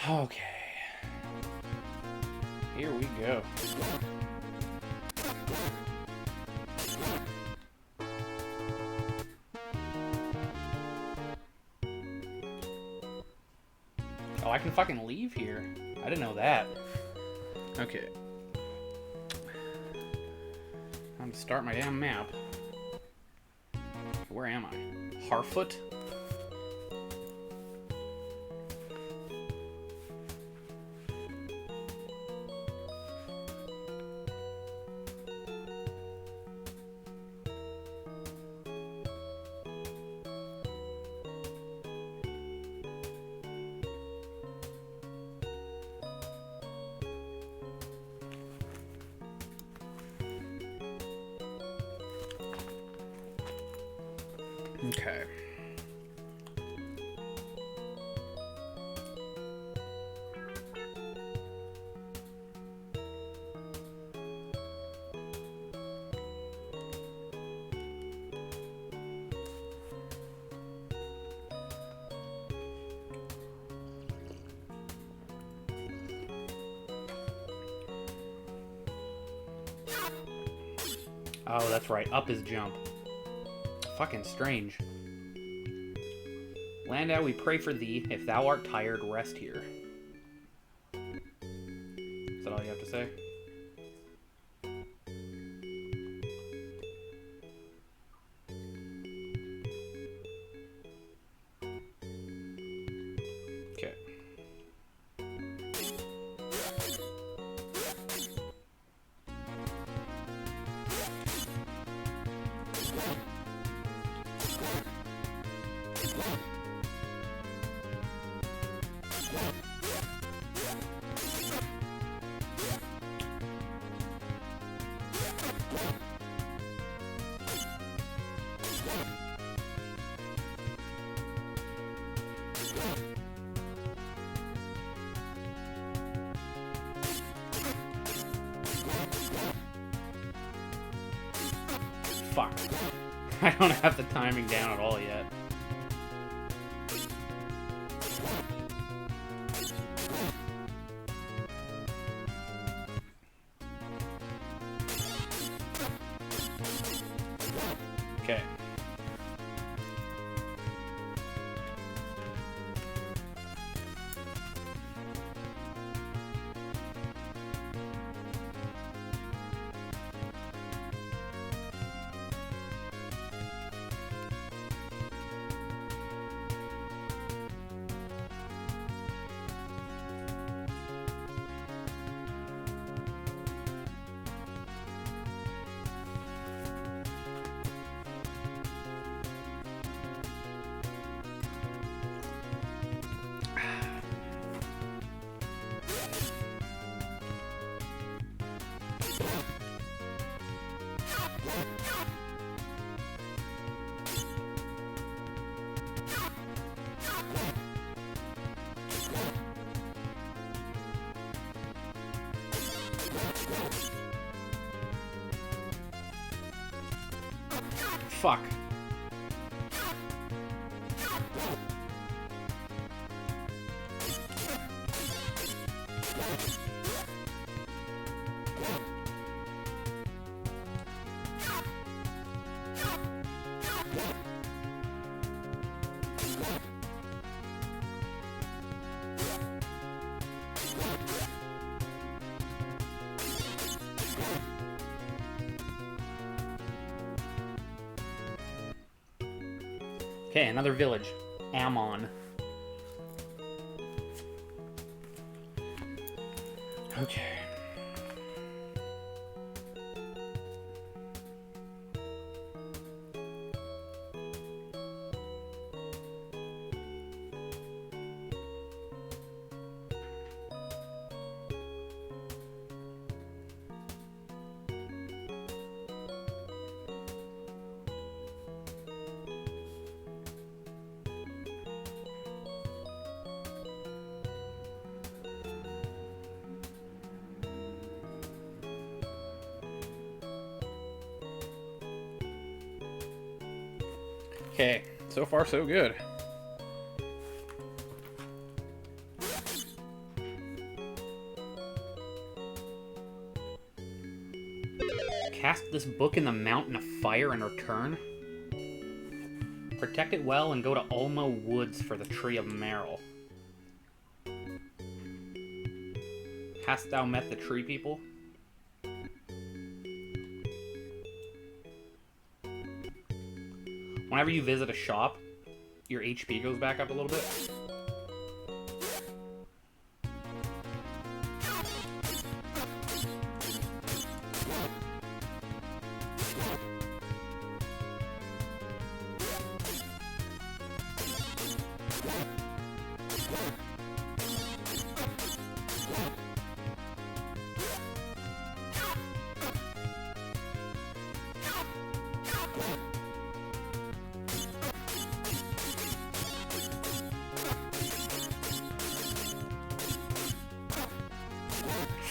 Okay. Here we go. Oh, I can fucking leave here. I didn't know that. Okay. Time to start my damn map. Where am I? Harfoot? Okay. Oh, that's right. Up is jump. Fucking strange. Landau, we pray for thee. If thou art tired, rest here. Is that all you have to say? Okay. Fuck. I don't have the timing down at all yet. Okay. Fuck. Okay, another village. Ammon. Okay. Okay, so far so good. Cast this book in the mountain of fire and return. Protect it well and go to Ulmo Woods for the Tree of Merrill. Hast thou met the tree people? Whenever you visit a shop, your HP goes back up a little bit.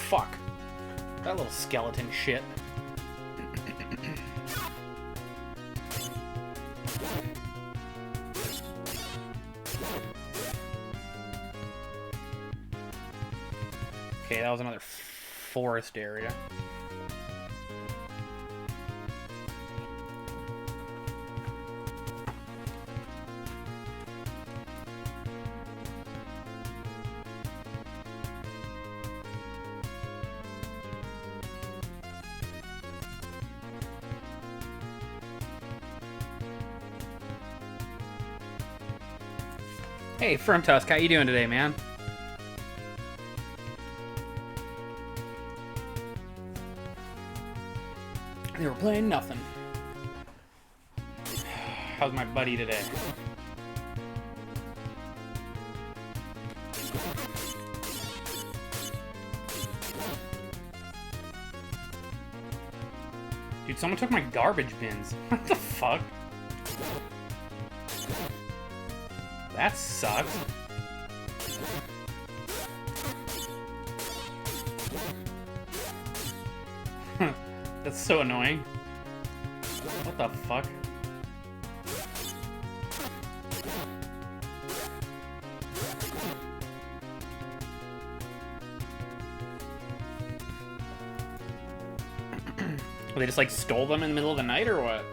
Fuck. That little skeleton shit. Okay, that was another forest area. Hey, Firm Tusk, how you doing today, man? They were playing nothing. How's my buddy today? Dude, someone took my garbage bins. What the fuck? That sucks. That's so annoying. What the fuck? They just like stole them in the middle of the night or what?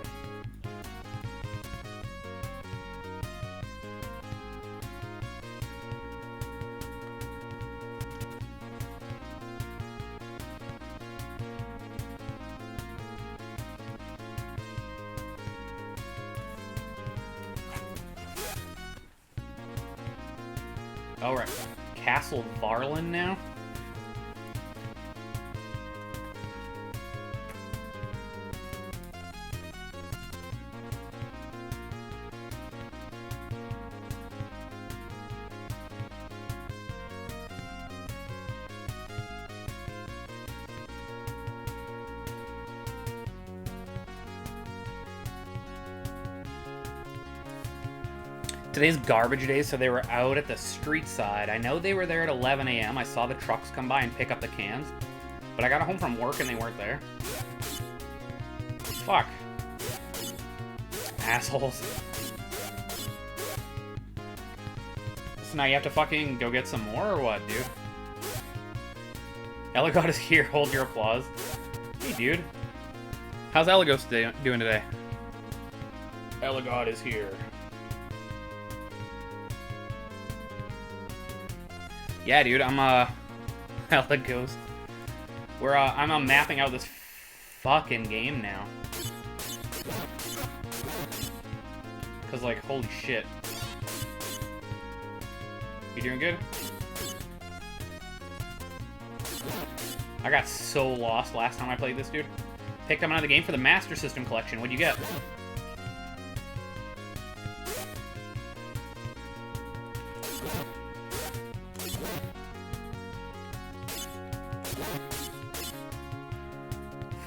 Alright, Castle Varlin now? Today's garbage day, so they were out at the street side. I know they were there at 11 a.m. I saw the trucks come by and pick up the cans. But I got home from work and they weren't there. Fuck. Assholes. So now you have to fucking go get some more or what, dude? Elagos is here. Hold your applause. Hey, dude. How's Elagos doing today? Elagos is here. Yeah, dude, I'm Elagos. I'm mapping out this fucking game now. Cause like, holy shit. You doing good? I got so lost last time I played this, dude. Picked up another game for the Master System collection. What'd you get?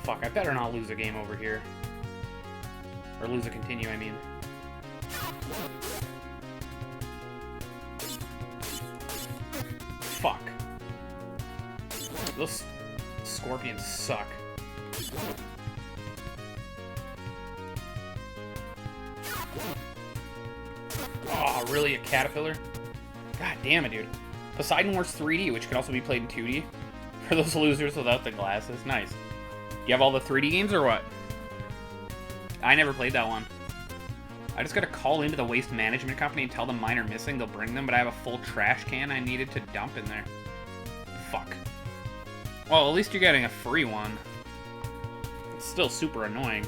Fuck, I better not lose a game over here. Or lose a continue, I mean. Fuck. Those scorpions suck. Oh, really? A caterpillar? God damn it, dude. Poseidon Wars 3D, which can also be played in 2D. For those losers without the glasses. Nice. You have all the 3D games or what? I never played that one. I just gotta call into the waste management company and tell them mine are missing. They'll bring them, but I have a full trash can I needed to dump in there. Fuck. Well, at least you're getting a free one. It's still super annoying.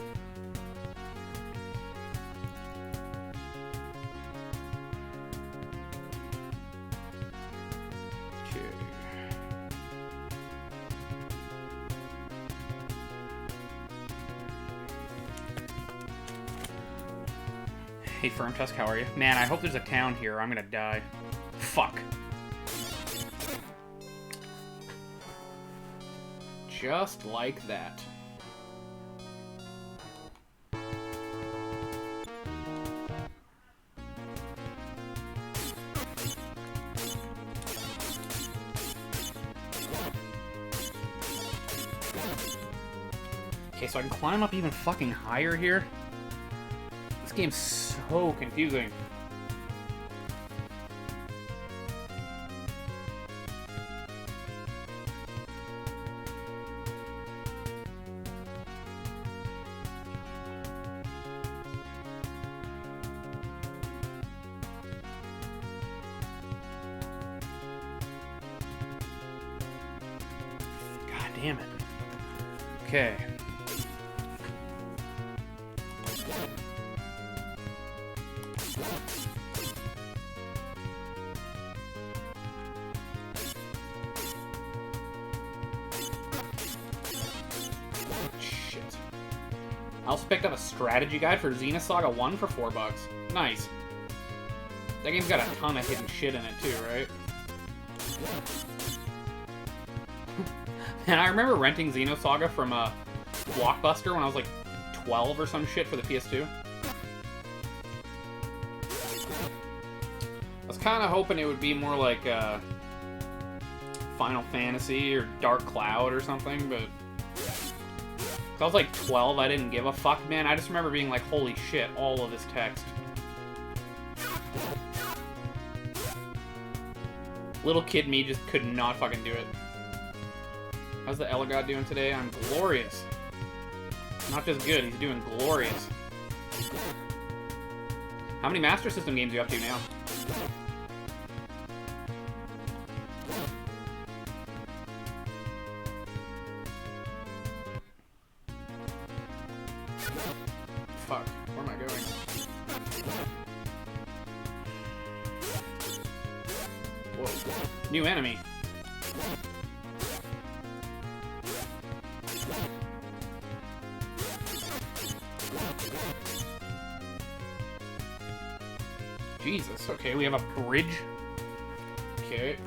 Hey, Firm Tusk, how are you? Man, I hope there's a town here or I'm gonna die. Fuck. Just like that. Okay, so I can climb up even fucking higher here. This game's so confusing. God damn it. Okay. I also picked up a strategy guide for Xenosaga 1 for $4. Nice. That game's got a ton of hidden shit in it too, right? And I remember renting Xenosaga from a Blockbuster when I was like 12 or some shit for the PS2. I was kind of hoping it would be more like Final Fantasy or Dark Cloud or something, but I was like 12, I didn't give a fuck, man. I just remember being like, holy shit, all of this text. Little kid me just could not fucking do it. How's the Elagod doing today? I'm glorious. Not just good, he's doing glorious. How many Master System games are you up to now? Fuck, where am I going? Whoa. New enemy. Jesus, okay, we have a bridge. Okay.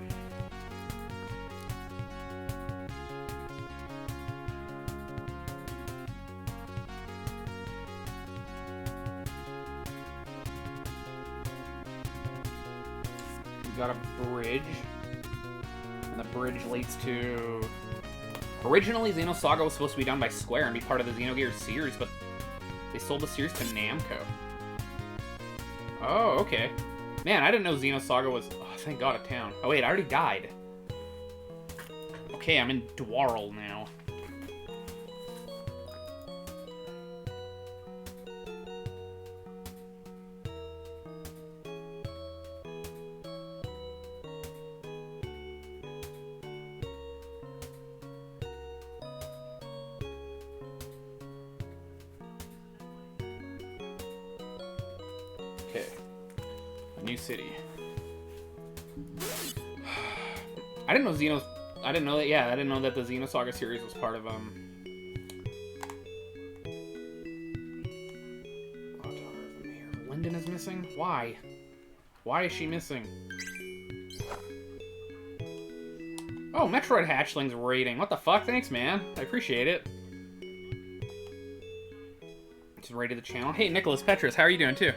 Got a bridge, and the bridge leads to... Originally, Xenosaga was supposed to be done by Square and be part of the Xenogears series, but they sold the series to Namco. Oh, okay. Man, I didn't know Xenosaga was... Oh, thank God, a town. Oh, wait, I already died. Okay, I'm in Dwarl now. Okay. A new city. I didn't know I didn't know that, yeah, I didn't know that the Xenosaga series was part of, Linden is missing? Why? Why is she missing? Oh, Metroid Hatchling's rating. What the fuck? Thanks, man. I appreciate it. Just rated the channel. Hey, Nicholas Petrus, how are you doing, too?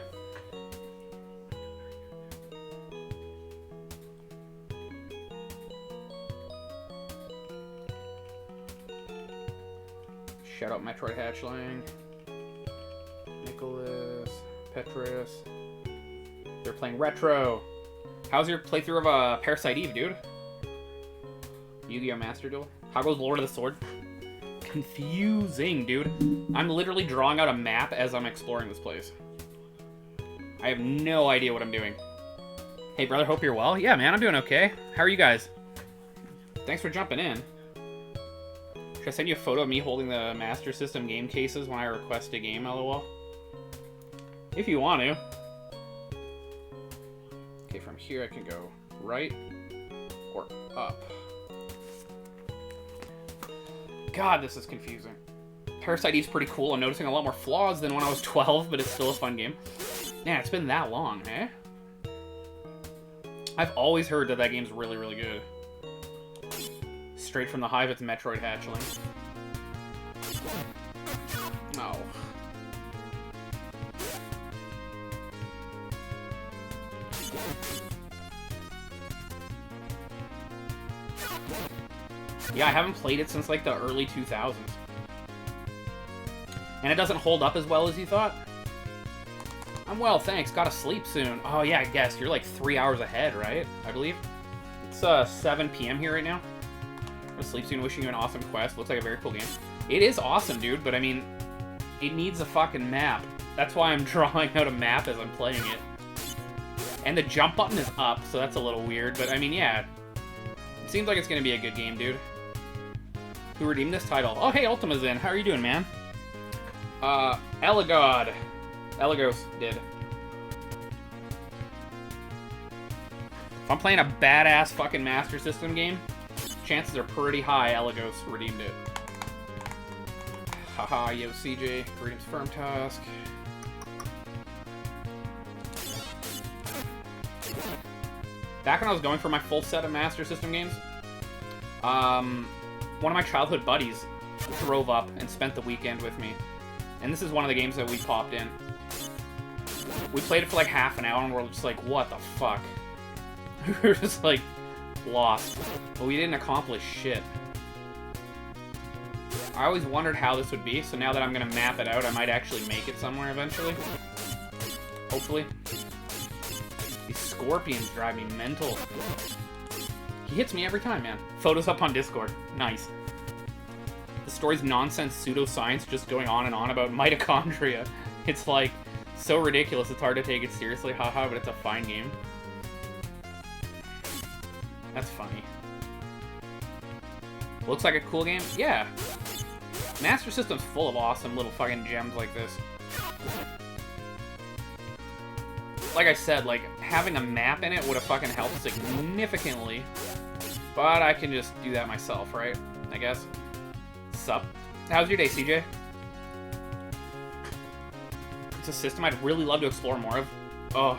Shout out Metroid Hatchling. Nicholas Petrus. They're playing retro. How's your playthrough of Parasite Eve, dude? Yu-Gi-Oh! Master Duel. How goes Lord of the Sword? confusing, dude. I'm literally drawing out a map as I'm exploring this place. I have no idea what I'm doing. Hey, brother, hope you're well. Yeah, man, I'm doing okay. How are you guys? Thanks for jumping in. Should I send you a photo of me holding the Master System game cases when I request a game, lol? If you want to. Okay, from here I can go right or up. God, this is confusing. Parasite Eve's pretty cool. I'm noticing a lot more flaws than when I was 12, but it's still a fun game. Man, it's been that long, eh? I've always heard that that game's really, really good. Straight from the hive, it's Metroid hatchling. Oh. Yeah, I haven't played it since, like, the early 2000s. And it doesn't hold up as well as you thought? I'm well, thanks. Gotta sleep soon. Oh, yeah, I guess. You're, like, 3 hours ahead, right? I believe. It's, 7 p.m. here right now. Gotta sleep soon. Wishing you an awesome quest. Looks like a very cool game. It is awesome, dude, but, I mean, it needs a fucking map. That's why I'm drawing out a map as I'm playing it. And the jump button is up, so that's a little weird. But, I mean, yeah. It seems like it's gonna be a good game, dude. Who redeemed this title? Oh, hey, Ultima's in. How are you doing, man? Elagod. Elagos did. If I'm playing a badass fucking Master System game, chances are pretty high Elagos redeemed it. Haha, yo, CJ. Freedom's Firm Tusk. Back when I was going for my full set of Master System games, one of my childhood buddies drove up and spent the weekend with me. And this is one of the games that we popped in. We played it for like half an hour and we're just like, what the fuck? We were just like, lost. But we didn't accomplish shit. I always wondered how this would be, so now that I'm gonna map it out, I might actually make it somewhere eventually. Hopefully. These scorpions drive me mental. He hits me every time, man. Photos up on Discord. Nice. The story's nonsense pseudoscience just going on and on about mitochondria. It's like, so ridiculous it's hard to take it seriously, haha, but it's a fine game. That's funny. Looks like a cool game? Yeah. Master System's full of awesome little fucking gems like this. Like I said, like, having a map in it would have fucking helped significantly. But I can just do that myself, right? I guess. Sup? How's your day, CJ? It's a system I'd really love to explore more of. Ugh.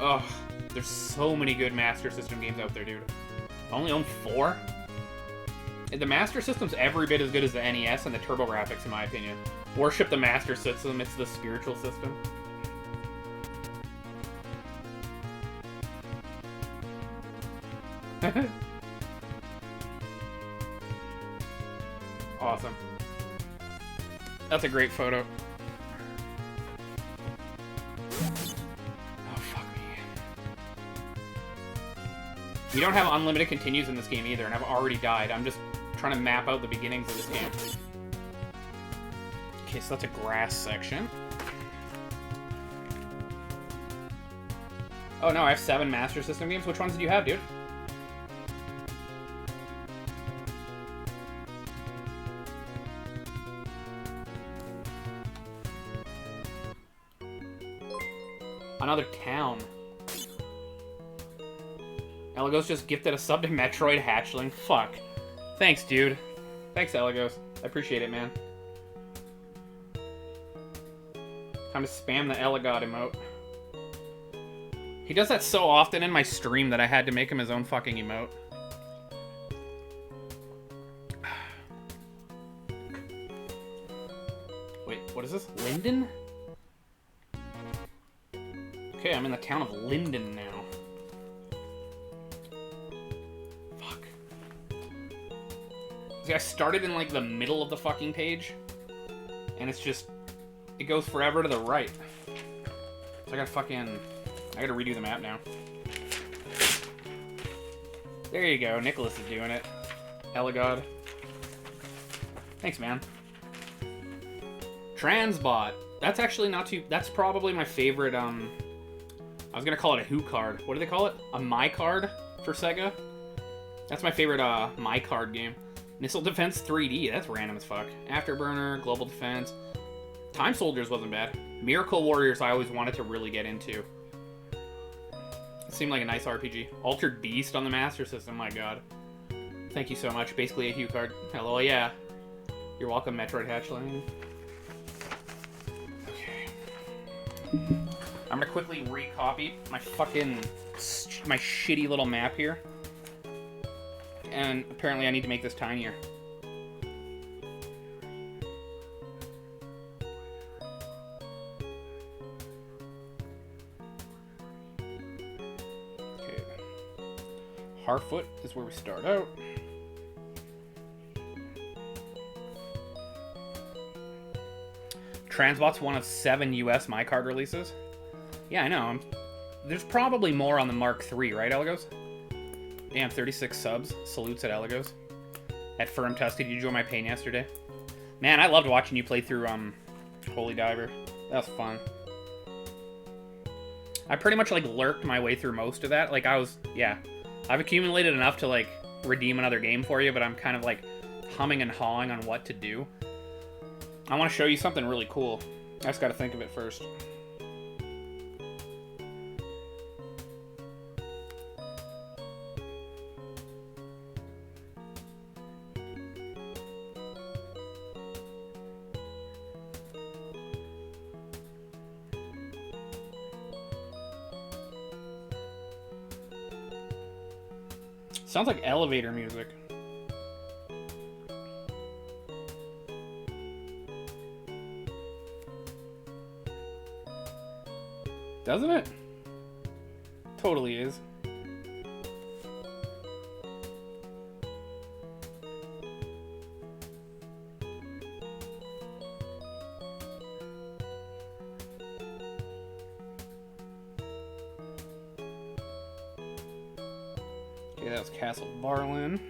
Ugh. There's so many good Master System games out there, dude. I only own 4? The Master System's every bit as good as the NES and the TurboGrafx, in my opinion. Worship the Master System, it's the spiritual system. Awesome. That's a great photo. Oh, fuck me. You don't have unlimited continues in this game either, and I've already died. I'm just trying to map out the beginnings of this game. Okay, so that's a grass section. Oh no, I have 7 Master System games. Which ones do you have, dude? Another town. Elagos just gifted a sub to Metroid hatchling. Fuck. Thanks, dude. Thanks, Elagos. I appreciate it, man. Time to spam the Elagod emote. He does that so often in my stream that I had to make him his own fucking emote. Wait, what is this? Linden? Okay, I'm in the town of Linden now. Fuck. See, I started in, like, the middle of the fucking page. And it's just... It goes forever to the right. So I gotta redo the map now. There you go, Nicholas is doing it. Elagod. Thanks, man. Transbot. That's actually not too... That's probably my favorite, I was gonna call it a Who card. What do they call it? A My card for Sega? That's my favorite, My card game. Missile Defense 3D. That's random as fuck. Afterburner, Global Defense. Time Soldiers wasn't bad. Miracle Warriors I always wanted to really get into. It seemed like a nice RPG. Altered Beast on the Master System, my god. Thank you so much. Basically a Hue card. Hello, yeah. You're welcome, Metroid Hatchling. Okay. I'm gonna quickly recopy my shitty little map here. And apparently I need to make this tinier. Okay. Harfoot is where we start out. Transbot's one of 7 US My Card releases. Yeah, I know. There's probably more on the Mark III, right, Elegos? Damn, 36 subs. Salutes at Elegos. At Firm Tusk, did you join my pain yesterday? Man, I loved watching you play through Holy Diver. That was fun. I pretty much, like, lurked my way through most of that. Like, yeah. I've accumulated enough to, like, redeem another game for you, but I'm kind of, like, humming and hawing on what to do. I want to show you something really cool. I just got to think of it first. Sounds like elevator music. Doesn't it? Totally is. Okay, that was Castle Barlin.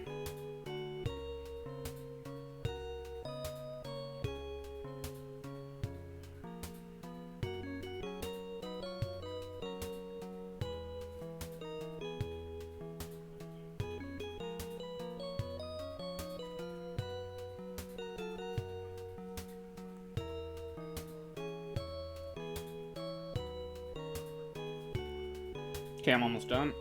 Okay, I'm almost done.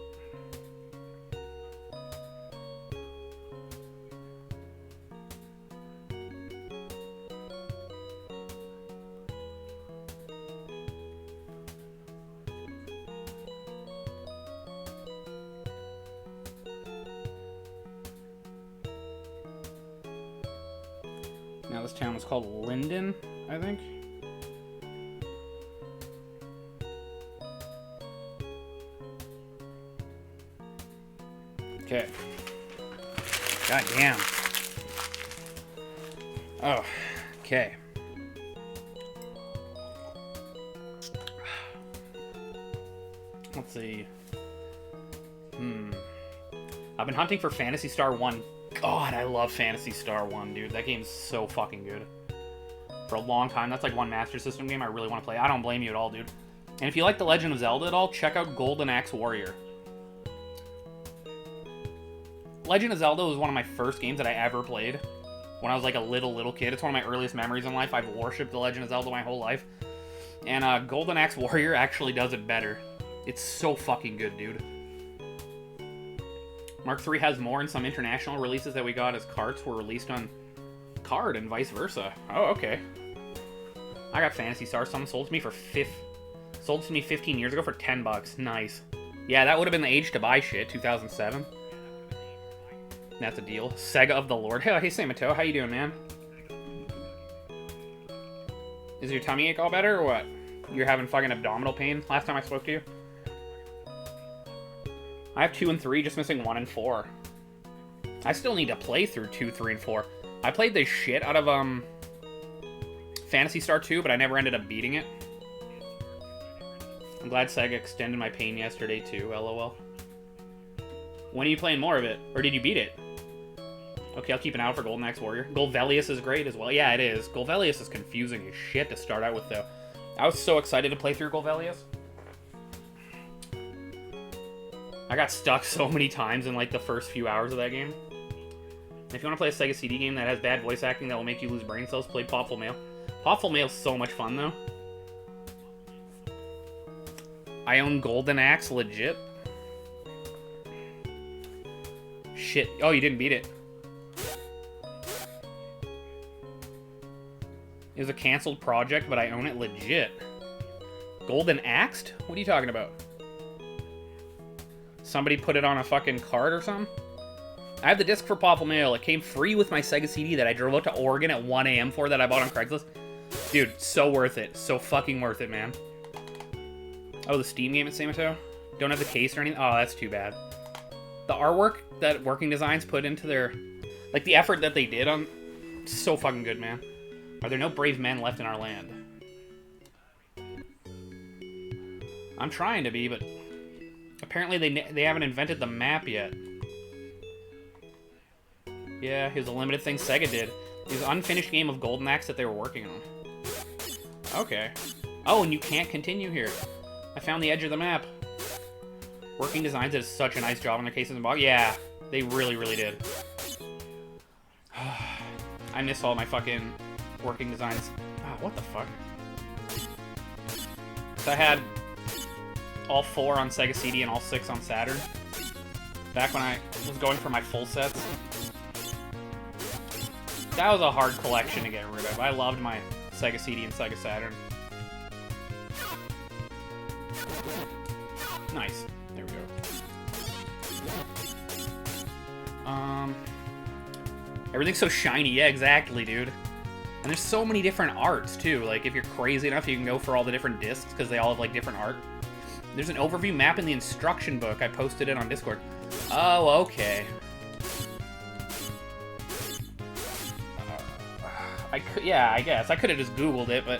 Now this town is called Linden, I think. Okay. God damn. Oh, okay. Let's see. I've been hunting for Phantasy Star 1. God, I love Phantasy Star 1, dude. That game's so fucking good. For a long time, that's like one Master System game I really want to play. I don't blame you at all, dude. And if you like The Legend of Zelda at all, check out Golden Axe Warrior. Legend of Zelda was one of my first games that I ever played when I was like a little kid. It's one of my earliest memories in life. I've worshipped The Legend of Zelda my whole life. And Golden Axe Warrior actually does it better. It's so fucking good, dude. Mark III has more, and some international releases that we got as carts were released on card and vice versa. Oh, okay. I got Phantasy Star. Someone sold to me for 15 years ago for $10. Nice. Yeah, that would have been the age to buy shit. 2007. That's a deal. Sega of the Lord. Hey, Samato, how you doing, man? Is your tummy ache all better, or what? You're having fucking abdominal pain last time I spoke to you? I have 2 and 3, just missing 1 and 4. I still need to play through 2, 3, and 4. I played the shit out of, Phantasy Star 2, but I never ended up beating it. I'm glad Sega extended my pain yesterday, too, lol. When are you playing more of it? Or did you beat it? Okay, I'll keep an eye out for Golden Axe Warrior. Golvelius is great as well. Yeah, it is. Golvelius is confusing as shit to start out with, though. I was so excited to play through Golvelius. I got stuck so many times in, like, the first few hours of that game. If you want to play a Sega CD game that has bad voice acting that will make you lose brain cells, play Popful Mail. Popful Mail's so much fun, though. I own Golden Axe, legit. Shit. Oh, you didn't beat it. It was a canceled project, but I own it legit. Golden Axed? What are you talking about? Somebody put it on a fucking card or something? I have the disc for Popful Mail. It came free with my Sega CD that I drove out to Oregon at 1 a.m. for that I bought on Craigslist. Dude, so worth it. So fucking worth it, man. Oh, the Steam game at Samato? Don't have the case or anything? Oh, that's too bad. The artwork that Working Designs put into their... Like, the effort that they did on... So fucking good, man. Are there no brave men left in our land? I'm trying to be, but... Apparently they haven't invented the map yet. Yeah, it was a limited thing Sega did. It was an unfinished game of Golden Axe that they were working on. Okay. Oh, and you can't continue here. I found the edge of the map. Working Designs did such a nice job on their cases and box. Yeah, they really, really did. I miss all my fucking Working Designs. Oh, what the fuck? So I had all 4 on Sega CD and all 6 on Saturn. Back when I was going for my full sets. That was a hard collection to get rid of. I loved my Sega CD and Sega Saturn. Nice. There we go. Everything's so shiny. Yeah, exactly, dude. And there's so many different arts, too. Like, if you're crazy enough, you can go for all the different discs, because they all have, like, different art. There's an overview map in the instruction book. I posted it on Discord. Oh, okay. Yeah, I guess. I could have just Googled it, but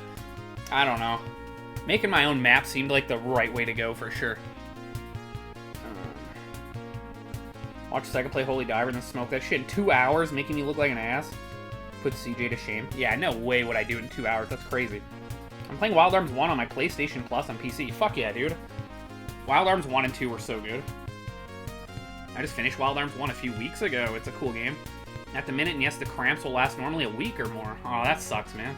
I don't know. Making my own map seemed like the right way to go for sure. Watch Sega play Holy Diver and then smoke that shit in 2 hours, making me look like an ass. Put CJ to shame. Yeah, no way would I do it in 2 hours. That's crazy. I'm playing Wild Arms 1 on my PlayStation Plus on PC. Fuck yeah, dude. Wild Arms 1 and 2 were so good. I just finished Wild Arms 1 a few weeks ago. It's a cool game. At the minute, and yes, the cramps will last normally a week or more. Oh, that sucks, man.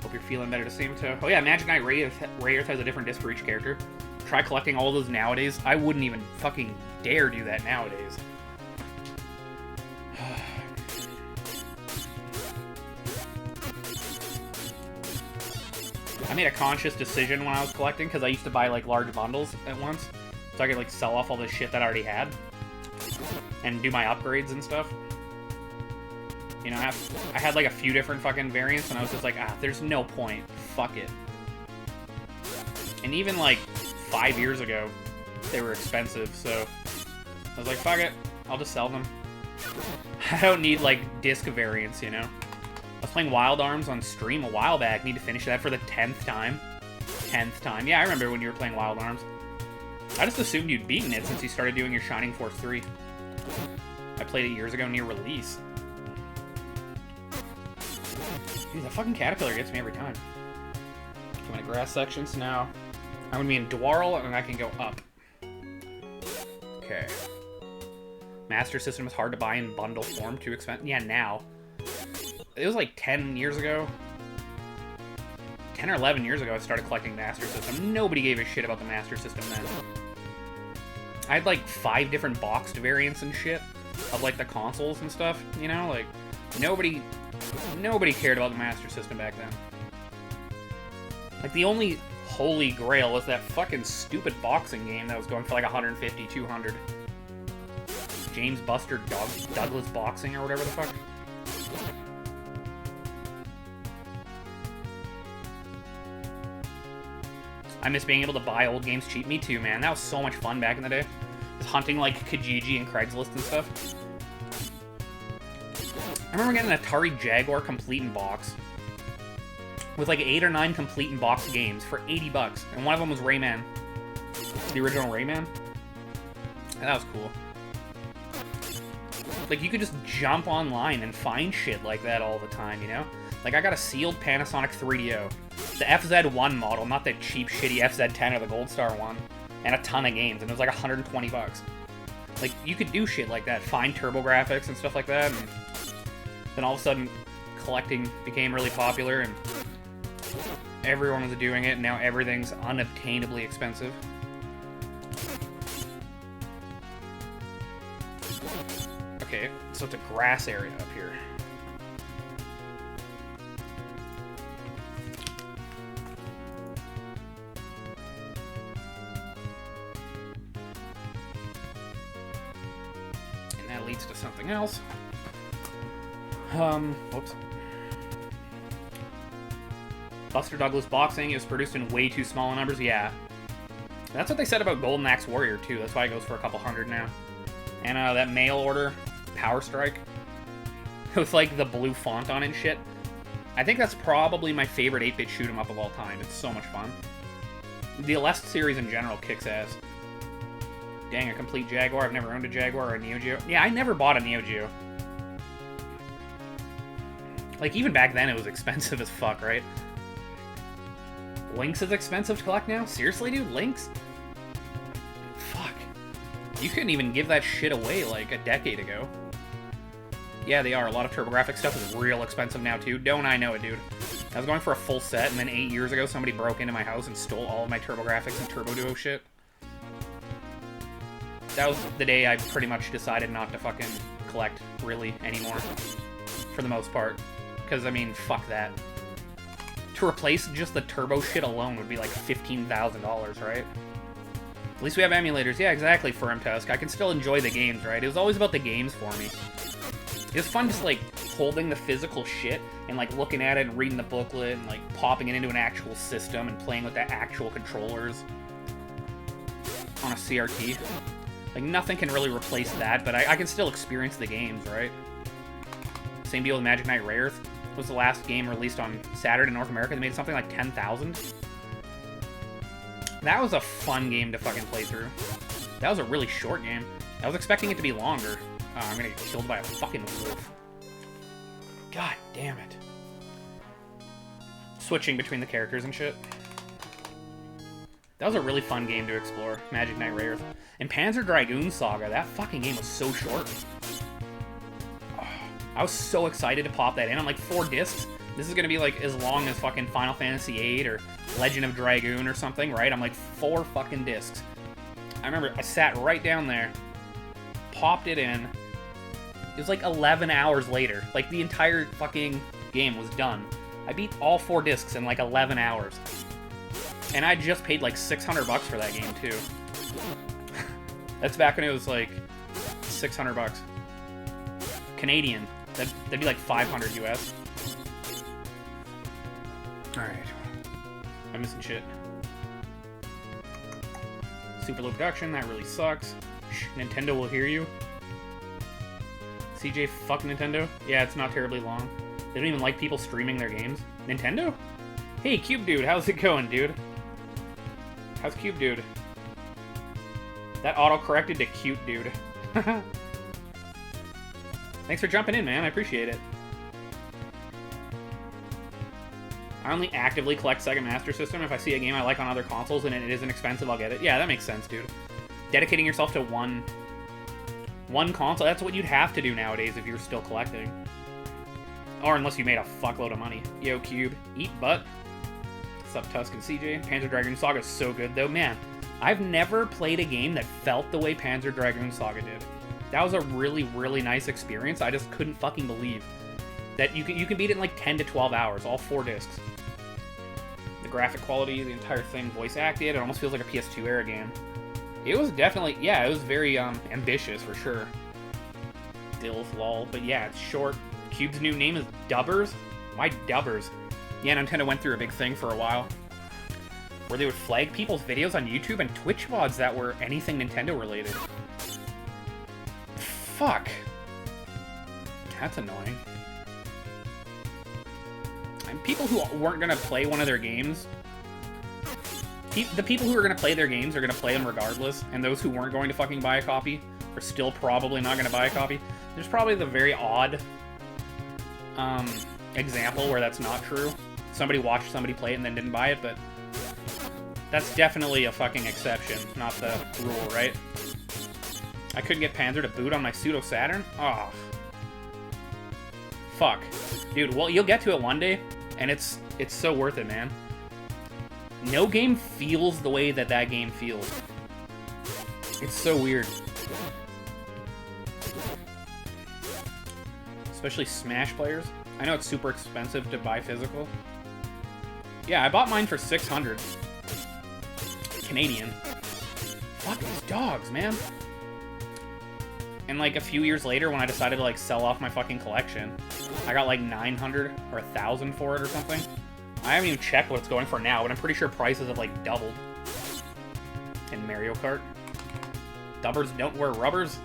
Hope you're feeling better to same toe. Oh yeah, Magic Knight Ray Earth has a different disc for each character. Try collecting all those nowadays. I wouldn't even fucking dare do that nowadays. I made a conscious decision when I was collecting, because I used to buy, like, large bundles at once, so I could, like, sell off all the shit that I already had, and do my upgrades and stuff. You know, I had, like, a few different fucking variants, and I was just like, there's no point. Fuck it. And even, like, 5 years ago, they were expensive, so I was like, fuck it. I'll just sell them. I don't need, like, disc variants, you know? I was playing Wild Arms on stream a while back. Need to finish that for the 10th time. 10th time. Yeah, I remember when you were playing Wild Arms. I just assumed you'd beaten it since you started doing your Shining Force 3. I played it years ago near release. Dude, the fucking caterpillar gets me every time. I'm in a grass section, so now I'm gonna be in Dwarl, and I can go up. Okay. Master System is hard to buy in bundle form, too expensive. Yeah, now. It was like 10 years ago. 10 or 11 years ago I started collecting Master System. Nobody gave a shit about the Master System then. I had like 5 different boxed variants and shit of like the consoles and stuff, you know? Like, nobody cared about the Master System back then. Like, the only holy grail was that fucking stupid boxing game that was going for like 150, 200. James Buster Douglas Boxing or whatever the fuck. I miss being able to buy old games cheap. Me too, man. That was so much fun back in the day. Just hunting like Kijiji and Craigslist and stuff. I remember getting an Atari Jaguar complete in box with like 8 or 9 complete in box games for $80, and one of them was Rayman, the original Rayman. That was cool. Like, you could just jump online and find shit like that all the time, you know? Like, I got a sealed Panasonic 3DO. The FZ1 model, not the cheap, shitty FZ10 or the Gold Star one. And a ton of games, and it was like 120 bucks. Like, you could do shit like that, find TurboGrafx and stuff like that, and then all of a sudden, collecting became really popular, and everyone was doing it, and now everything's unobtainably expensive. Okay, so it's a grass area up here. And that leads to something else. Whoops. Buster Douglas Boxing is produced in way too small numbers, yeah. That's what they said about Golden Axe Warrior, too. That's why it goes for a couple hundred now. And that mail order, Power Strike, with like the blue font on it and shit. I think that's probably my favorite 8-bit shoot 'em up of all time. It's so much fun. The Aleste series in general kicks ass. Dang, a complete Jaguar. I've never owned a Jaguar or a Neo Geo. Yeah, I never bought a Neo Geo. Like, even back then, it was expensive as fuck, right? Lynx is expensive to collect now? Seriously, dude? Lynx? Fuck. You couldn't even give that shit away, like, a decade ago. Yeah, they are. A lot of TurboGrafx stuff is real expensive now, too. Don't I know it, dude? I was going for a full set, and then 8 years ago, somebody broke into my house and stole all of my TurboGrafx and Turbo Duo shit. That was the day I pretty much decided not to fucking collect, really, anymore. For the most part. Because, I mean, fuck that. To replace just the turbo shit alone would be like $15,000, right? At least we have emulators. Yeah, exactly, Firm Tusk. I can still enjoy the games, right? It was always about the games for me. It was fun just, like, holding the physical shit and, like, looking at it and reading the booklet and, like, popping it into an actual system and playing with the actual controllers on a CRT. Like, nothing can really replace that, but I can still experience the games, right? Same deal with Magic Knight Rayearth. Was the last game released on Saturn in North America. They made something like 10,000. That was a fun game to fucking play through. That was a really short game. I was expecting it to be longer. Oh, I'm gonna get killed by a fucking wolf. God damn it. Switching between the characters and shit. That was a really fun game to explore. Magic Knight Rayearth. And Panzer Dragoon Saga, that fucking game was so short. I was so excited to pop that in. I'm like, 4 discs? This is going to be like as long as fucking Final Fantasy VIII or Legend of Dragoon or something, right? I'm like, 4 fucking discs. I remember I sat right down there, popped it in. It was like 11 hours later. Like, the entire fucking game was done. I beat all 4 discs in like 11 hours. And I just paid like $600 for that game, too. That's back when it was like $600. Canadian. That'd be like 500 US. Alright. I'm missing shit. Super low production, that really sucks. Shh, Nintendo will hear you. CJ, fuck Nintendo. Yeah, it's not terribly long. They don't even like people streaming their games. Nintendo? Hey, Cube Dude, how's it going, dude? How's Cube Dude? That auto-corrected to Cute Dude. Thanks for jumping in, man. I appreciate it. I only actively collect Sega Master System. If I see a game I like on other consoles and it isn't expensive, I'll get it. Yeah, that makes sense, dude. Dedicating yourself to one console, that's what you'd have to do nowadays if you're still collecting. Or unless you made a fuckload of money. Yo, Cube. Eat butt. Sup, Tusk and CJ. Panzer Dragoon Saga is so good, though. Man, I've never played a game that felt the way Panzer Dragoon Saga did. That was a really, really nice experience. I just couldn't fucking believe that you can beat it in like 10 to 12 hours, all 4 discs. The graphic quality, the entire thing voice acted, it almost feels like a PS2 era game. It was definitely, yeah, it was very ambitious for sure. Dilf, lol, but yeah, it's short. Cube's new name is Dubbers? Why Dubbers? Yeah, Nintendo went through a big thing for a while, where they would flag people's videos on YouTube and Twitch VODs that were anything Nintendo related. Fuck. That's annoying. And people who weren't gonna play one of their games The people who are going to play their games are going to play them regardless, and those who weren't going to fucking buy a copy are still probably not going to buy a copy. There's probably the very odd example where that's not true. Somebody watched somebody play it and then didn't buy it, but that's definitely a fucking exception, not the rule, right? I couldn't get Panzer to boot on my pseudo Saturn? Oh. Fuck. Dude, well, you'll get to it one day, and it's so worth it, man. No game feels the way that that game feels. It's so weird. Especially Smash players. I know it's super expensive to buy physical. Yeah, I bought mine for 600 Canadian. Fuck these dogs, man. And like a few years later, when I decided to like sell off my fucking collection, I got like 900 or 1,000 for it or something. I haven't even checked what it's going for now, but I'm pretty sure prices have like doubled in Mario Kart. Dubbers don't wear rubbers.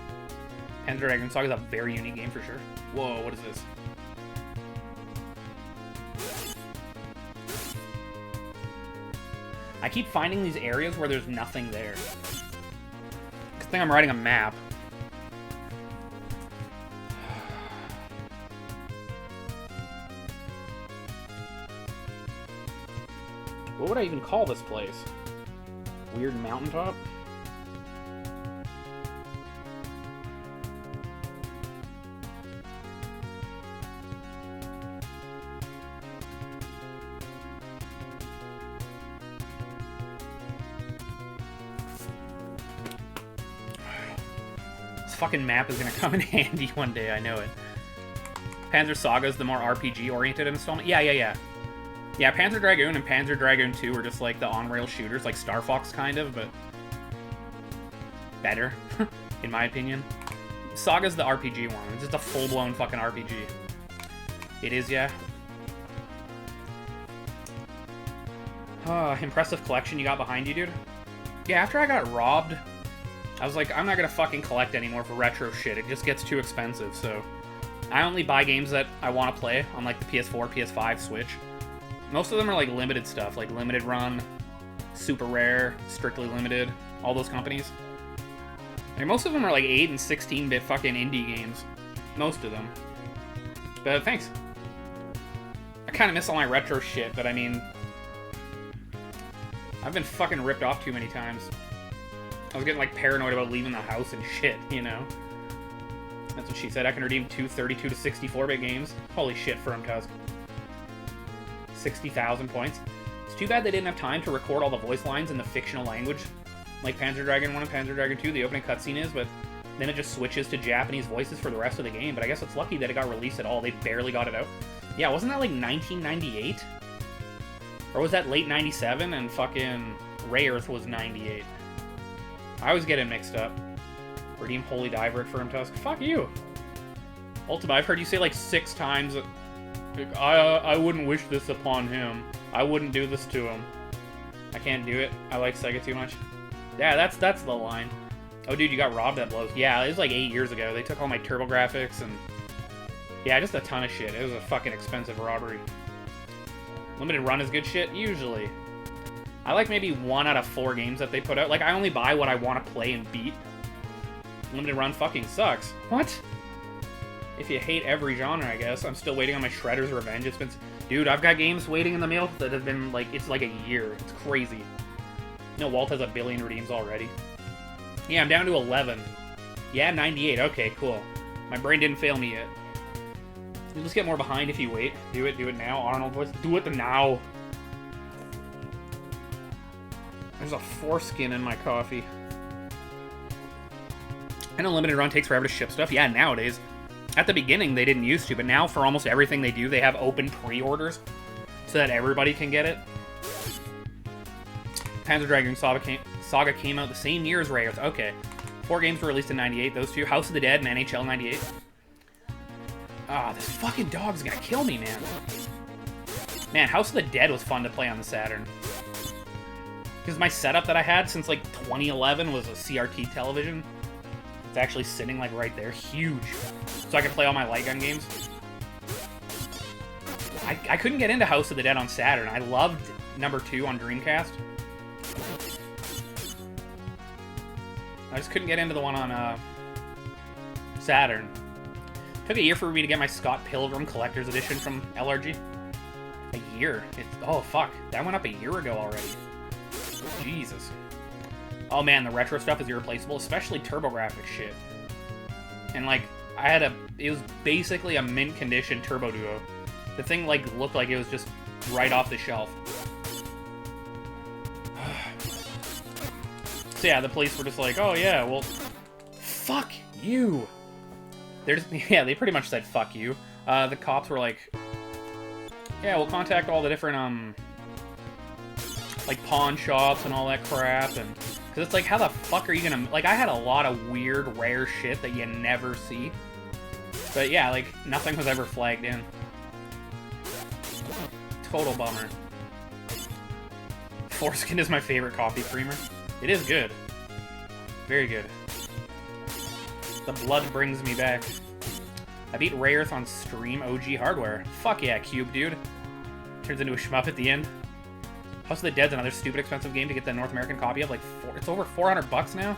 Panzer Dragoon Saga is a very unique game for sure. Whoa, what is this? I keep finding these areas where there's nothing there. I think I'm writing a map. What would I even call this place? Weird mountaintop? This fucking map is gonna come in handy one day, I know it. Panzer Saga is the more RPG-oriented installment? Yeah. Yeah, Panzer Dragoon and Panzer Dragoon 2 are just like the on-rail shooters, like Star Fox kind of, but better, in my opinion. Saga's the RPG one. It's just a full-blown fucking RPG. It is, yeah. Impressive collection you got behind you, dude. Yeah, after I got robbed, I was like, I'm not gonna fucking collect anymore for retro shit. It just gets too expensive, so I only buy games that I want to play on like the PS4, PS5, Switch. Most of them are like limited stuff, like Limited Run, Super Rare, Strictly Limited, all those companies. Like, most of them are like 8 and 16-bit fucking indie games. Most of them. But thanks. I kind of miss all my retro shit, but I mean, I've been fucking ripped off too many times. I was getting like paranoid about leaving the house and shit, you know? That's what she said. I can redeem 2 32 to 64-bit games. Holy shit, Firm Tusk. 60,000 points. It's too bad they didn't have time to record all the voice lines in the fictional language, like Panzer Dragoon 1 and Panzer Dragoon 2, the opening cutscene is, but then it just switches to Japanese voices for the rest of the game, but I guess it's lucky that it got released at all. They barely got it out. Yeah, wasn't that like 1998? Or was that late 97 and fucking Ray Earth was 98? I always get it mixed up. Redeem Holy Diver at Firm Tusk. Fuck you! Ultima, I've heard you say like 6 times that I wouldn't wish this upon him. I wouldn't do this to him. I can't do it. I like Sega too much. Yeah, that's the line. Oh, dude, you got robbed at blows. Yeah, it was like 8 years ago. They took all my TurboGrafx and... yeah, just a ton of shit. It was a fucking expensive robbery. Limited Run is good shit? Usually. I like maybe 1 out of 4 games that they put out. Like, I only buy what I want to play and beat. Limited Run fucking sucks. What? If you hate every genre, I guess. I'm still waiting on my Shredder's Revenge. It's been... dude, I've got games waiting in the mail that have been, like... it's like a year. It's crazy. You know, Walt has 1 billion redeems already. Yeah, I'm down to 11. Yeah, 98. Okay, cool. My brain didn't fail me yet. You'll just get more behind if you wait. Do it now. Arnold voice. Do it now. There's a foreskin in my coffee. I know Limited Run takes forever to ship stuff. Yeah, nowadays. At the beginning, they didn't used to, but now for almost everything they do, they have open pre-orders so that everybody can get it. Panzer Dragoon Saga came out the same year as Ray Earth. Okay. 4 games were released in 98. Those 2. House of the Dead and NHL 98. Ah, this fucking dog's gonna kill me, man. Man, House of the Dead was fun to play on the Saturn. Because my setup that I had since, like, 2011 was a CRT television. It's actually sitting, like, right there. Huge. So I could play all my light gun games. I couldn't get into House of the Dead on Saturn. I loved number 2 on Dreamcast. I just couldn't get into the one on Saturn. Took a year for me to get my Scott Pilgrim Collector's Edition from LRG. A year? Oh, fuck. That went up a year ago already. Jesus. Oh, man, the retro stuff is irreplaceable, especially TurboGrafx shit. And, like, it was basically a mint condition Turbo Duo. The thing, like, looked like it was just right off the shelf. So, yeah, the police were just like, oh, yeah, well, fuck you. Yeah, they pretty much said, fuck you. The cops were like, yeah, we'll contact all the different, like, pawn shops and all that crap, and... Because it's like, how the fuck are you gonna... Like, I had a lot of weird, rare shit that you never see. But yeah, like, nothing was ever flagged in. Total bummer. Foreskin is my favorite coffee creamer. It is good. Very good. The blood brings me back. I beat Ray on stream OG hardware. Fuck yeah, Cube, dude. Turns into a shmup at the end. House of the Dead's another stupid expensive game to get the North American copy of. Like, it's over 400 bucks now.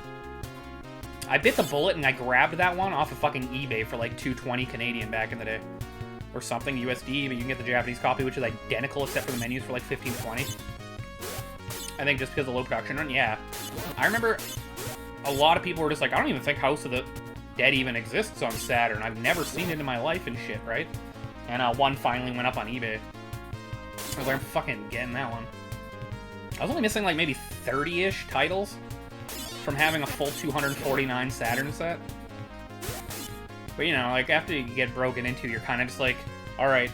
I bit the bullet and I grabbed that one off of fucking eBay for like $220 Canadian back in the day. Or something, USD, but you can get the Japanese copy, which is identical except for the menus for like $15-20. I think just because of low production run, yeah. I remember a lot of people were just like, I don't even think House of the Dead even exists on Saturn. I've never seen it in my life and shit, right? And one finally went up on eBay. I was like, I'm fucking getting that one. I was only missing like maybe 30-ish titles from having a full 249 Saturn set. But you know, like after you get broken into, you're kind of just like, alright,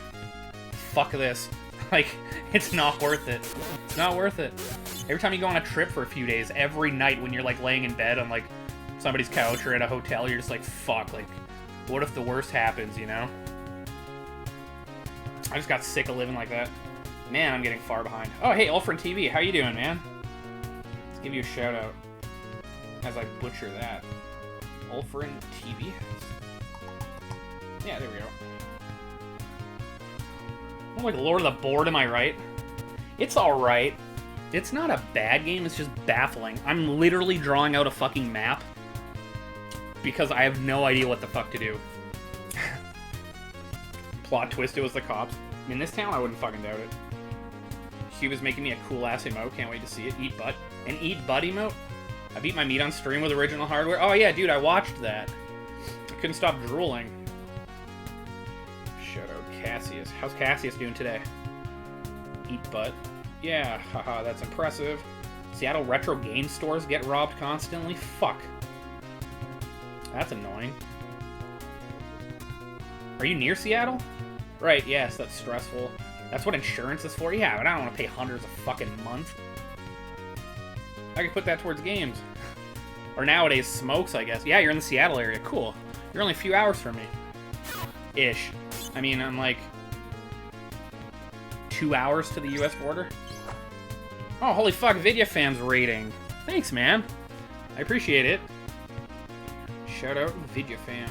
fuck this. Like, it's not worth it. It's not worth it. Every time you go on a trip for a few days, every night when you're like laying in bed on like somebody's couch or at a hotel, you're just like, fuck, like, what if the worst happens, you know? I just got sick of living like that. Man, I'm getting far behind. Oh, hey, Ulfrin TV, how you doing, man? Let's give you a shout out as I butcher that. Ulfrin TV? Yeah, there we go. I'm like Lord of the Board, am I right? It's alright. It's not a bad game, it's just baffling. I'm literally drawing out a fucking map because I have no idea what the fuck to do. Plot twist, it was the cops. In this town, I wouldn't fucking doubt it. Hugh was making me a cool-ass emote, can't wait to see it. Eat butt. An eat butt emote? I beat my meat on stream with original hardware. Oh yeah, dude, I watched that. I couldn't stop drooling. Shout out Cassius. How's Cassius doing today? Eat butt. Yeah, haha, that's impressive. Seattle retro game stores get robbed constantly? Fuck. That's annoying. Are you near Seattle? Right, yes, that's stressful. That's what insurance is for? Yeah, but I don't want to pay hundreds a fucking month. I could put that towards games. Or nowadays, smokes, I guess. Yeah, you're in the Seattle area. Cool. You're only a few hours from me. Ish. I mean, I'm like 2 hours to the US border. Oh, holy fuck, VideoFam's rating. Thanks, man. I appreciate it. Shout out VideoFam.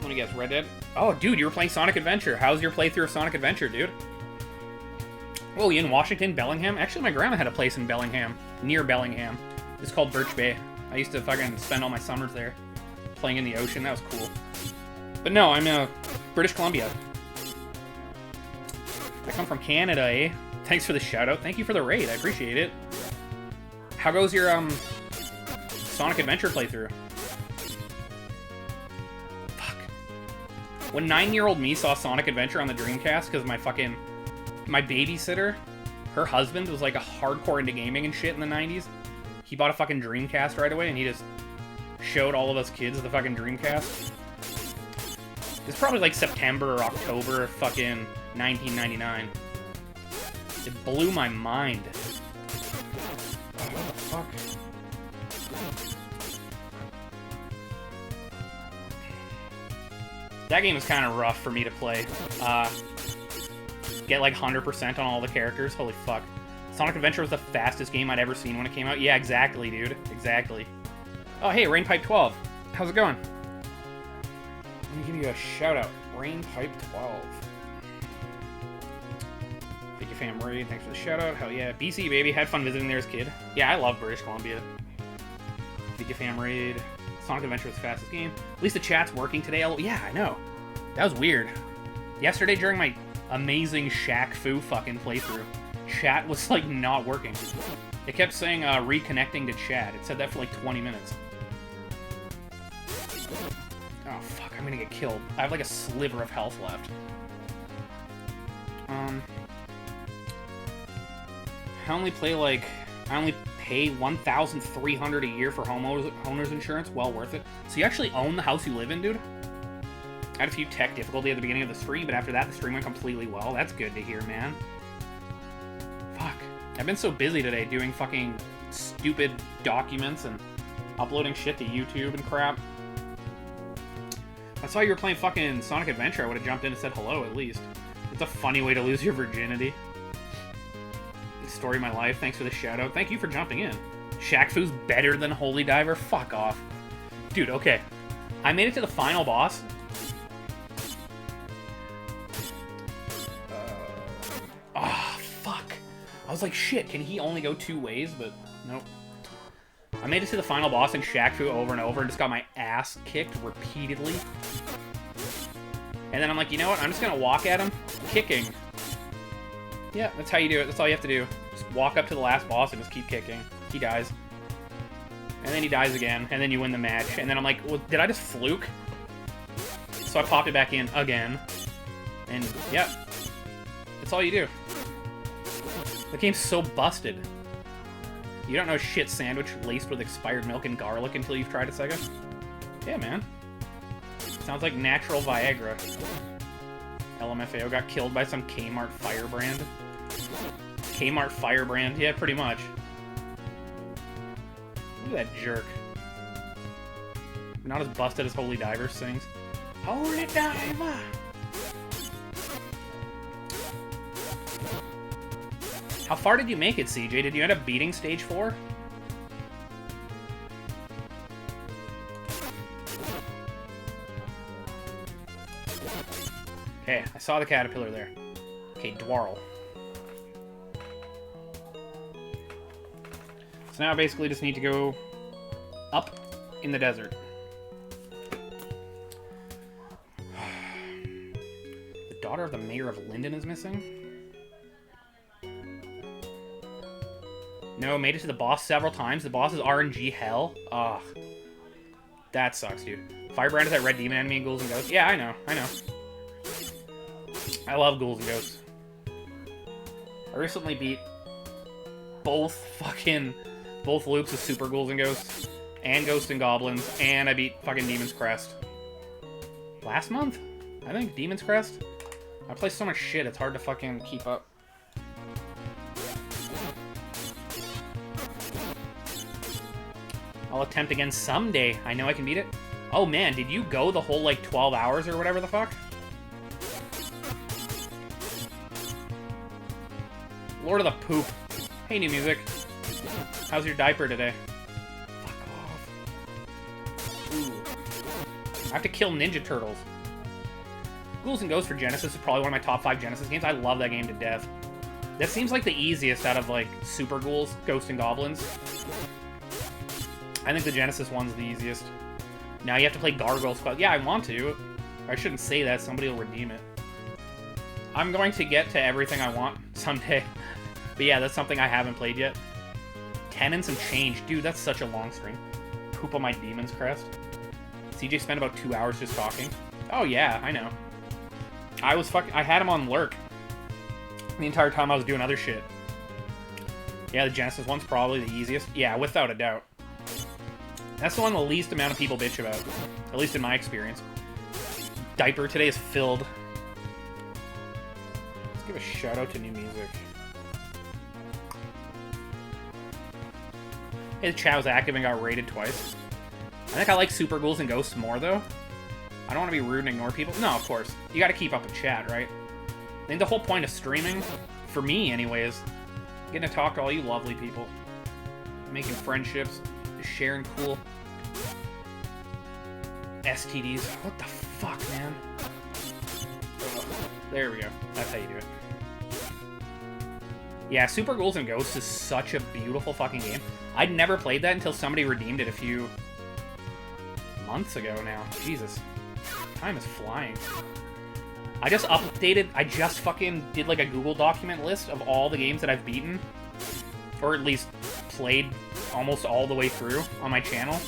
Let me guess, Red Dead? Oh, dude, you were playing Sonic Adventure. How's your playthrough of Sonic Adventure, dude? Oh, you in Washington, Bellingham? Actually, my grandma had a place in Bellingham, near Bellingham. It's called Birch Bay. I used to fucking spend all my summers there, playing in the ocean. That was cool. But no, I'm in British Columbia. I come from Canada, eh? Thanks for the shout-out. Thank you for the raid. I appreciate it. How goes your, Sonic Adventure playthrough? Fuck. When 9-year-old me saw Sonic Adventure on the Dreamcast, because my babysitter, her husband was like a hardcore into gaming and shit in the 90s. He bought a fucking Dreamcast right away, and he just showed all of us kids the fucking Dreamcast. It's probably like September or October of fucking 1999. It blew my mind. Oh, what the fuck? That game was kind of rough for me to play. Get like 100% on all the characters. Holy fuck. Sonic Adventure was the fastest game I'd ever seen when it came out. Yeah, exactly, dude. Exactly. Oh, hey, Rainpipe 12. How's it going? Let me give you a shout out. Rainpipe 12. Thank you, fam raid. Thanks for the shout out. Hell yeah. BC, baby. Had fun visiting there as a kid. Yeah, I love British Columbia. Fam Raid. Sonic Adventure was the fastest game. At least the chat's working today. Yeah, I know. That was weird. Yesterday during my amazing Shaq Fu fucking playthrough, chat was like not working. It kept saying reconnecting to chat. It said that for like 20 minutes. Oh fuck, I'm gonna get killed. I have like a sliver of health left. I only pay $1,300 a year for homeowners insurance. Well worth it. So you actually own the house you live in, dude? I had a few tech difficulty at the beginning of the stream, but after that, the stream went completely well. That's good to hear, man. Fuck. I've been so busy today doing fucking stupid documents and uploading shit to YouTube and crap. I saw you were playing fucking Sonic Adventure. I would have jumped in and said hello, at least. It's a funny way to lose your virginity. Story of my life. Thanks for the shout out. Thank you for jumping in. Shaq Fu's better than Holy Diver? Fuck off. Dude, okay. I made it to the final boss. Fuck. I was like, shit, can he only go 2 ways? But, nope. I made it to the final boss in Shaq Fu over and over and just got my ass kicked repeatedly. And then I'm like, you know what? I'm just gonna walk at him, kicking. Yeah, that's how you do it. That's all you have to do. Just walk up to the last boss and just keep kicking. He dies. And then he dies again, and then you win the match. And then I'm like, well, did I just fluke? So I popped it back in again. And, yeah. That's all you do. The game's so busted. You don't know shit sandwich laced with expired milk and garlic until you've tried it, Sega? Yeah, man. Sounds like natural Viagra. LMFAO got killed by some Kmart firebrand. Kmart firebrand? Yeah, pretty much. Look at that jerk. Not as busted as Holy Diver sings. Holy Diver! How far did you make it, CJ? Did you end up beating stage 4? Okay, I saw the caterpillar there. Okay, Dwarl. So now I basically just need to go up in the desert. The daughter of the mayor of Linden is missing? No, made it to the boss several times. The boss is RNG hell. Ugh. That sucks, dude. Firebrand is that red demon enemy in Ghouls and Ghosts? Yeah, I know. I love Ghouls and Ghosts. I recently beat both loops of Super Ghouls and Ghosts, and Ghosts and Goblins, and I beat fucking Demon's Crest. Last month? I think Demon's Crest? I play so much shit, it's hard to fucking keep up. I'll attempt again someday. I know I can beat it. Oh man, did you go the whole, like, 12 hours or whatever the fuck? Lord of the Poop. Hey, new music. How's your diaper today? Fuck off. Ooh. I have to kill Ninja Turtles. Ghouls and Ghosts for Genesis is probably one of my top 5 Genesis games. I love that game to death. That seems like the easiest out of, like, Super Ghouls, Ghosts and Goblins. I think the Genesis one's the easiest. Now you have to play Gargoyles. Yeah, I want to. I shouldn't say that. Somebody will redeem it. I'm going to get to everything I want someday. But yeah, that's something I haven't played yet. 10 and some change. Dude, that's such a long stream. Poop on my Demon's Crest. CJ spent about 2 hours just talking. Oh yeah, I know. I had him on lurk the entire time I was doing other shit. Yeah, the Genesis one's probably the easiest. Yeah, without a doubt. That's the one the least amount of people bitch about. At least in my experience. Diaper today is filled. Let's give a shout out to new music. Hey, the chat was active and got raided twice. I think I like Super Ghouls and Ghosts more, though. I don't want to be rude and ignore people. No, of course. You gotta keep up with chat, right? I think the whole point of streaming, for me anyway, is getting to talk to all you lovely people. Making friendships. Sharing cool STDs. What the fuck, man? Ugh. There we go. That's how you do it. Yeah, Super Ghouls and Ghosts is such a beautiful fucking game. I'd never played that until somebody redeemed it a few months ago now. Jesus. Time is flying. I just fucking did like a Google document list of all the games that I've beaten. Or at least played almost all the way through on my channel.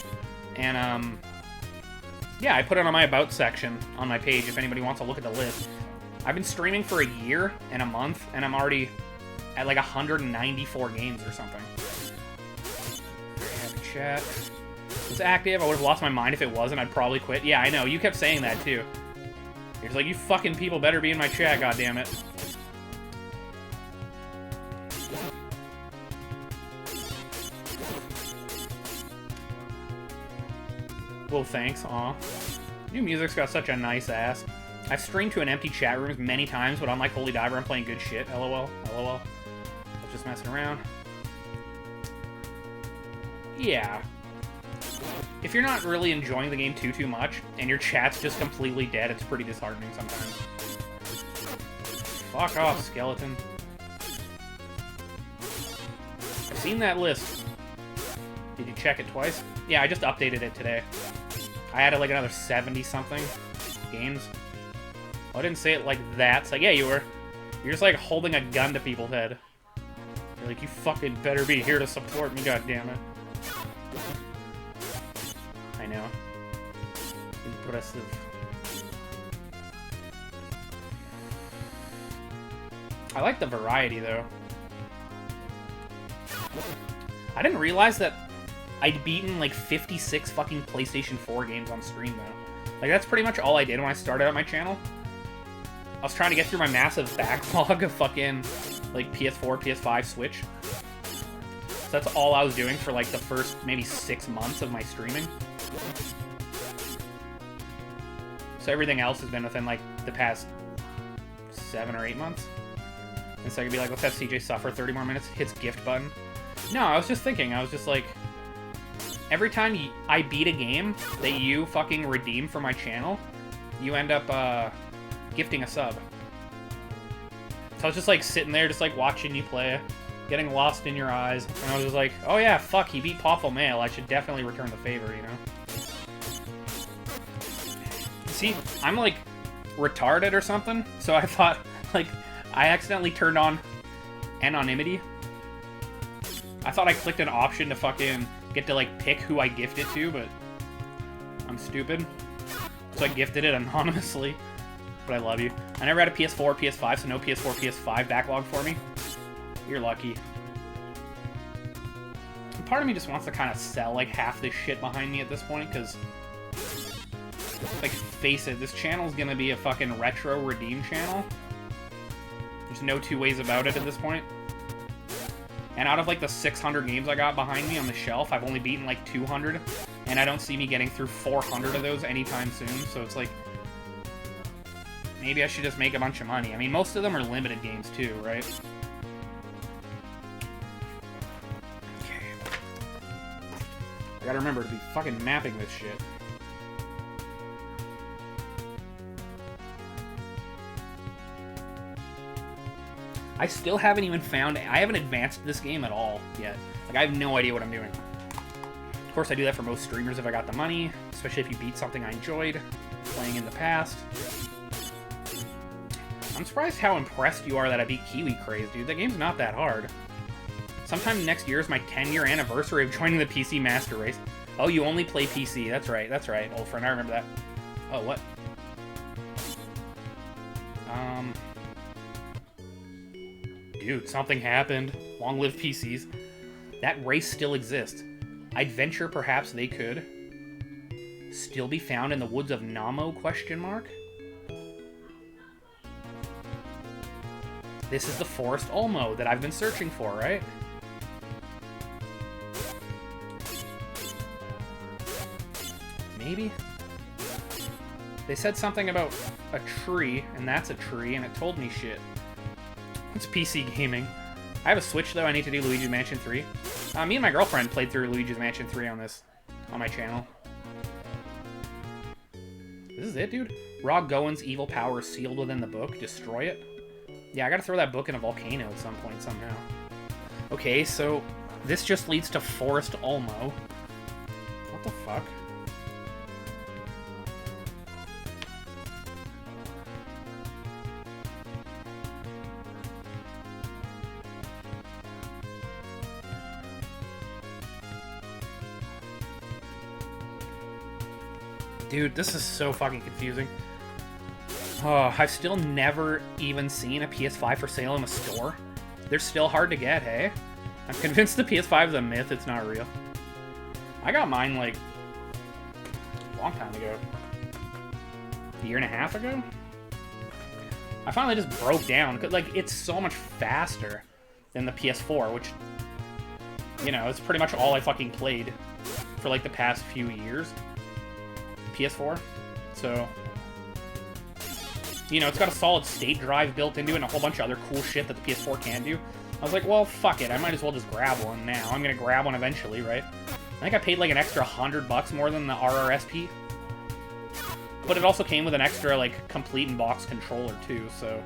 And, yeah, I put it on my About section on my page if anybody wants to look at the list. I've been streaming for a year and a month, and I'm already at like 194 games or something. Chat. It's active. I would have lost my mind if it wasn't. I'd probably quit. Yeah, I know. You kept saying that, too. You're just like, you fucking people better be in my chat, goddammit. Well, thanks. Aw. New music's got such a nice ass. I've streamed to an empty chat rooms many times, but unlike Holy Diver, I'm playing good shit. LOL. LOL. I was just messing around. Yeah. If you're not really enjoying the game too much, and your chat's just completely dead, it's pretty disheartening sometimes. Fuck off, skeleton. I've seen that list. Did you check it twice? Yeah, I just updated it today. I added like another 70-something games. Oh, I didn't say it like that. It's like, yeah, you were. You're just like holding a gun to people's head. You're like, you fucking better be here to support me, goddammit. I know. Impressive. I like the variety, though. I didn't realize that I'd beaten, like, 56 fucking PlayStation 4 games on stream, though. Like, that's pretty much all I did when I started out my channel. I was trying to get through my massive backlog of fucking, like, PS4, PS5, Switch. So that's all I was doing for, like, the first maybe 6 months of my streaming. So everything else has been within, like, the past 7 or 8 months. And so I could be like, let's have CJ suffer 30 more minutes, hits gift button. No, I was just thinking, I was just like, every time I beat a game that you fucking redeem for my channel, you end up, gifting a sub. So I was just, like, sitting there, just, like, watching you play, getting lost in your eyes, and I was just like, oh yeah, fuck, he beat Pawful Mail, I should definitely return the favor, you know? See, I'm, like, retarded or something, so I thought, like, I accidentally turned on anonymity. I thought I clicked an option to fucking get to, like, pick who I gift it to, but I'm stupid. So I gifted it anonymously. But I love you. I never had a PS4 or PS5, so no PS4, PS5 backlog for me. You're lucky. And part of me just wants to kind of sell, like, half this shit behind me at this point, because, like, face it, this channel's gonna be a fucking retro redeem channel. There's no two ways about it at this point. And out of, like, the 600 games I got behind me on the shelf, I've only beaten, like, 200. And I don't see me getting through 400 of those anytime soon, so it's like, maybe I should just make a bunch of money. I mean, most of them are limited games, too, right? Okay. I gotta remember to be fucking mapping this shit. I still haven't even found... I haven't advanced this game at all yet. Like, I have no idea what I'm doing. Of course, I do that for most streamers if I got the money, especially if you beat something I enjoyed playing in the past. I'm surprised how impressed you are that I beat Kiwi Craze, dude. The game's not that hard. Sometime next year is my 10-year anniversary of joining the PC Master Race. Oh, you only play PC. That's right, old friend. I remember that. Oh, what? Dude, something happened. Long live PCs. That race still exists. I'd venture perhaps they could still be found in the woods of Namo, question mark? This is the Forest Olmo that I've been searching for, right? Maybe? They said something about a tree, and that's a tree, and it told me shit. It's PC gaming. I have a Switch, though. I need to do Luigi's Mansion 3. Me and my girlfriend played through Luigi's Mansion 3 on my channel. This is it, dude? Raw Goen's evil power is sealed within the book. Destroy it. Yeah, I gotta throw that book in a volcano at some point somehow. Okay, so this just leads to Forest Ulmo. What the fuck? Dude, this is so fucking confusing. Oh, I've still never even seen a PS5 for sale in a store. They're still hard to get, hey? I'm convinced the PS5 is a myth, it's not real. I got mine, like, a long time ago. A year and a half ago? I finally just broke down, because, like, it's so much faster than the PS4, which, you know, it's pretty much all I fucking played for, like, the past few years. PS4. So, you know, it's got a solid state drive built into it and a whole bunch of other cool shit that the PS4 can do. I was like, well, fuck it. I might as well just grab one now. I'm gonna grab one eventually, right? I think I paid like an extra $100 more than the RRSP. But it also came with an extra, like, complete in-box controller, too, so...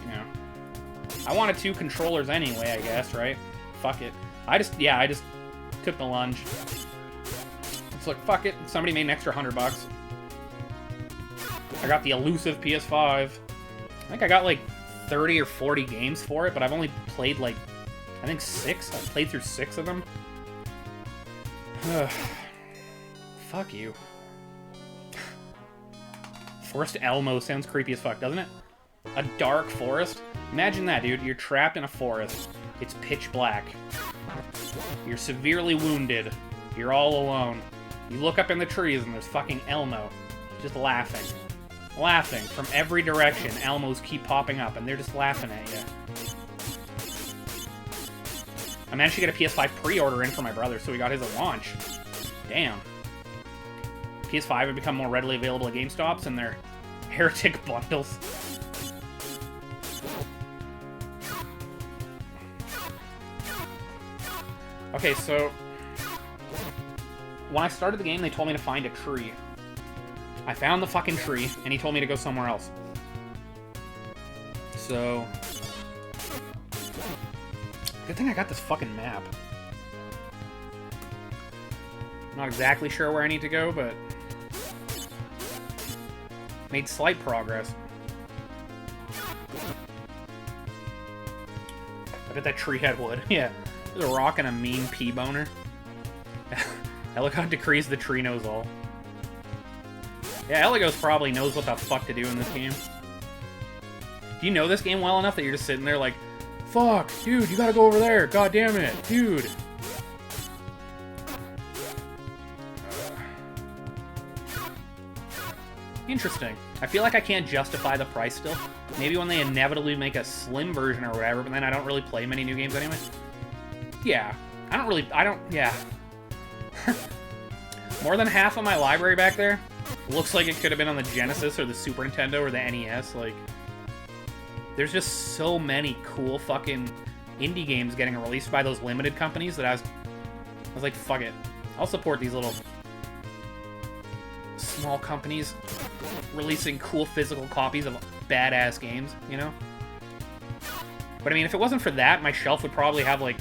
You know. I wanted 2 controllers anyway, I guess, right? Fuck it. I just took the lunge. It's like, fuck it. Somebody made an extra $100. I got the elusive PS5. I think I got, like, 30 or 40 games for it, but I've only played, like, I think 6. I've played through 6 of them. Fuck you. Forest Elmo sounds creepy as fuck, doesn't it? A dark forest? Imagine that, dude. You're trapped in a forest. It's pitch black. You're severely wounded. You're all alone. You look up in the trees and there's fucking Elmo. Just laughing. Laughing from every direction. Elmos keep popping up and they're just laughing at you. I managed to get a PS5 pre-order in for my brother, so we got his at launch. Damn. PS5 have become more readily available at GameStops and their heretic bundles. Okay, so when I started the game, they told me to find a tree. I found the fucking tree, and he told me to go somewhere else. So, good thing I got this fucking map. I'm not exactly sure where I need to go, but made slight progress. I bet that tree had wood. Yeah, there's a rock and a mean pea boner. Ellicott decrees the tree knows all. Yeah, Eligos probably knows what the fuck to do in this game. Do you know this game well enough that you're just sitting there like, fuck, dude, you gotta go over there, god damn it, dude. Interesting. I feel like I can't justify the price still. Maybe when they inevitably make a slim version or whatever, but then I don't really play many new games anyway. Yeah. Yeah. More than half of my library back there looks like it could have been on the Genesis or the Super Nintendo or the NES. Like, there's just so many cool fucking indie games getting released by those limited companies that I was like, fuck it. I'll support these little small companies releasing cool physical copies of badass games, you know? But I mean, if it wasn't for that, my shelf would probably have like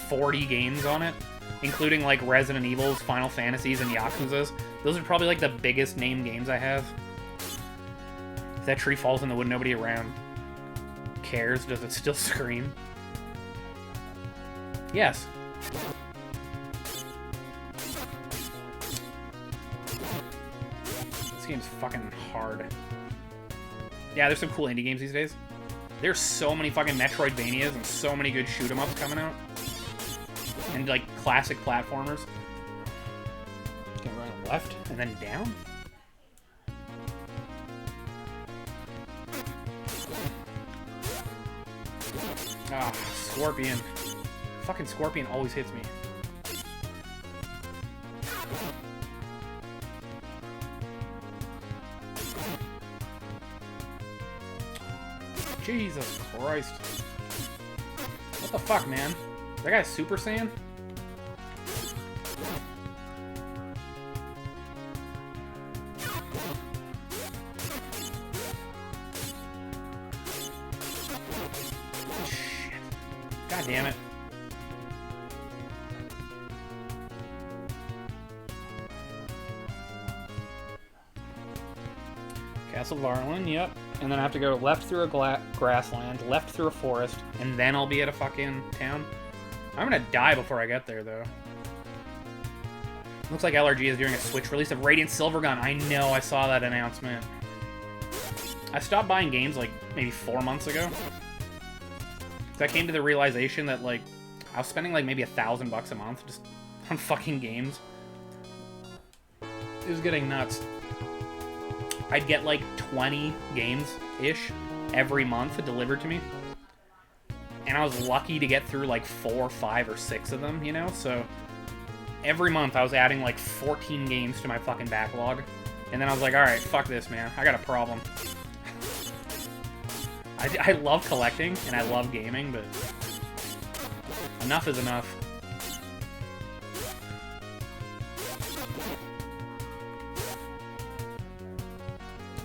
40 games on it, including like Resident Evils, Final Fantasies, and Yakuzas. Those are probably like the biggest name games I have. If that tree falls in the wood, nobody around cares. Does it still scream? Yes. This game's fucking hard. Yeah, there's some cool indie games these days. There's so many fucking Metroidvanias and so many good shoot-'em-ups coming out. And, like, classic platformers. Gonna run left and then down? Ah, Scorpion. Fucking Scorpion always hits me. Jesus Christ. What the fuck, man? That guy's Super Saiyan? God damn it. Castle Varlin, yep. And then I have to go left through a grassland, left through a forest, and then I'll be at a fucking town. I'm gonna die before I get there, though. Looks like LRG is doing a Switch release of Radiant Silvergun. I know, I saw that announcement. I stopped buying games, like, maybe 4 months ago. Because I came to the realization that, like, I was spending, like, maybe $1,000 a month just on fucking games. It was getting nuts. I'd get, like, 20 games-ish every month delivered to me. And I was lucky to get through, like, 4, 5, or 6 of them, you know? So, every month I was adding, like, 14 games to my fucking backlog. And then I was like, alright, fuck this, man. I got a problem. I love collecting, and I love gaming, but enough is enough.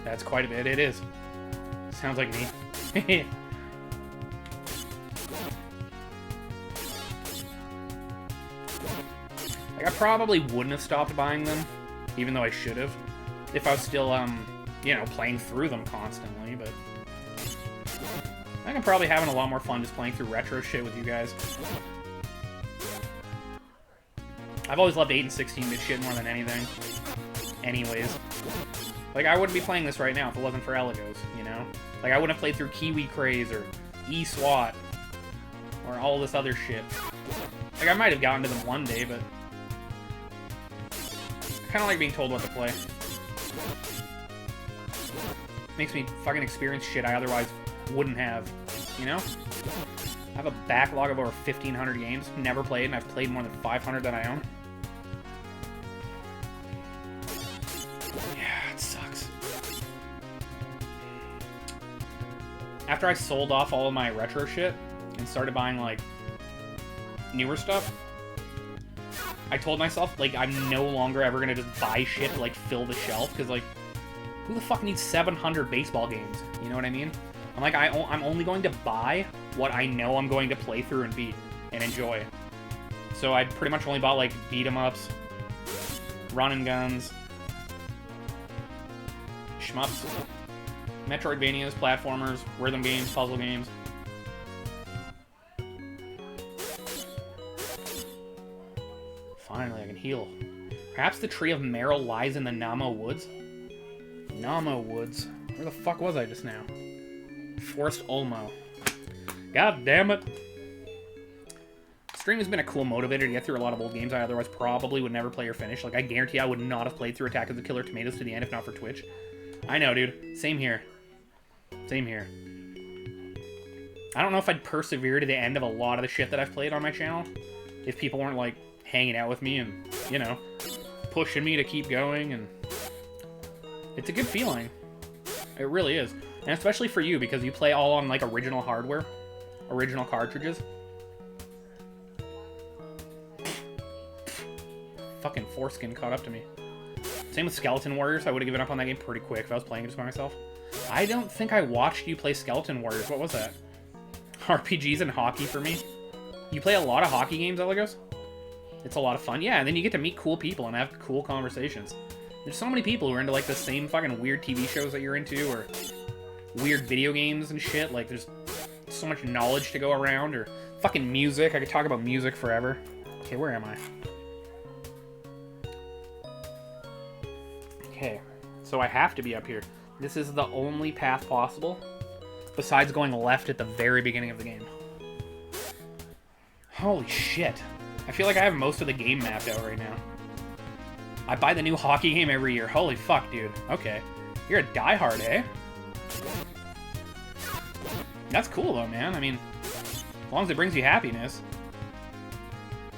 That's quite a bit. It is. Sounds like me. Like, I probably wouldn't have stopped buying them, even though I should have, if I was still, you know, playing through them constantly, but I think I'm probably having a lot more fun just playing through retro shit with you guys. I've always loved 8 and 16-bit shit more than anything. Anyways. Like, I wouldn't be playing this right now if it wasn't for Elegos, you know? Like, I wouldn't have played through Kiwi Craze or E-SWAT or all this other shit. Like, I might have gotten to them one day, but I kind of like being told what to play. Makes me fucking experience shit I otherwise wouldn't have, you know? I have a backlog of over 1,500 games, never played, and I've played more than 500 that I own. Yeah, it sucks. After I sold off all of my retro shit and started buying, like, newer stuff, I told myself, like, I'm no longer ever gonna just buy shit to, like, fill the shelf, because, like, who the fuck needs 700 baseball games? You know what I mean? I'm like, I'm only going to buy what I know I'm going to play through and beat and enjoy. So I pretty much only bought, like, beat-em-ups, run and guns, shmups, Metroidvanias, platformers, rhythm games, puzzle games. Finally, I can heal. Perhaps the Tree of Meryl lies in the Namo Woods? Namo Woods. Where the fuck was I just now? Forest Olmo. God damn it. Stream has been a cool motivator to get through a lot of old games I otherwise probably would never play or finish. Like, I guarantee I would not have played through Attack of the Killer Tomatoes to the end if not for Twitch. I know, dude. Same here. Same here. I don't know if I'd persevere to the end of a lot of the shit that I've played on my channel if people weren't, like, hanging out with me and, you know, pushing me to keep going, and it's a good feeling. It really is. And especially for you, because you play all on, like, original hardware. Original cartridges. Fucking foreskin caught up to me. Same with Skeleton Warriors. I would have given up on that game pretty quick if I was playing it just by myself. I don't think I watched you play Skeleton Warriors. What was that? RPGs and hockey for me. You play a lot of hockey games, Elegos? It's a lot of fun. Yeah, and then you get to meet cool people and have cool conversations. There's so many people who are into, like, the same fucking weird TV shows that you're into, or weird video games and shit. Like, there's so much knowledge to go around, or fucking music. I could talk about music forever. Okay, where am I? Okay, so I have to be up here. This is the only path possible, besides going left at the very beginning of the game. Holy shit. I feel like I have most of the game mapped out right now. I buy the new hockey game every year. Holy fuck, dude. Okay. You're a diehard, eh? That's cool, though, man. I mean, as long as it brings you happiness.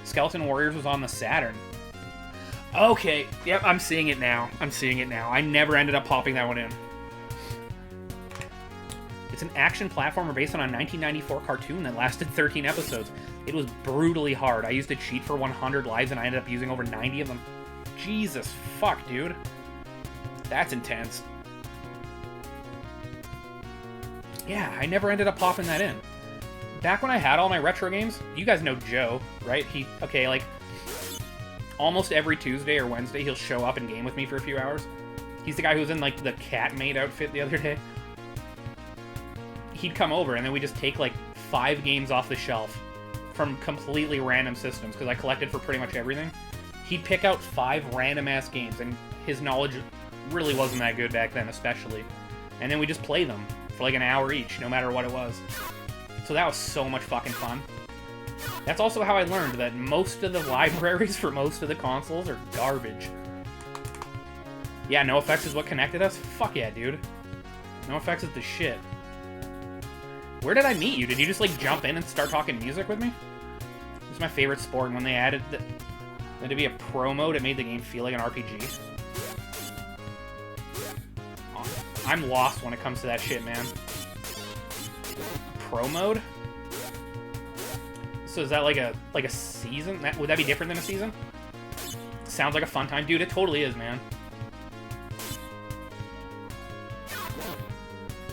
Skeleton Warriors was on the Saturn. Okay. Yep, I'm seeing it now. I'm seeing it now. I never ended up popping that one in. It's an action platformer based on a 1994 cartoon that lasted 13 episodes. It was brutally hard. I used to cheat for 100 lives, and I ended up using over 90 of them. Jesus fuck, dude. That's intense. Yeah, I never ended up popping that in. Back when I had all my retro games, you guys know Joe, right? Okay, like, almost every Tuesday or Wednesday, he'll show up and game with me for a few hours. He's the guy who was in, like, the cat maid outfit the other day. He'd come over, and then we just take, like, 5 games off the shelf from completely random systems, because I collected for pretty much everything. He'd pick out 5 random-ass games, and his knowledge really wasn't that good back then, especially. And then we just play them for, like, an hour each, no matter what it was. So that was so much fucking fun. That's also how I learned that most of the libraries for most of the consoles are garbage. Yeah, NoFX is what connected us? Fuck yeah, dude. NoFX is the shit. Where did I meet you? Did you just, like, jump in and start talking music with me? It's my favorite sport, and when they added to be a pro mode, it made the game feel like an RPG. Oh, I'm lost when it comes to that shit, man. Pro mode? So is that like a season? Would that be different than a season? Sounds like a fun time. Dude, it totally is, man.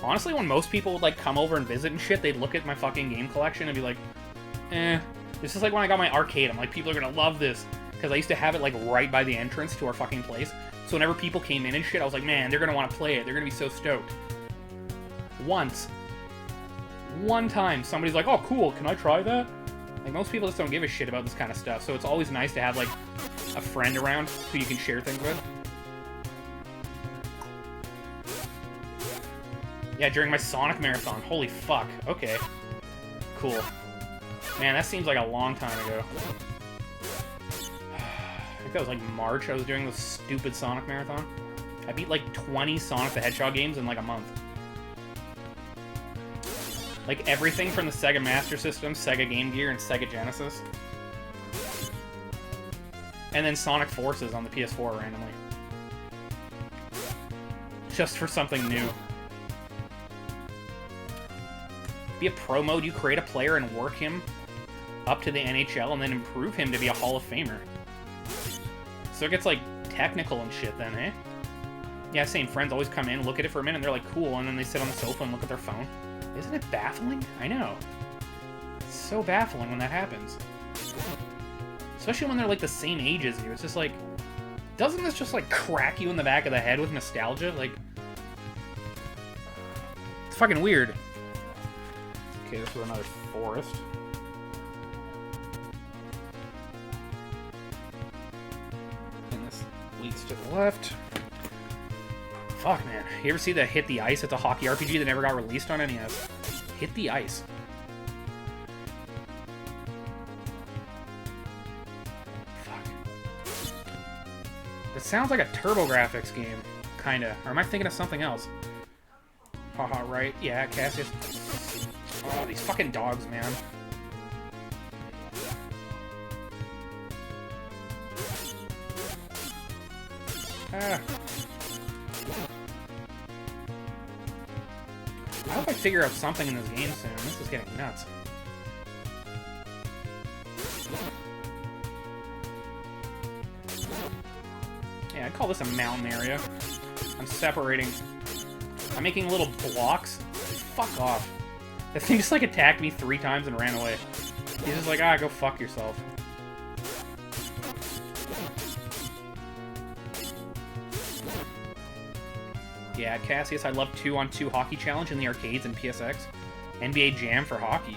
Honestly, when most people would, like, come over and visit and shit, they'd look at my fucking game collection and be like, eh. This is like when I got my arcade. I'm like, people are gonna love this. Because I used to have it, like, right by the entrance to our fucking place. So whenever people came in and shit, I was like, man, they're gonna want to play it. They're gonna be so stoked. One time, somebody's like, oh, cool, can I try that? Like, most people just don't give a shit about this kind of stuff, so it's always nice to have, like, a friend around who you can share things with. Yeah, during my Sonic Marathon. Holy fuck. Okay. Cool. Man, that seems like a long time ago. I think that was, like, March I was doing this stupid Sonic Marathon. I beat, like, 20 Sonic the Hedgehog games in, like, a month. Like, everything from the Sega Master System, Sega Game Gear, and Sega Genesis. And then Sonic Forces on the PS4 randomly. Just for something new. Be a pro mode, you create a player and work him up to the NHL and then improve him to be a Hall of Famer. So it gets, like, technical and shit then, eh? Yeah, same. Friends always come in, look at it for a minute, and they're like, cool, and then they sit on the sofa and look at their phone. Isn't it baffling? I know. It's so baffling when that happens. Especially when they're, like, the same age as you. It's just like, doesn't this just, like, crack you in the back of the head with nostalgia? Like, it's fucking weird. Okay, this was another forest. And this leads to the left. Fuck, man. You ever see the Hit the Ice? It's a hockey RPG that never got released on NES. Hit the Ice. Fuck. It sounds like a TurboGrafx game, kinda. Or am I thinking of something else? Haha, right? Yeah, Cassius. Oh, these fucking dogs, man. Ah. I hope I figure out something in this game soon. This is getting nuts. Yeah, I'd call this a mountain area. I'm separating. I'm making little blocks. Fuck off. That thing just, like, attacked me 3 times and ran away. He's just like, ah, go fuck yourself. Yeah, Cassius, I love 2-on-2 Hockey Challenge in the arcades and PSX. NBA Jam for hockey.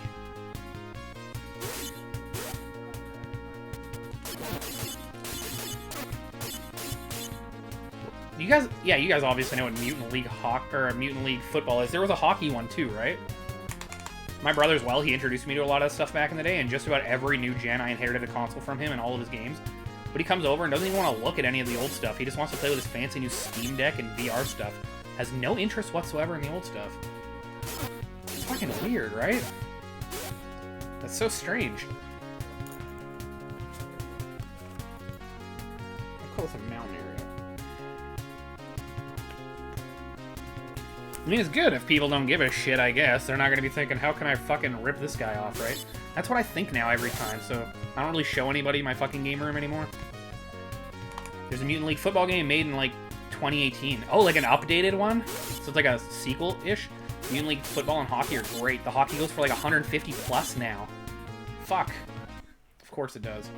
You guys obviously know what Mutant League Mutant League football is. There was a hockey one too, right? My brother as well, he introduced me to a lot of stuff back in the day, and just about every new gen I inherited a console from him and all of his games. But he comes over and doesn't even want to look at any of the old stuff. He just wants to play with his fancy new Steam Deck and VR stuff. Has no interest whatsoever in the old stuff. It's fucking weird, right? That's so strange. I'll call this a mountain area. I mean, it's good if people don't give a shit, I guess. They're not going to be thinking, how can I fucking rip this guy off, right? That's what I think now every time, so I don't really show anybody my fucking game room anymore. There's a Mutant League football game made in, like, 2018. Oh, like an updated one? So it's like a sequel-ish? Mutant League football and hockey are great. The hockey goes for like 150 plus now. Fuck. Of course it does.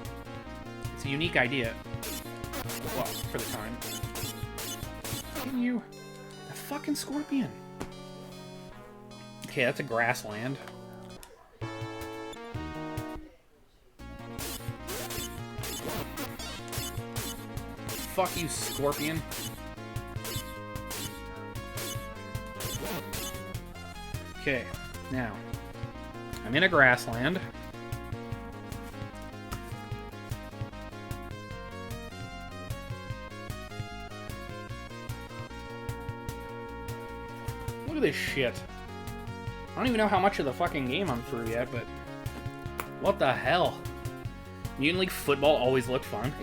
It's a unique idea. Well, for the time. Can you... A fucking scorpion. Okay, that's a grassland. Fuck you, scorpion. Okay, now, I'm in a grassland. Look at this shit. I don't even know how much of the fucking game I'm through yet, but what the hell? Mutant League football always looked fun.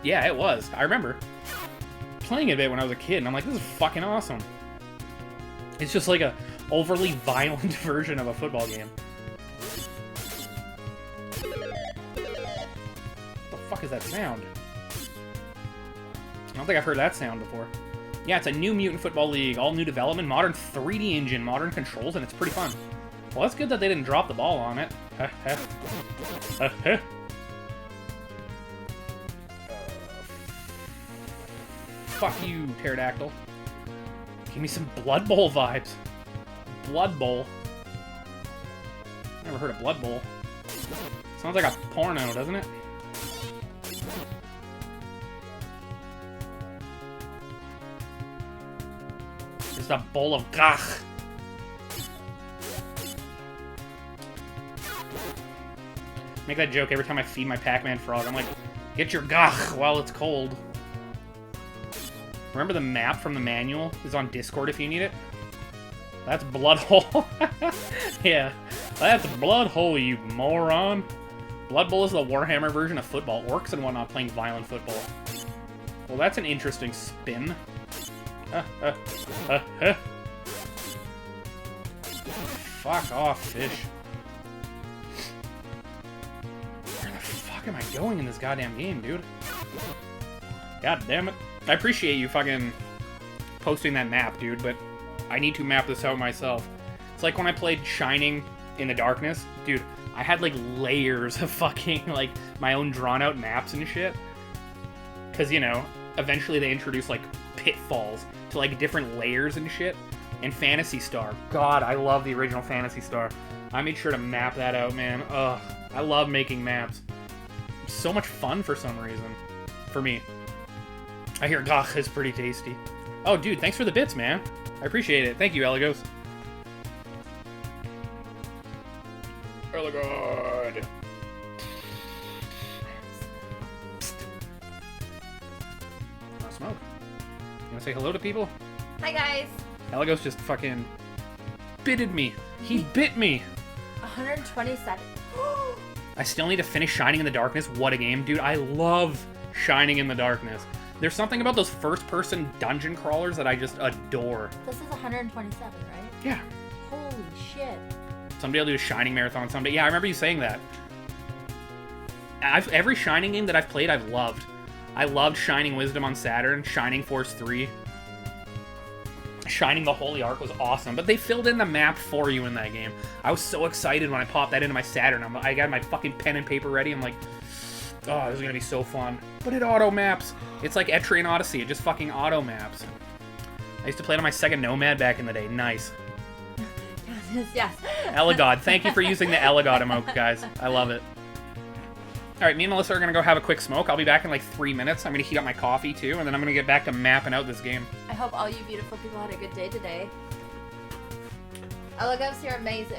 Yeah, it was. I remember playing it a bit when I was a kid, and I'm like, this is fucking awesome. It's just like a overly violent version of a football game. What the fuck is that sound? I don't think I've heard that sound before. Yeah, it's a new Mutant Football League, all new development, modern 3D engine, modern controls, and it's pretty fun. Well, that's good that they didn't drop the ball on it. Fuck you, pterodactyl. Give me some Blood Bowl vibes. Blood Bowl. Never heard of Blood Bowl. Sounds like a porno, doesn't it? Just a bowl of gach. Make that joke every time I feed my Pac-Man frog. I'm like, get your gach while it's cold. Remember the map from the manual is on Discord if you need it? That's Blood Hole. Yeah, that's Blood Hole, you moron. Blood Bowl is the Warhammer version of football. Orcs and whatnot playing violent football. Well, that's an interesting spin. Fuck off, fish. Where the fuck am I going in this goddamn game, dude? God damn it. I appreciate you fucking posting that map, dude, but I need to map this out myself. It's like when I played Shining in the Darkness. Dude, I had, like, layers of fucking, like, my own drawn-out maps and shit. Because, you know, eventually they introduced, like, pitfalls to, like, different layers and shit. And Phantasy Star. God, I love the original Phantasy Star. I made sure to map that out, man. Ugh. I love making maps. It's so much fun for some reason. For me. I hear gach is pretty tasty. Oh, dude, thanks for the bits, man. I appreciate it. Thank you, Eligos. Eligod. No smoke. You wanna say hello to people? Hi, guys. Eligos just fucking bitted me. He bit me. 127. I still need to finish Shining in the Darkness. What a game, dude. I love Shining in the Darkness. There's something about those first-person dungeon crawlers that I just adore. This is 127, right? Yeah. Holy shit. Someday I'll do a Shining marathon someday. Yeah, I remember you saying that. Every Shining game that I've played, I've loved. I loved Shining Wisdom on Saturn, Shining Force 3. Shining the Holy Ark was awesome, but they filled in the map for you in that game. I was so excited when I popped that into my Saturn. I got my fucking pen and paper ready. I'm like, oh, this is gonna be so fun. But it auto maps. It's like Etrian Odyssey. It just fucking auto maps. I used to play it on my Sega Nomad back in the day. Nice. Yes. Eligod. Thank you for using the Eligod emote, guys. I love it. Alright, me and Melissa are gonna go have a quick smoke. I'll be back in like 3 minutes. I'm gonna heat up my coffee too, and then I'm gonna get back to mapping out this game. I hope all you beautiful people had a good day today. Eligos, you're amazing.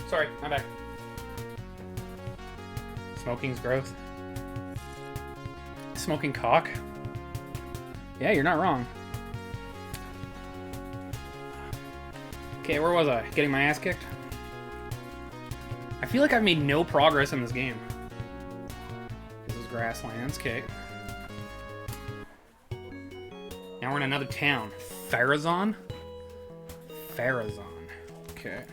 Sorry, I'm back. Smoking's growth. Smoking cock? Yeah, you're not wrong. Okay, where was I? Getting my ass kicked? I feel like I've made no progress in this game. This is grasslands, okay. Now we're in another town. Farazan? Farazan. Okay.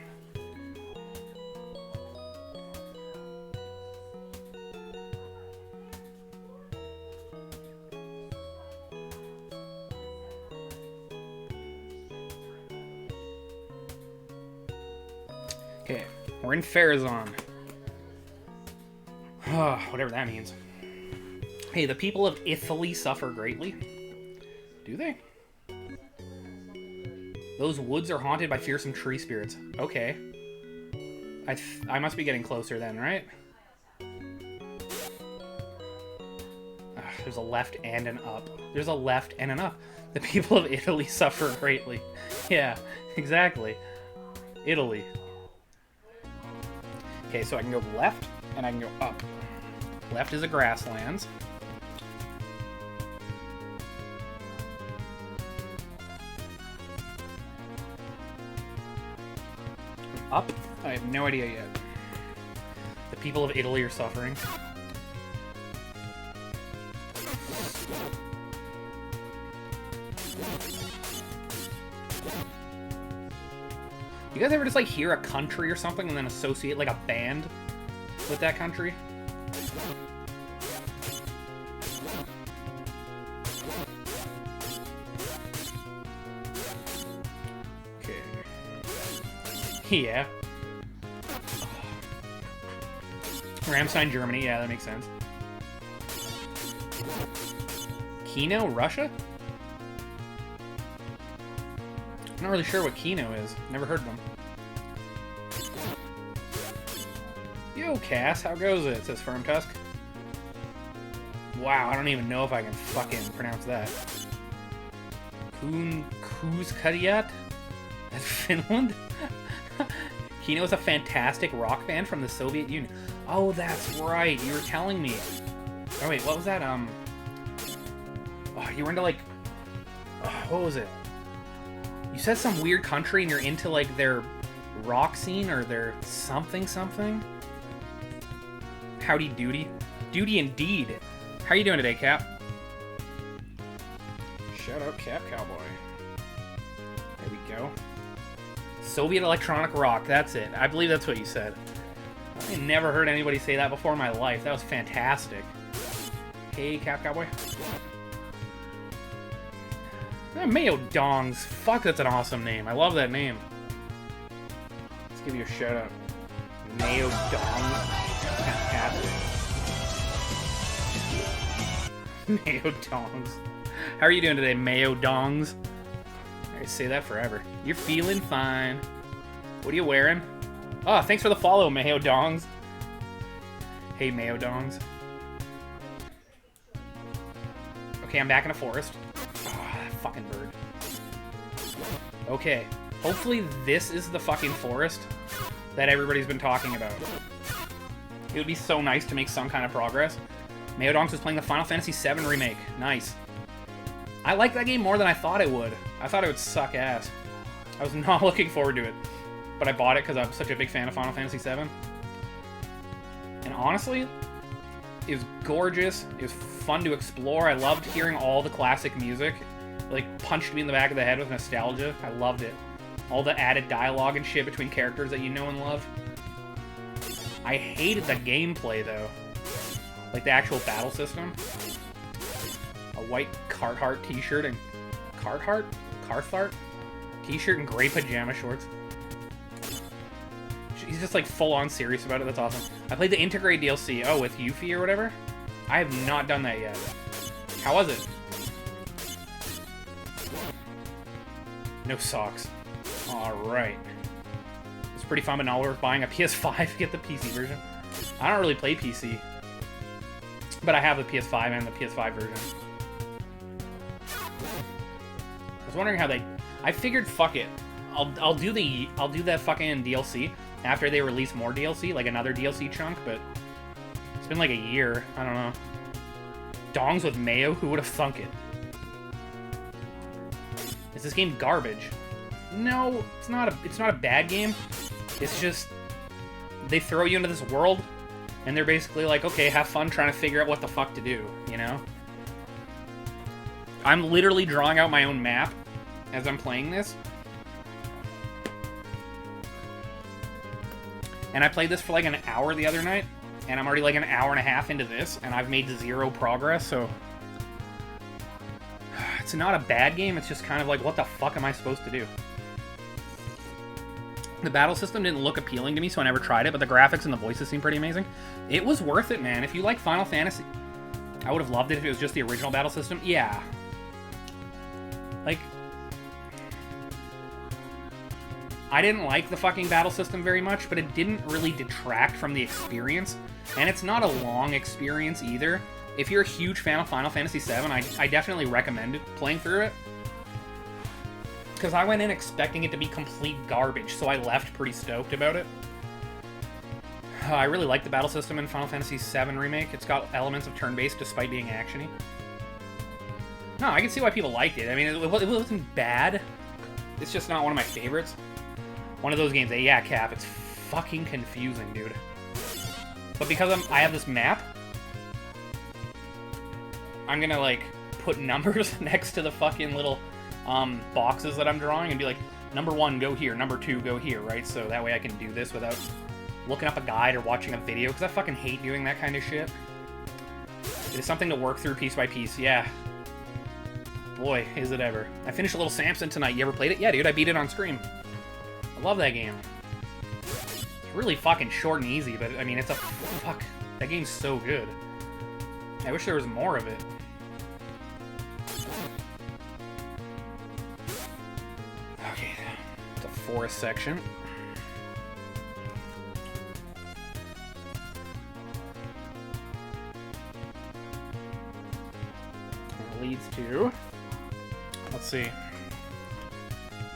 Okay, we're in Farazan. Whatever that means. Hey, the people of Italy suffer greatly. Do they? Those woods are haunted by fearsome tree spirits. Okay. I must be getting closer then, right? There's a left and an up. There's a left and an up. The people of Italy suffer greatly. Yeah, exactly. Italy. Okay, so I can go left and I can go up. Left is a grasslands. Up? I have no idea yet. The people of Italy are suffering. You guys ever just like hear a country or something and then associate like a band with that country? Okay. Yeah. Ramstein, Germany. Yeah, that makes sense. Kino, Russia? I'm not really sure what Kino is. Never heard of them. Yo, Cass, how goes it? It says Firm Tusk. Wow, I don't even know if I can fucking pronounce that. Kuuskadiat? That's Finland? Kino is a fantastic rock band from the Soviet Union. Oh, that's right. You were telling me. Oh, wait, what was that? Oh, you were into, like... what was it? You said some weird country and you're into, like, their rock scene or their something. Howdy doody. Duty indeed. How you doing today, Cap? Shout out Cap Cowboy. There we go. Soviet electronic rock, that's it. I believe that's what you said. I never heard anybody say that before in my life. That was fantastic. Hey, Cap Cowboy. Mayo Dongs. Fuck, that's an awesome name. I love that name. Let's give you a shout out. Mayo Dongs. Fantastic. Mayo Dongs. How are you doing today, Mayo Dongs? I say that forever. You're feeling fine. What are you wearing? Oh, thanks for the follow, Mayo Dongs. Hey, Mayo Dongs. Okay, I'm back in a forest. Oh, that fucking bird. Okay. Hopefully this is the fucking forest that everybody's been talking about. It would be so nice to make some kind of progress. Mayo Dongs was playing the Final Fantasy VII Remake. Nice. I like that game more than I thought it would. I thought it would suck ass. I was not looking forward to it. But I bought it because I'm such a big fan of Final Fantasy VII. And honestly, it was gorgeous. It was fun to explore. I loved hearing all the classic music. It, like, punched me in the back of the head with nostalgia. I loved it. All the added dialogue and shit between characters that you know and love. I hated the gameplay, though. Like, the actual battle system. A white Carhartt t-shirt and... Carhartt t-shirt and gray pajama shorts. He's just like full-on serious about it. That's awesome. I played the Integrate DLC. Oh, with Yuffie or whatever? I have not done that yet. How was it? No socks. Alright. It's pretty fun, but not worth buying a PS5 to get the PC version. I don't really play PC. But I have the PS5 and the PS5 version. I was wondering how they... I figured, fuck it. I'll do that fucking DLC, after they release more DLC, like another DLC chunk, but it's been like a year. I don't know. Dongs with mayo? Who would have thunk it? Is this game garbage? No, it's not a bad game. It's just they throw you into this world and they're basically like, okay, have fun trying to figure out what the fuck to do, you know? I'm literally drawing out my own map as I'm playing this. And I played this for like an hour the other night, and I'm already like an hour and a half into this, and I've made 0 progress, so it's not a bad game, it's just kind of like, what the fuck am I supposed to do? The battle system didn't look appealing to me, so I never tried it, but the graphics and the voices seem pretty amazing. It was worth it, man. If you like Final Fantasy, I would have loved it if it was just the original battle system. Yeah. Like, I didn't like the fucking battle system very much, but it didn't really detract from the experience, and it's not a long experience either. If you're a huge fan of Final Fantasy VII, I definitely recommend playing through it. Because I went in expecting it to be complete garbage, so I left pretty stoked about it. I really like the battle system in Final Fantasy VII Remake. It's got elements of turn-based despite being action-y. No, I can see why people liked it. I mean, it wasn't bad. It's just not one of my favorites. One of those games that, yeah, Cap, it's fucking confusing, dude. But because I have this map, I'm gonna, like, put numbers next to the fucking little boxes that I'm drawing and be like, number 1, go here, number 2, go here, right? So that way I can do this without looking up a guide or watching a video, because I fucking hate doing that kind of shit. It is something to work through piece by piece, yeah. Boy, is it ever. I finished a little Samson tonight. You ever played it? Yeah, dude, I beat it on stream. I love that game. It's really fucking short and easy, but, I mean, it's a... Fuck. That game's so good. I wish there was more of it. Okay, it's a forest section. And it leads to... Let's see.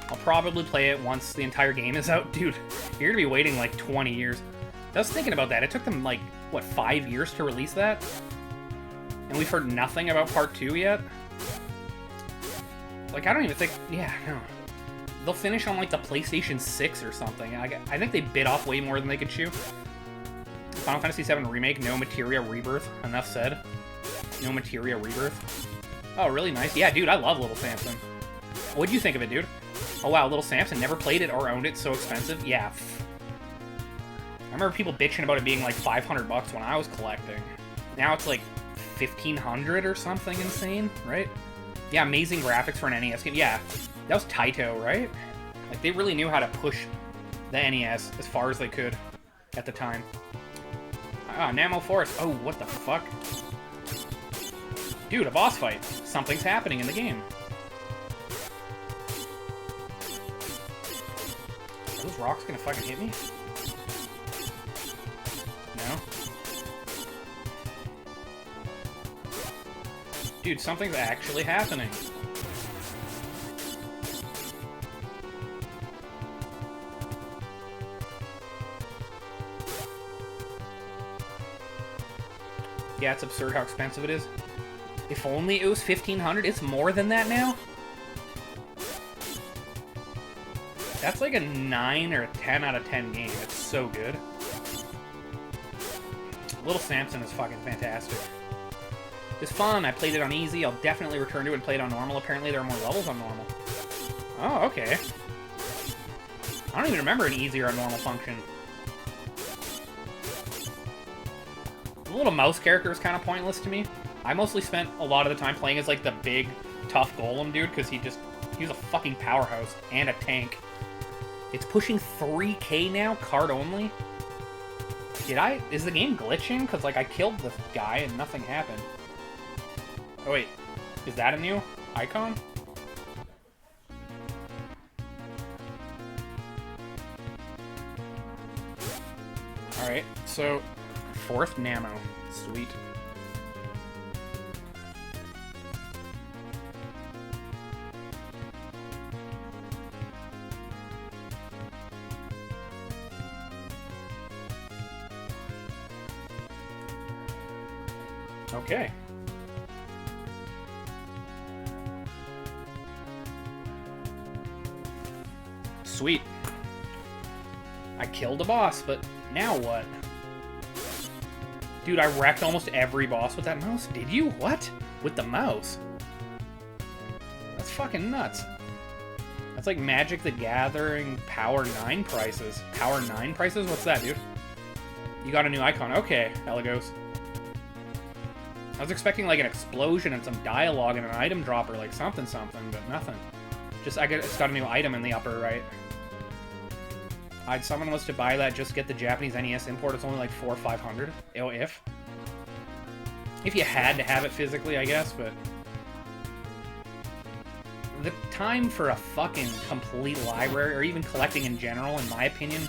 I'll probably play it once the entire game is out. Dude, you're gonna be waiting like 20 years. I was thinking about that. It took them like, what, 5 years to release that? And we've heard nothing about Part 2 yet? Like, I don't even think... Yeah, no. They'll finish on like the PlayStation 6 or something. I think they bit off way more than they could chew. Final Fantasy VII Remake, no Materia Rebirth. Enough said. No Materia Rebirth. Oh, really nice. Yeah, dude, I love Little Samson. What'd you think of it, dude? Oh, wow, Little Samson. Never played it or owned it. So expensive. Yeah. I remember people bitching about it being like $500 when I was collecting. Now it's like $1,500 or something insane, right? Yeah, amazing graphics for an NES game. Yeah, that was Taito, right? Like, they really knew how to push the NES as far as they could at the time. Ah, Namo Forest. Oh, what the fuck? Dude, a boss fight. Something's happening in the game. Are those rocks gonna fucking hit me? No? Dude, something's actually happening. Yeah, it's absurd how expensive it is. If only it was $1,500. It's more than that now? That's like a 9 or a 10 out of 10 game. It's so good. Little Samson is fucking fantastic. It's fun. I played it on easy. I'll definitely return to it and play it on normal. Apparently there are more levels on normal. Oh, okay. I don't even remember an easy or a normal function. The little mouse character is kind of pointless to me. I mostly spent a lot of the time playing as like the big, tough golem dude, because he was a fucking powerhouse and a tank. It's pushing 3K now, card only. Is the game glitching? Because like I killed this guy and nothing happened. Oh wait, is that a new icon? Alright, so 4th Namo. Sweet. Okay. Sweet. I killed a boss, but now what? Dude, I wrecked almost every boss with that mouse. Did you? What? With the mouse? That's fucking nuts. That's like Magic the Gathering Power 9 prices. Power 9 prices? What's that, dude? You got a new icon. Okay, Elegos. I was expecting like an explosion and some dialogue and an item drop or like something, but nothing. Just, it's got a new item in the upper right. Someone was to buy that, just get the Japanese NES import. It's only like $400 or $500. Oh, if you had to have it physically, I guess, but the time for a fucking complete library, or even collecting in general, in my opinion,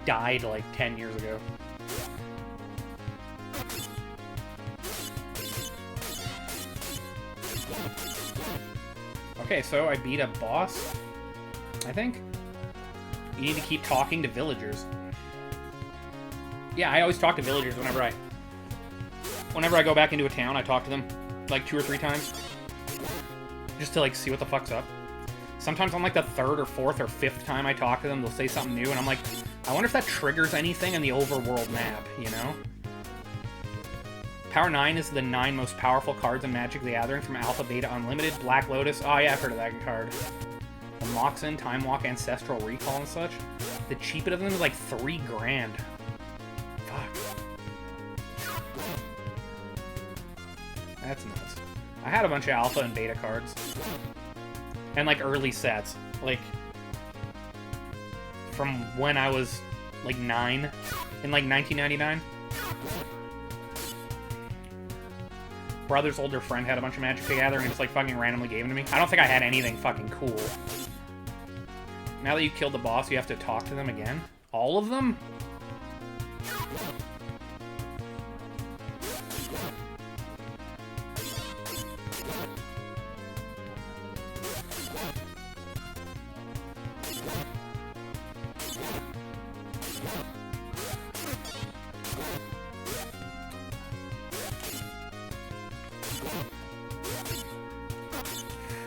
died like 10 years ago. Okay, so I beat a boss, I think. You need to keep talking to villagers. Yeah, I always talk to villagers whenever I go back into a town. I talk to them like 2 or 3 times, just to like see what the fuck's up. Sometimes on like the 3rd or 4th or 5th time I talk to them, they'll say something new, and I'm like, I wonder if that triggers anything in the overworld map, you know? Power 9 is the 9 most powerful cards in Magic the Gathering from Alpha, Beta, Unlimited, Black Lotus. Oh yeah, I've heard of that card. The Moxen, Time Walk, Ancestral Recall, and such. The cheapest of them is like $3 grand. Fuck. That's nuts. I had a bunch of Alpha and Beta cards. And like early sets. Like, from when I was like 9 in like 1999. Brother's older friend had a bunch of Magic the Gathering and just like fucking randomly gave them to me. I don't think I had anything fucking cool. Now that you killed the boss, you have to talk to them again? All of them?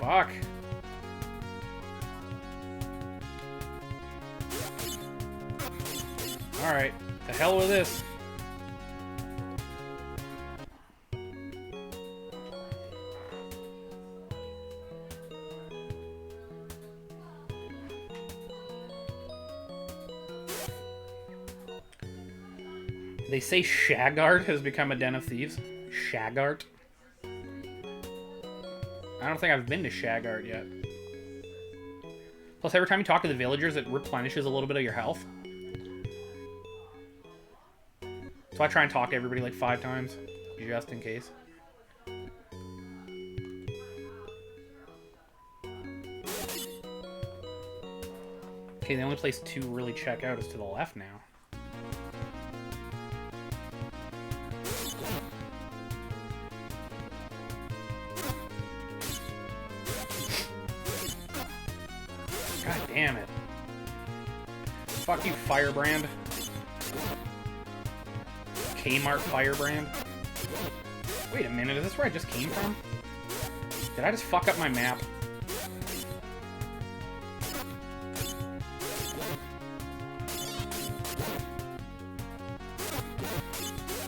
Fuck. Alright, the hell with this. They say Shagart has become a den of thieves. Shagart? I don't think I've been to Shagart yet. Plus, every time you talk to the villagers, it replenishes a little bit of your health. So I try and talk to everybody like 5 times, just in case. Okay, the only place to really check out is to the left now. God damn it. Fuck you, Firebrand. Kmart Firebrand. Wait a minute, is this where I just came from? Did I just fuck up my map?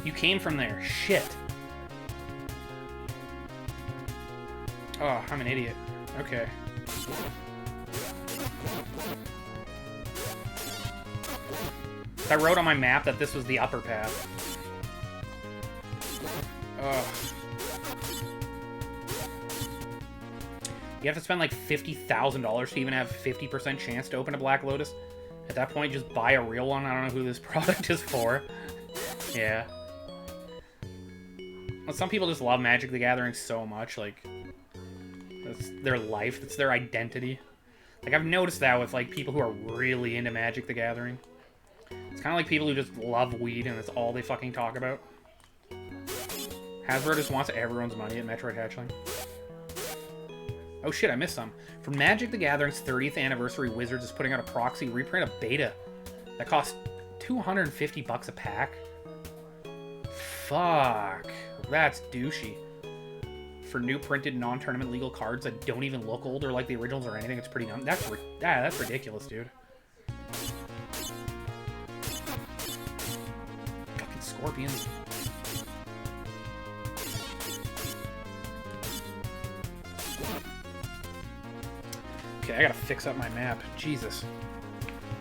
You came from there. Shit. Oh, I'm an idiot. Okay. I wrote on my map that this was the upper path. Ugh. You have to spend like $50,000 to even have a 50% chance to open a Black Lotus. At that point, just buy a real one. I don't know who this product is for. Yeah. Well, some people just love Magic the Gathering so much, like, that's their life, that's their identity. Like, I've noticed that with, like, people who are really into Magic the Gathering. It's kind of like people who just love weed and that's all they fucking talk about. Hasbro just wants everyone's money at Metroid Hatchling. Oh shit, I missed some. For Magic the Gathering's 30th anniversary, Wizards is putting out a proxy reprint of Beta that costs $250 a pack. Fuck. That's douchey. For new printed non-tournament legal cards that don't even look old or like the originals or anything, it's pretty dumb. That's ridiculous, dude. Fucking scorpions. Okay, I gotta fix up my map. Jesus.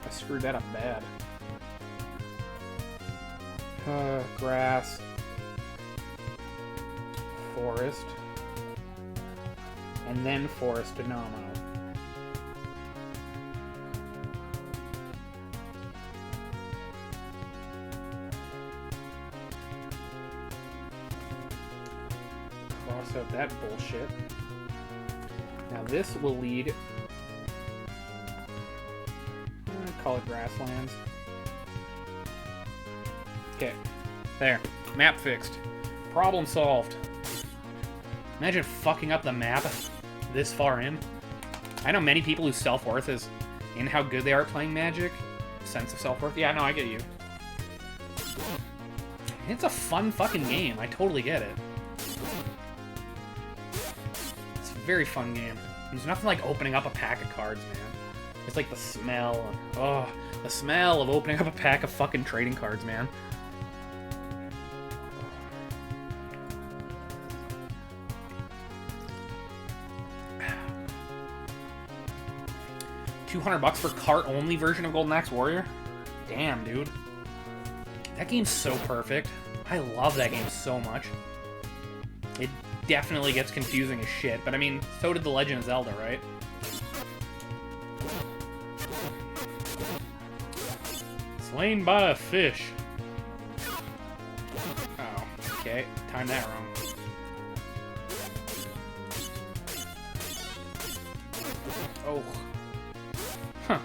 I screwed that up bad. Grass. Forest. And then forest phenomenal. Cross out that bullshit. Now this will lead... call it grasslands. Okay. There. Map fixed. Problem solved. Imagine fucking up the map this far in. I know many people whose self-worth is in how good they are at playing Magic. Sense of self-worth. Yeah, no, I get you. It's a fun fucking game. I totally get it. It's a very fun game. There's nothing like opening up a pack of cards, man. It's like the smell. Oh, the smell of opening up a pack of fucking trading cards, man. $200 for cart-only version of Golden Axe Warrior? Damn, dude. That game's so perfect. I love that game so much. It definitely gets confusing as shit, but I mean, so did The Legend of Zelda, right? Slain by a fish. Oh, okay. Timed that wrong. Oh. Huh.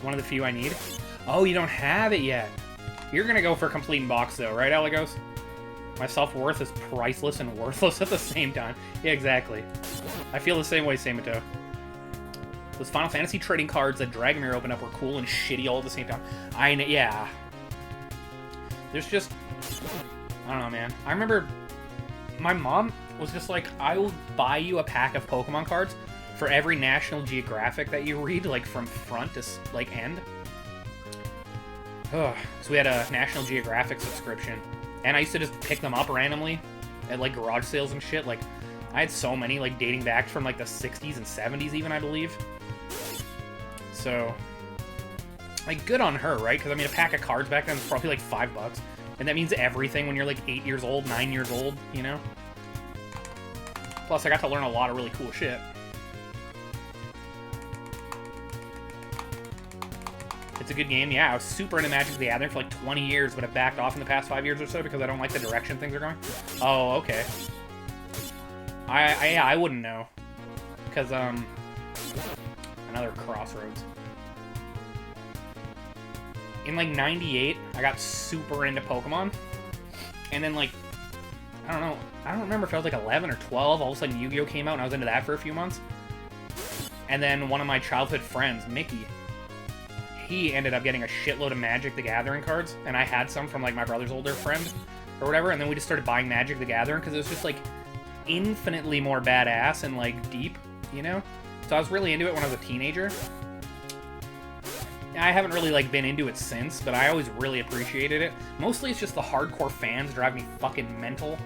One of the few I need. Oh, you don't have it yet. You're gonna go for complete box though, right, Aligos? My self-worth is priceless and worthless at the same time. Yeah, exactly. I feel the same way, Samato. Those Final Fantasy trading cards that Dragomir opened up were cool and shitty all at the same time. Yeah. There's just... I don't know, man. I remember my mom was just like, I will buy you a pack of Pokemon cards for every National Geographic that you read, like, from front to, like, end. Ugh. So we had a National Geographic subscription. And I used to just pick them up randomly at, like, garage sales and shit. Like, I had so many, like, dating back from, like, the 60s and 70s even, I believe. So, like, good on her, right? Because, I mean, a pack of cards back then was probably, like, $5. And that means everything when you're, like, 8 years old, 9 years old, you know? Plus, I got to learn a lot of really cool shit. It's a good game. Yeah, I was super into Magic the Gathering for, like, 20 years, but I've backed off in the past 5 years or so because I don't like the direction things are going. Oh, okay. I wouldn't know. Because, another crossroads. In, like, 98, I got super into Pokemon. And then, like, I don't know. I don't remember if I was, like, 11 or 12. All of a sudden, Yu-Gi-Oh! Came out, and I was into that for a few months. And then one of my childhood friends, Mickey, he ended up getting a shitload of Magic the Gathering cards. And I had some from, like, my brother's older friend or whatever. And then we just started buying Magic the Gathering because it was just, like, infinitely more badass and, like, deep, you know? So I was really into it when I was a teenager. I haven't really, like, been into it since, but I always really appreciated it. Mostly it's just the hardcore fans drive me fucking mental.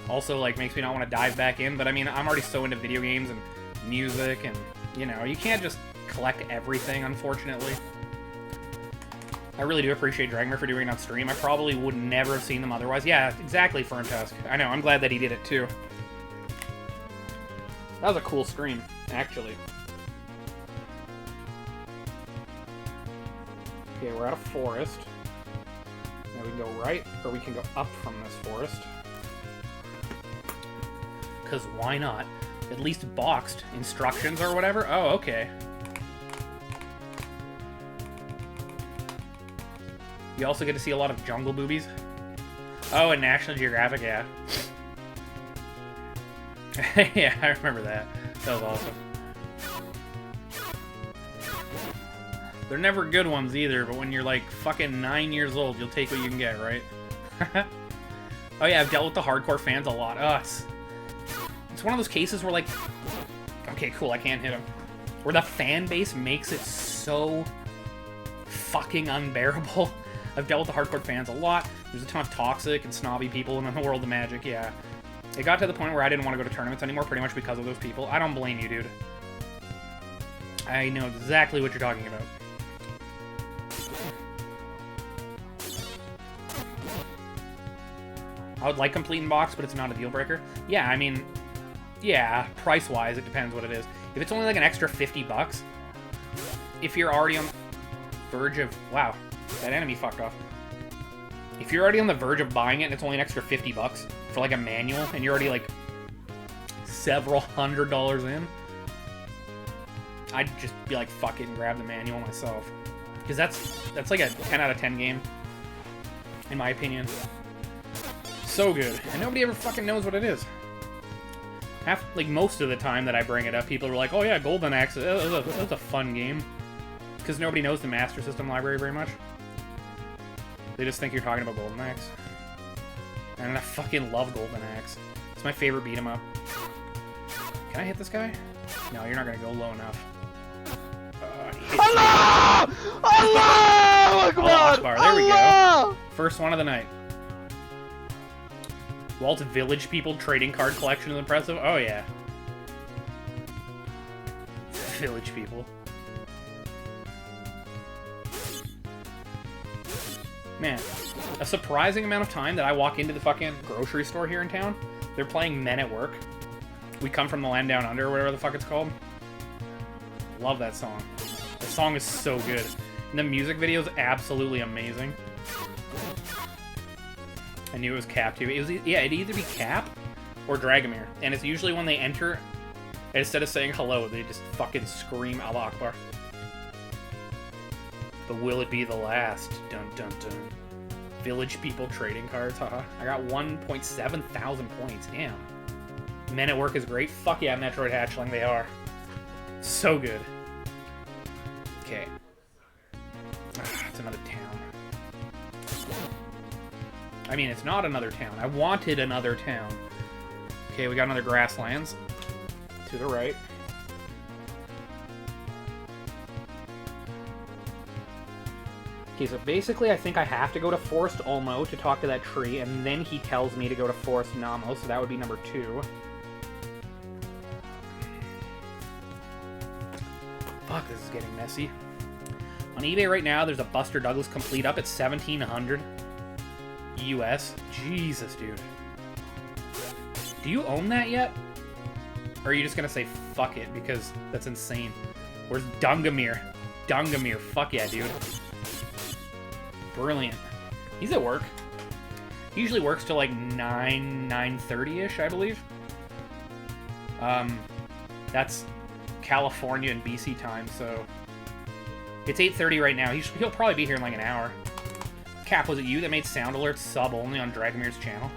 Also, like, makes me not want to dive back in, but I mean, I'm already so into video games and music, and, you know, you can't just collect everything, unfortunately. I really do appreciate Dragomir for doing it on stream. I probably would never have seen them otherwise. Yeah, exactly, Ferntusk. I know, I'm glad that he did it, too. That was a cool stream, actually. Okay, we're at a forest. Now we can go right, or we can go up from this forest. Because why not? At least boxed instructions or whatever. Oh, okay. You also get to see a lot of jungle boobies. Oh, and National Geographic, yeah. Yeah, I remember that. That was awesome. They're never good ones either, but when you're like fucking 9 years old, you'll take what you can get, right? Oh yeah, I've dealt with the hardcore fans a lot. It's one of those cases where like... Okay, cool, I can't hit him. Where the fan base makes it so fucking unbearable. I've dealt with the hardcore fans a lot. There's a ton of toxic and snobby people in the world of Magic, yeah. It got to the point where I didn't want to go to tournaments anymore pretty much because of those people. I don't blame you, dude. I know exactly what you're talking about. I would like complete in box, but it's not a deal breaker. Yeah, I mean, yeah, price-wise, it depends what it is. If it's only like an extra 50 bucks, if you're already on the verge of... Wow, that enemy fucked off. If you're already on the verge of buying it and it's only an extra 50 bucks for like a manual, and you're already like several $100s in, I'd just be like, fuck it, and grab the manual myself. Because that's like a 10 out of 10 game, in my opinion. So good, and nobody ever fucking knows what it is. Like most of the time that I bring it up, people are like, "Oh yeah, Golden Axe, that was a fun game," because nobody knows the Master System library very much. They just think you're talking about Golden Axe, and I fucking love Golden Axe. It's my favorite beat 'em up. Can I hit this guy? No, you're not gonna go low enough. Allah! Allah! Akbar. There we go. First one of the night. Walt's Village People trading card collection is impressive. Oh, yeah. Village People. Man, a surprising amount of time that I walk into the fucking grocery store here in town, they're playing Men at Work. We Come From the Land Down Under, or whatever the fuck it's called. Love that song. The song is so good. And the music video is absolutely amazing. I knew it was Cap, too. It was, yeah, it'd either be Cap or Dragomir. And it's usually when they enter, and instead of saying hello, they just fucking scream Allah Akbar. But will it be the last? Dun dun dun. Village People trading cards, haha. I got 1.7 thousand points, damn. Men at Work is great. Fuck yeah, Metroid Hatchling, they are. So good. Okay. It's another town. I mean, it's not another town. I wanted another town. Okay, we got another grasslands. To the right. Okay, so basically I think I have to go to Forest Olmo to talk to that tree, and then he tells me to go to Forest Namo, so that would be number 2. Fuck, this is getting messy. On eBay right now, there's a Buster Douglas complete up at $1,700 US. Jesus, dude. Do you own that yet? Or are you just gonna say fuck it because that's insane? Where's Dungamir? Dungamir, fuck yeah, dude. Brilliant. He's at work. He usually works till like 9:30ish, I believe. That's California and BC time, so it's 8:30 right now. He'll probably be here in like an hour. Cap, was it you that made sound alerts sub only on Dragomir's channel?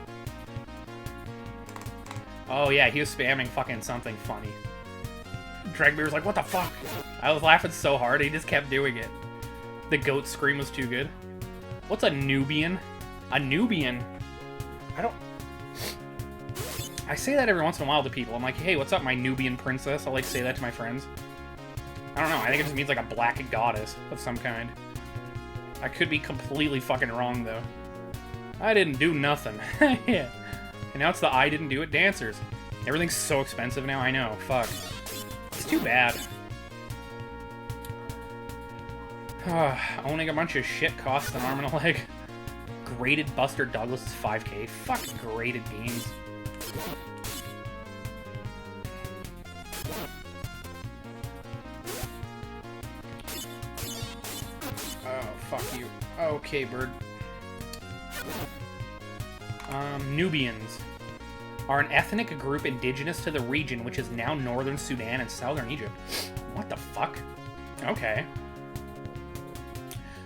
Oh yeah, he was spamming fucking something funny. Dragomir was like, what the fuck? I was laughing so hard, he just kept doing it. The goat scream was too good. What's a Nubian? A Nubian? I say that every once in a while to people. I'm like, hey, what's up, my Nubian princess? I'll like say that to my friends. I don't know, I think it just means like a black goddess of some kind. I could be completely fucking wrong, though. I didn't do nothing. Yeah. And now it's the I didn't do it dancers. Everything's so expensive now, I know. Fuck. It's too bad. Owning a bunch of shit costs an arm and a leg. Graded Buster Douglas is 5K. Fuck graded games. Oh, fuck you. Okay, bird. Nubians are an ethnic group indigenous to the region, which is now northern Sudan and southern Egypt. What the fuck? Okay.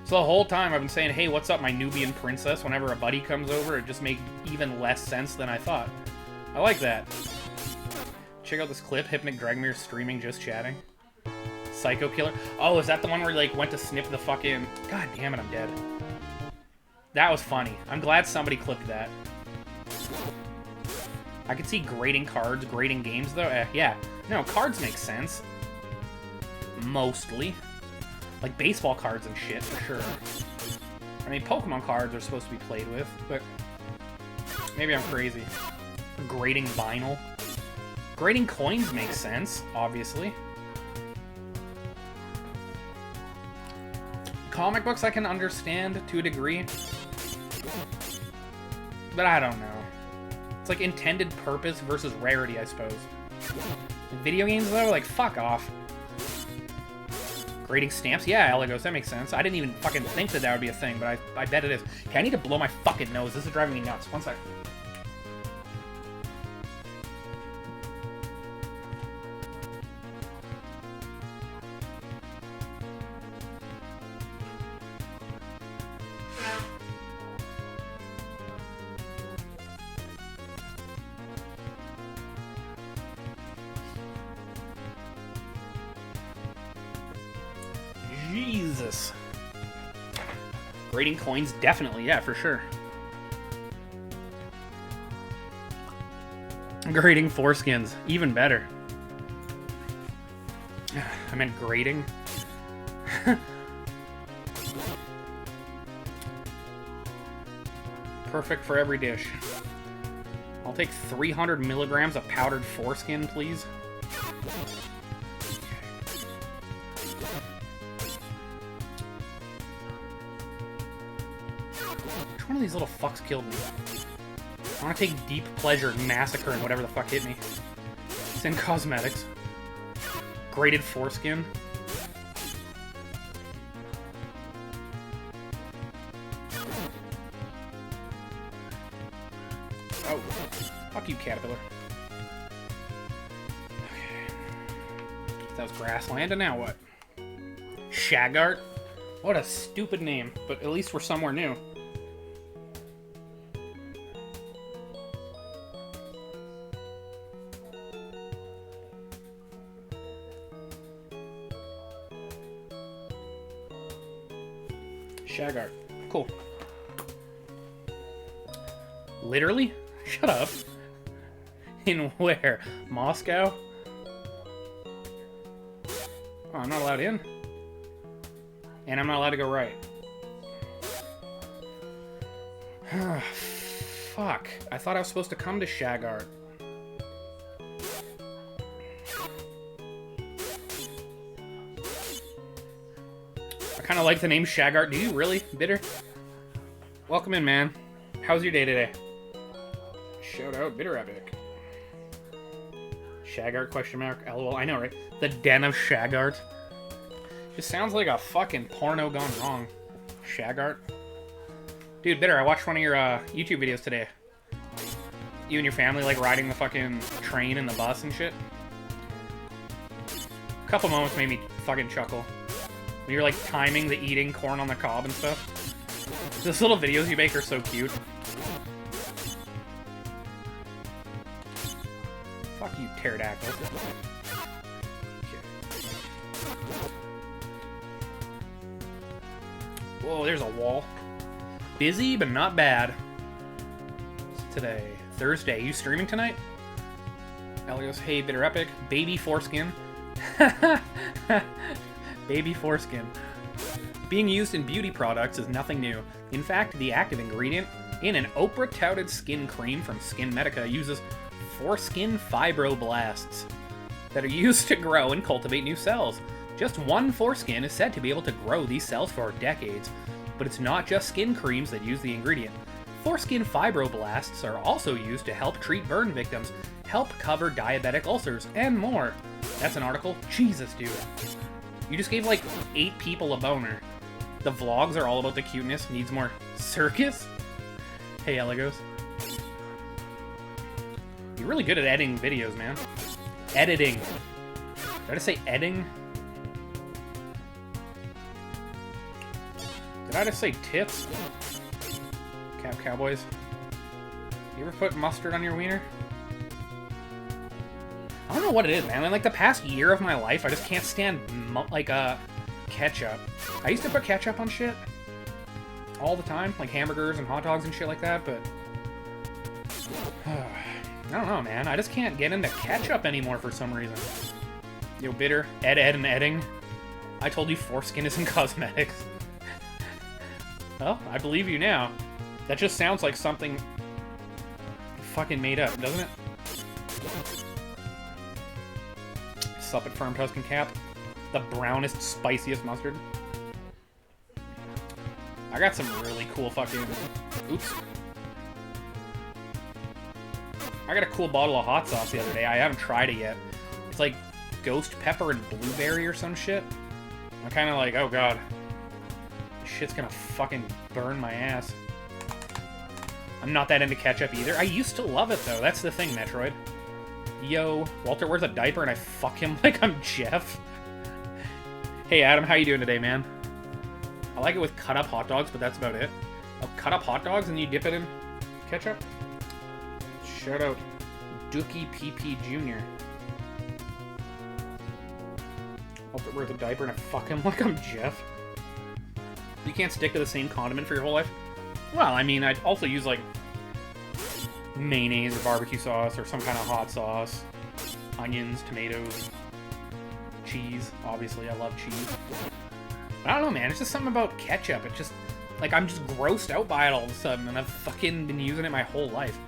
So the whole time I've been saying, hey, what's up, my Nubian princess? Whenever a buddy comes over, it just makes even less sense than I thought. I like that. Check out this clip, Hypnic Dragomir streaming, just chatting. Psycho Killer. Oh, is that the one where he, like, went to snip the fucking... God damn it, I'm dead. That was funny. I'm glad somebody clipped that. I could see grading cards, grading games, though. Yeah. No, cards make sense. Mostly. Like baseball cards and shit, for sure. I mean, Pokemon cards are supposed to be played with, but... Maybe I'm crazy. Grading vinyl. Grading coins makes sense, obviously. Comic books I can understand to a degree. But I don't know. It's like intended purpose versus rarity, I suppose. Video games, though? Like, fuck off. Grading stamps? Yeah, Elegos, that makes sense. I didn't even fucking think that that would be a thing, but I bet it is. Okay, I need to blow my fucking nose. This is driving me nuts. One sec. Jesus. Grading coins, definitely, yeah, for sure. Grading foreskins, even better. I meant grading. Perfect for every dish. I'll take 300 milligrams of powdered foreskin, please. Which one of these little fucks killed me? I want to take deep pleasure in massacring whatever the fuck hit me. It's in cosmetics. Grated foreskin. Oh, fuck you, caterpillar. Okay. That was grassland, and now what? Shagart? What a stupid name, but at least we're somewhere new. Shagart. Cool. Literally? Shut up. In where? Moscow? Oh, I'm not allowed in. And I'm not allowed to go right. Fuck. I thought I was supposed to come to Shagart. I kind of like the name Shagart. Do you really? Bitter? Welcome in, man. How's your day today? Shout out, Bitter Epic. Shagart, question mark, lol. I know, right? The Den of Shagart. Just sounds like a fucking porno gone wrong. Shagart. Dude, Bitter, I watched one of your YouTube videos today. You and your family, like, riding the fucking train and the bus and shit. A couple moments made me fucking chuckle. When you're, like, timing the eating corn on the cob and stuff. Those little videos you make are so cute. Fuck you, pterodactyl. Okay. Whoa, there's a wall. Busy, but not bad. What's today? Thursday. You streaming tonight? Ellie goes, hey, Bitter Epic. Baby foreskin. Baby foreskin. Being used in beauty products is nothing new. In fact, the active ingredient in an Oprah-touted skin cream from Skin Medica uses foreskin fibroblasts that are used to grow and cultivate new cells. Just one foreskin is said to be able to grow these cells for decades. But it's not just skin creams that use the ingredient. Foreskin fibroblasts are also used to help treat burn victims, help cover diabetic ulcers, and more. That's an article? Jesus, dude. You just gave like 8 people a boner. The vlogs are all about the cuteness. Needs more circus? Hey, Elegos. You're really good at editing videos, man. Editing. Did I just say editing? Did I just say tits? Cap Cowboys. You ever put mustard on your wiener? I don't know what it is, man. In, like, the past year of my life, I just can't stand, ketchup. I used to put ketchup on shit all the time, like hamburgers and hot dogs and shit like that, but... I don't know, man. I just can't get into ketchup anymore for some reason. Yo, bitter. Ed, and Edding. I told you foreskin isn't cosmetics. Well, I believe you now. That just sounds like something fucking made up, doesn't it? Sup at Firm Tuscan Cap. The brownest, spiciest mustard. I got some really cool fucking... Oops. I got a cool bottle of hot sauce the other day. I haven't tried it yet. It's like ghost pepper and blueberry or some shit. I'm kind of like, oh god. This shit's gonna fucking burn my ass. I'm not that into ketchup either. I used to love it though. That's the thing, Metroid. Yo, Walter wears a diaper and I fuck him like I'm Jeff. Hey Adam, how you doing today, man? I like it with cut up hot dogs, but that's about it. Oh, cut up hot dogs and you dip it in ketchup? Shout out Dookie PP Jr. Walter wears a diaper and I fuck him like I'm Jeff. You can't stick to the same condiment for your whole life? Well, I mean, I'd also use, like, mayonnaise or barbecue sauce or some kind of hot sauce. Onions, tomatoes, cheese. Obviously, I love cheese. But I don't know, man. It's just something about ketchup. It's just, like, I'm just grossed out by it all of a sudden, and I've fucking been using it my whole life.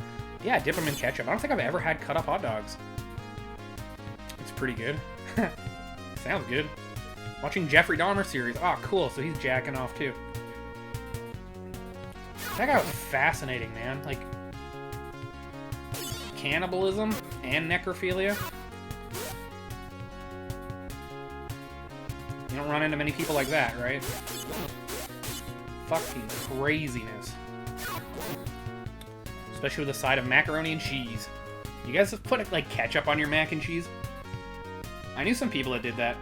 Yeah, dip them in ketchup. I don't think I've ever had cut-up hot dogs. It's pretty good. Sounds good. Watching Jeffrey Dahmer series. Oh, cool. So he's jacking off, too. That guy was fascinating, man. Like, cannibalism and necrophilia. You don't run into many people like that, right? Fucking craziness. Especially with a side of macaroni and cheese. You guys have put, like, ketchup on your mac and cheese? I knew some people that did that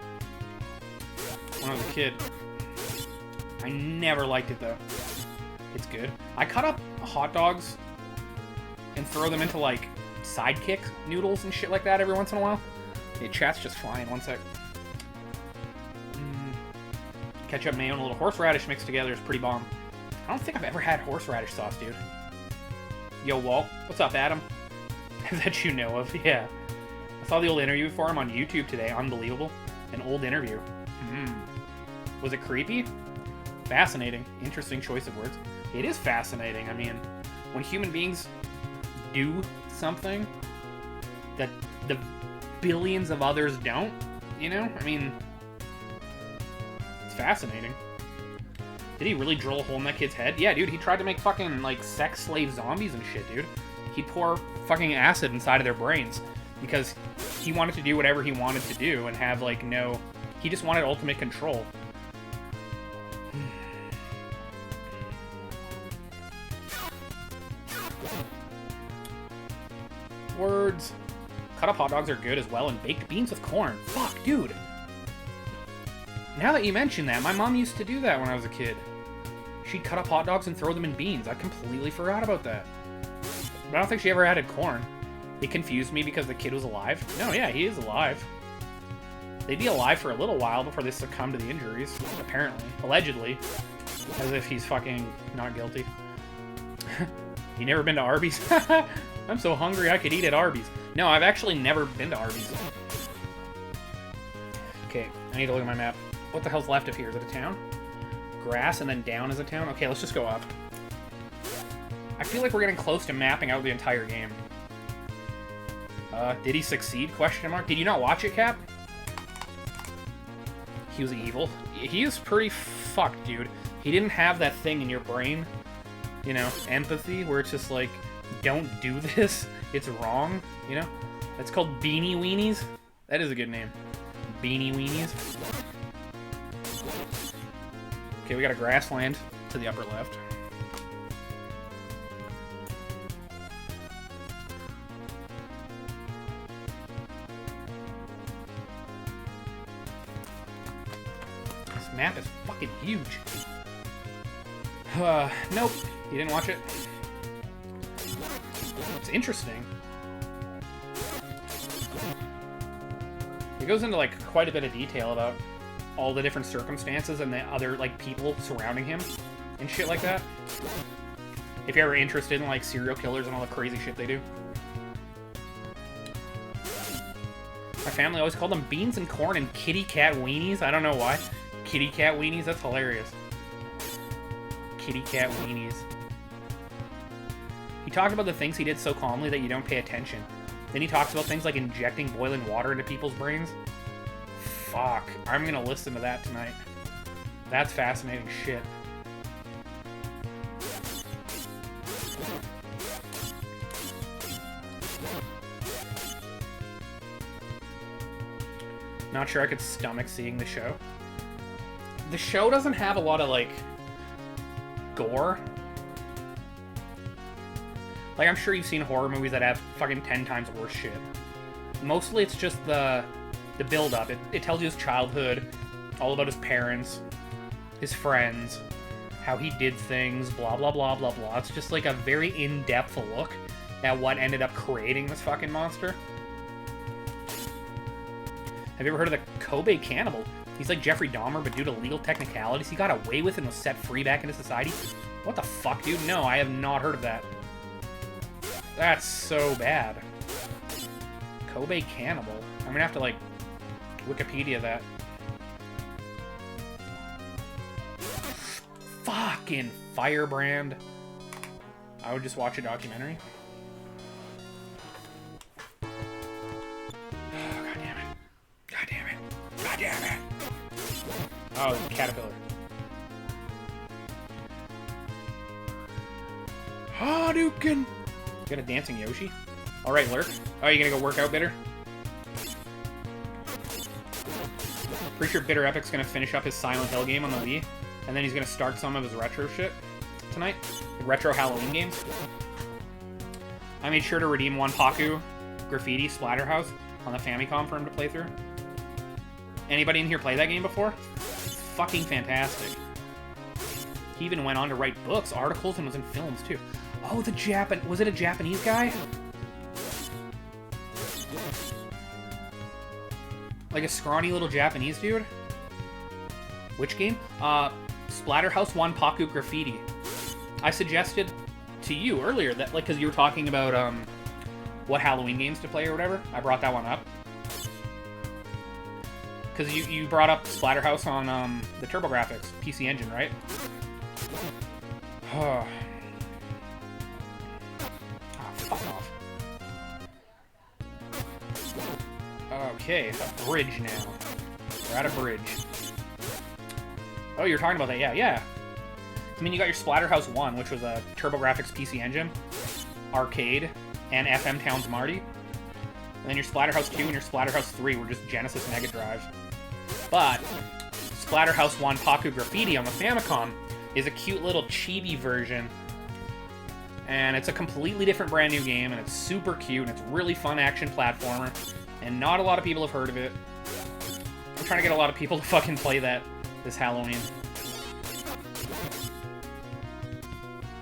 when I was a kid. I never liked it, though. It's good. I cut up hot dogs and throw them into, like, sidekick noodles and shit like that every once in a while. Hey, chat's just flying. One sec. Ketchup, mayo, and a little horseradish mixed together is pretty bomb. I don't think I've ever had horseradish sauce, dude. Yo, Walt. What's up, Adam? That you know of, yeah. I saw the old interview for him on YouTube today. Unbelievable. An old interview. Was it creepy? Fascinating. Interesting choice of words. It is fascinating. I mean, when human beings do something that the billions of others don't, you know? I mean, it's fascinating. Did he really drill a hole in that kid's head? Yeah, dude, he tried to make fucking, like, sex slave zombies and shit, dude. He'd pour fucking acid inside of their brains because he wanted to do whatever he wanted to do and have, like, no... He just wanted ultimate control. Words. Cut up hot dogs are good as well, and baked beans with corn. Fuck, dude. Now that you mention that, my mom used to do that when I was a kid. She'd cut up hot dogs and throw them in beans. I completely forgot about that. But I don't think she ever added corn. It confused me because the kid was alive. No, yeah, he is alive. They'd be alive for a little while before they succumb to the injuries, apparently. Allegedly. As if he's fucking not guilty. You never been to Arby's? I'm so hungry I could eat at Arby's. No, I've actually never been to Arby's. Okay, I need to look at my map. What the hell's left of here? Is it a town? Grass and then down is a town? Okay, let's just go up. I feel like we're getting close to mapping out the entire game. Did he succeed? Question mark. Did you not watch it, Cap? He was evil. He is pretty fucked, dude. He didn't have that thing in your brain, you know, empathy, where it's just like, don't do this. It's wrong, you know? That's called Beanie Weenies. That is a good name. Beanie Weenies. Okay, we got a grassland to the upper left. This map is fucking huge. Nope. You didn't watch it? It's interesting. It goes into, like, quite a bit of detail about all the different circumstances and the other, like, people surrounding him and shit like that. If you're ever interested in, like, serial killers and all the crazy shit they do. My family always called them beans and corn and kitty cat weenies. I don't know why. Kitty cat weenies? That's hilarious. Kitty cat weenies. He talked about the things he did so calmly that you don't pay attention. Then he talks about things like injecting boiling water into people's brains. Fuck. I'm gonna listen to that tonight. That's fascinating shit. Not sure I could stomach seeing the show. The show doesn't have a lot of, like, gore. Like, I'm sure you've seen horror movies that have fucking 10 times worse shit. Mostly it's just the build-up. It tells you his childhood, all about his parents, his friends, how he did things, blah, blah, blah, blah, blah. It's just, like, a very in-depth look at what ended up creating this fucking monster. Have you ever heard of the Kobe Cannibal? He's like Jeffrey Dahmer, but due to legal technicalities, he got away with and was set free back into society. What the fuck, dude? No, I have not heard of that. That's so bad. Kobe Cannibal. I'm gonna have to, like, Wikipedia that. Fucking Firebrand. I would just watch a documentary. God damn it. God damn it. God damn it. Oh, the caterpillar. Hadouken! You got a dancing Yoshi? Alright, Lurk. Oh, you gonna go work out, Bitter? Pretty sure Bitter Epic's gonna finish up his Silent Hill game on the Wii, and then he's gonna start some of his retro shit tonight. The retro Halloween games. I made sure to redeem one Paku Graffiti Splatterhouse on the Famicom for him to play through. Anybody in here play that game before? Fucking fantastic. He even went on to write books, articles, and was in films too. Oh, was it a Japanese guy? Like a scrawny little Japanese dude? Which game? Splatterhouse 1 Paku Graffiti. I suggested to you earlier that, like, because you were talking about what Halloween games to play or whatever. I brought that one up. Because you brought up Splatterhouse on the TurboGrafx PC Engine, right? Oh, fuck off. Okay, a bridge now. We're at a bridge. Oh, you're talking about that? Yeah. I mean, you got your Splatterhouse 1, which was a TurboGrafx PC Engine, arcade, and FM Towns Marty. And then your Splatterhouse 2 and your Splatterhouse 3 were just Genesis Mega Drive. But Splatterhouse 1 Paku Graffiti on the Famicom is a cute little chibi version. And it's a completely different brand new game, and it's super cute, and it's really fun action platformer. And not a lot of people have heard of it. I'm trying to get a lot of people to fucking play that this Halloween.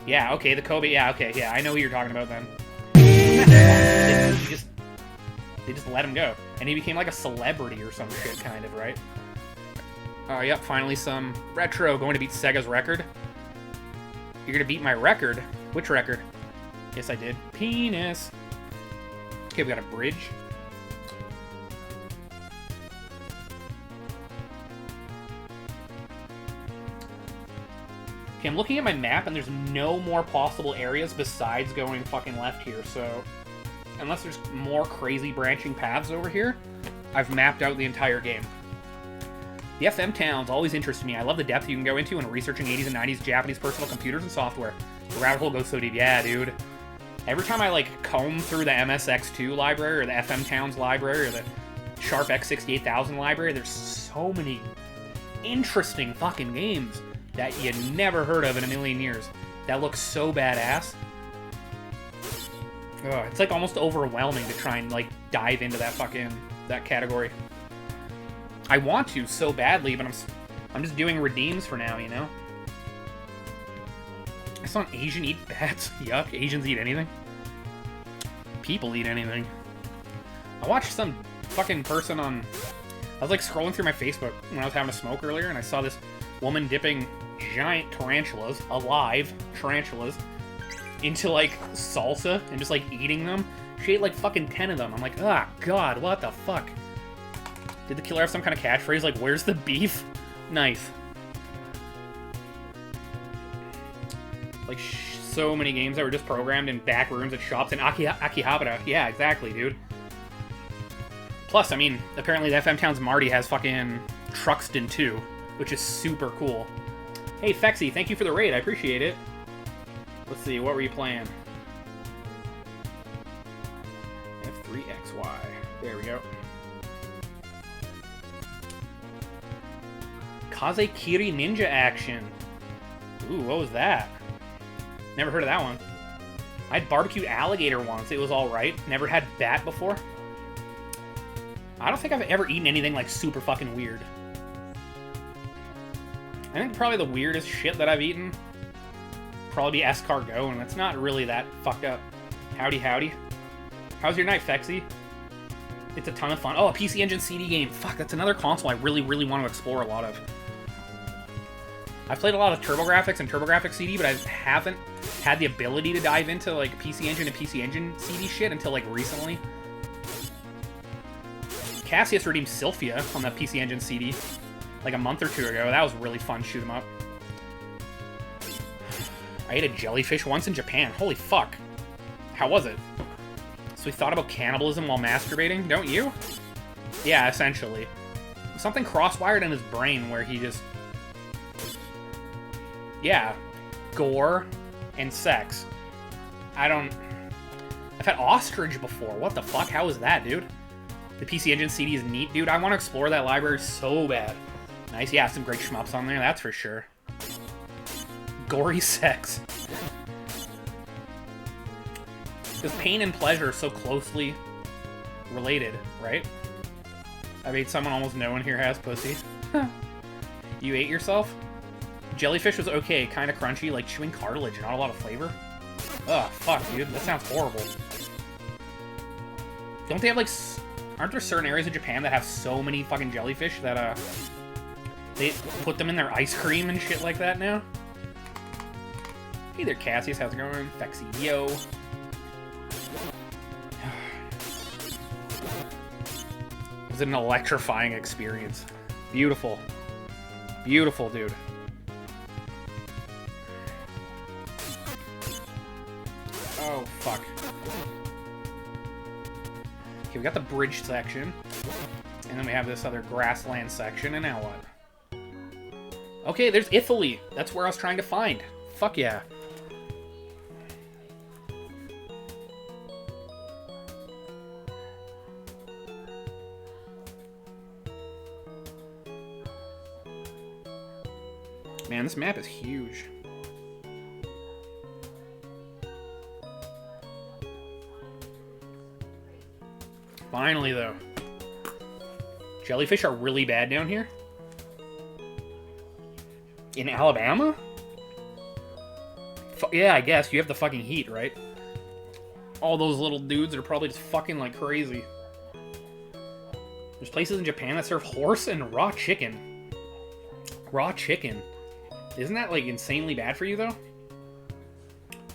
Yeah, okay, the Kobe, yeah, okay, yeah, I know who you're talking about then. They just let him go. And he became like a celebrity or some shit, kind of, right? Yep, finally some retro going to beat Sega's record. You're gonna beat my record? Which record? Yes, I did. Penis. Okay, we got a bridge. Okay, I'm looking at my map, and there's no more possible areas besides going fucking left here, so unless there's more crazy branching paths over here, I've mapped out the entire game. The FM towns always interested me. I love the depth you can go into in researching 80s and 90s Japanese personal computers and software. The rabbit hole goes so deep. Yeah, dude. Every time I, like, comb through the MSX2 library, or the FM Towns library, or the Sharp X68000 library, there's so many interesting fucking games that you never heard of in a million years that look so badass. Ugh, it's like almost overwhelming to try and, like, dive into that category. I want to so badly, but I'm just doing redeems for now, you know? I saw an Asian eat bats. Yuck, Asians eat anything. People eat anything. I watched some fucking person on... I was like scrolling through my Facebook when I was having a smoke earlier, and I saw this woman dipping giant tarantulas, alive tarantulas, into like salsa and just like eating them. She ate like fucking 10 of them. I'm like, ah, God, what the fuck? Did the killer have some kind of catchphrase like, where's the beef? Nice. Like, so many games that were just programmed in back rooms at shops and Akihabara. Yeah, exactly, dude. Plus, I mean, apparently the FM Towns Marty has fucking Truxton too, which is super cool. Hey, Fexy, thank you for the raid. I appreciate it. Let's see, what were you playing? F3XY. There we go. Kazekiri Ninja Action. Ooh, what was that? Never heard of that one. I had Barbecue Alligator once. It was alright. Never had Bat before. I don't think I've ever eaten anything like super fucking weird. I think probably the weirdest shit that I've eaten probably be escargot, and it's not really that fucked up. Howdy, howdy. How's your night, Fexy? It's a ton of fun. Oh, a PC Engine CD game. Fuck, that's another console I really, really want to explore a lot of. I've played a lot of TurboGrafx and TurboGrafx CD, but I haven't had the ability to dive into like PC Engine and PC Engine CD shit until like recently. Cassius redeemed Sylphia on the PC Engine CD like a month or two ago. That was really fun, shoot 'em up. I ate a jellyfish once in Japan. Holy fuck. How was it? So he thought about cannibalism while masturbating, don't you? Yeah, essentially. Something crosswired in his brain where he just... Yeah. Gore and sex. I've had ostrich before. What the fuck? How was that, dude? The PC Engine CD is neat, dude. I want to explore that library so bad. Nice. Yeah, some great shmups on there, that's for sure. Gory sex. Because pain and pleasure are so closely related, right? I bet someone almost no one here has pussy. You ate yourself? Jellyfish was okay, kind of crunchy, like chewing cartilage, not a lot of flavor. Ugh, fuck, dude. That sounds horrible. Don't they have, like... Aren't there certain areas of Japan that have so many fucking jellyfish that, they put them in their ice cream and shit like that now? Hey there, Cassius. How's it going? Fexy. Yo. It was an electrifying experience. Beautiful. Beautiful, dude. Oh, fuck. Okay, we got the bridge section. And then we have this other grassland section, and now what? Okay, there's Italy. That's where I was trying to find. Fuck yeah. Man, this map is huge. Finally, though. Jellyfish are really bad down here? In Alabama? Yeah, I guess. You have the fucking heat, right? All those little dudes are probably just fucking like crazy. There's places in Japan that serve horse and raw chicken. Raw chicken. Isn't that, like, insanely bad for you, though?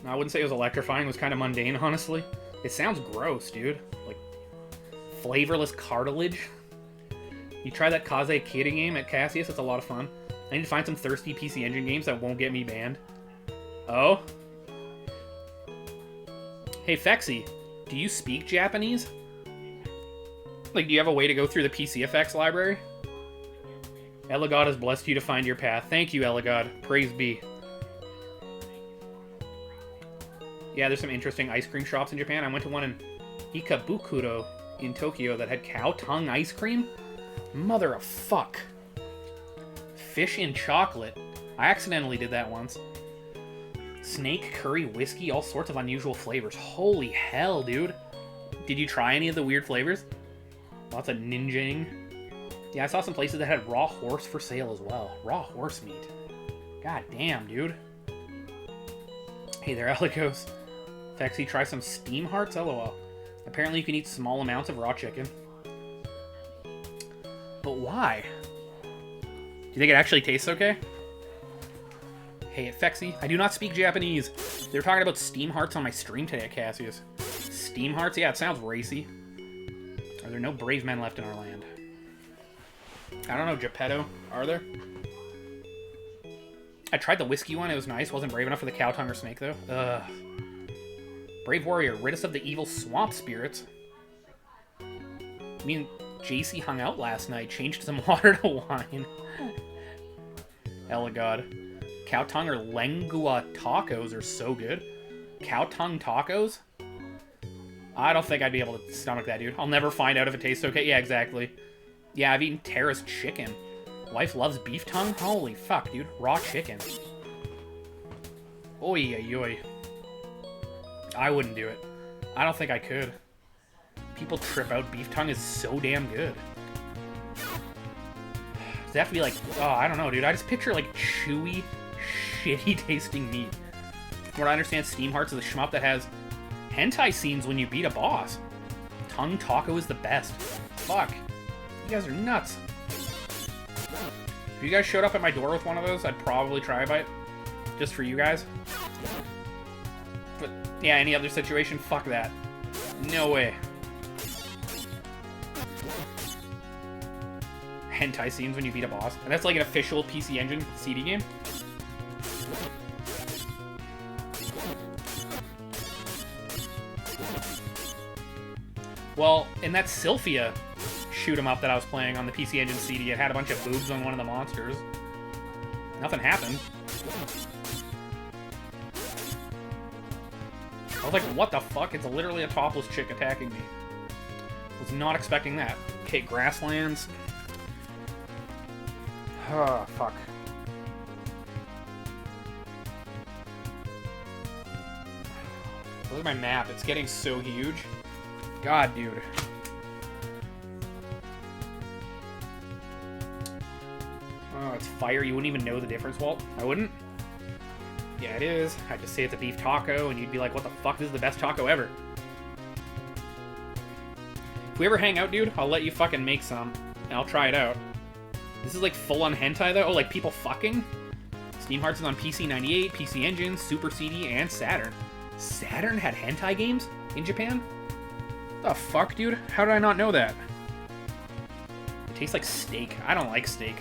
No, I wouldn't say it was electrifying. It was kind of mundane, honestly. It sounds gross, dude. Like, flavorless cartilage. You try that Kaze Kiri game at Cassius, it's a lot of fun. I need to find some thirsty PC Engine games that won't get me banned. Oh? Hey, Fexy, do you speak Japanese? Like, do you have a way to go through the PCFX library? Eligod has blessed you to find your path. Thank you, Eligod. Praise be. Yeah, there's some interesting ice cream shops in Japan. I went to one in Ikebukuro in Tokyo that had cow tongue ice cream. Mother of fuck. Fish in chocolate. I accidentally did that once. Snake, curry, whiskey, all sorts of unusual flavors. Holy hell, dude. Did you try any of the weird flavors? Lots of ninjing. Yeah, I saw some places that had raw horse for sale as well. Raw horse meat. God damn, dude. Hey there, Alicos. Fexy, try some steam hearts? LOL. Apparently you can eat small amounts of raw chicken. Why? Do you think it actually tastes okay? Hey, Fexy, I do not speak Japanese. They were talking about Steam Hearts on my stream today at Cassius. Steam Hearts? Yeah, it sounds racy. Are there no brave men left in our land? I don't know, Geppetto. Are there? I tried the whiskey one. It was nice. Wasn't brave enough for the cow tongue or snake, though. Ugh. Brave warrior, rid us of the evil swamp spirits. Me and JC hung out last night. Changed some water to wine. Hella god. Cow tongue or lengua tacos are so good. Cow tongue tacos? I don't think I'd be able to stomach that, dude. I'll never find out if it tastes okay. Yeah, exactly. Yeah, I've eaten Tara's chicken. Wife loves beef tongue? Holy fuck, dude. Raw chicken. Oy, oy, oy. I wouldn't do it. I don't think I could. People trip out. Beef tongue is so damn good. Does it have to be like... Oh, I don't know, dude. I just picture, like, chewy, shitty tasting meat. From what I understand, Steam Hearts is a shmup that has hentai scenes when you beat a boss. Tongue taco is the best. Fuck. You guys are nuts. If you guys showed up at my door with one of those, I'd probably try a bite. Just for you guys. But, yeah, any other situation, fuck that. No way. Hentai scenes when you beat a boss. And that's like an official PC Engine CD game. Well, in that Sylphia shoot 'em up that I was playing on the PC Engine CD, it had a bunch of boobs on one of the monsters. Nothing happened. I was like, what the fuck? It's literally a topless chick attacking me. Was not expecting that. Okay, grasslands. Oh, fuck. Look at my map. It's getting so huge. God, dude. Oh, it's fire. You wouldn't even know the difference, Walt. I wouldn't? Yeah, it is. I'd just say it's a beef taco, and you'd be like, what the fuck? This is the best taco ever. If we ever hang out, dude, I'll let you fucking make some, and I'll try it out. This is like full-on hentai, though? Oh, like people fucking? Steam Hearts is on PC 98, PC Engine, Super CD, and Saturn. Saturn had hentai games in Japan? The fuck, dude? How did I not know that? It tastes like steak. I don't like steak.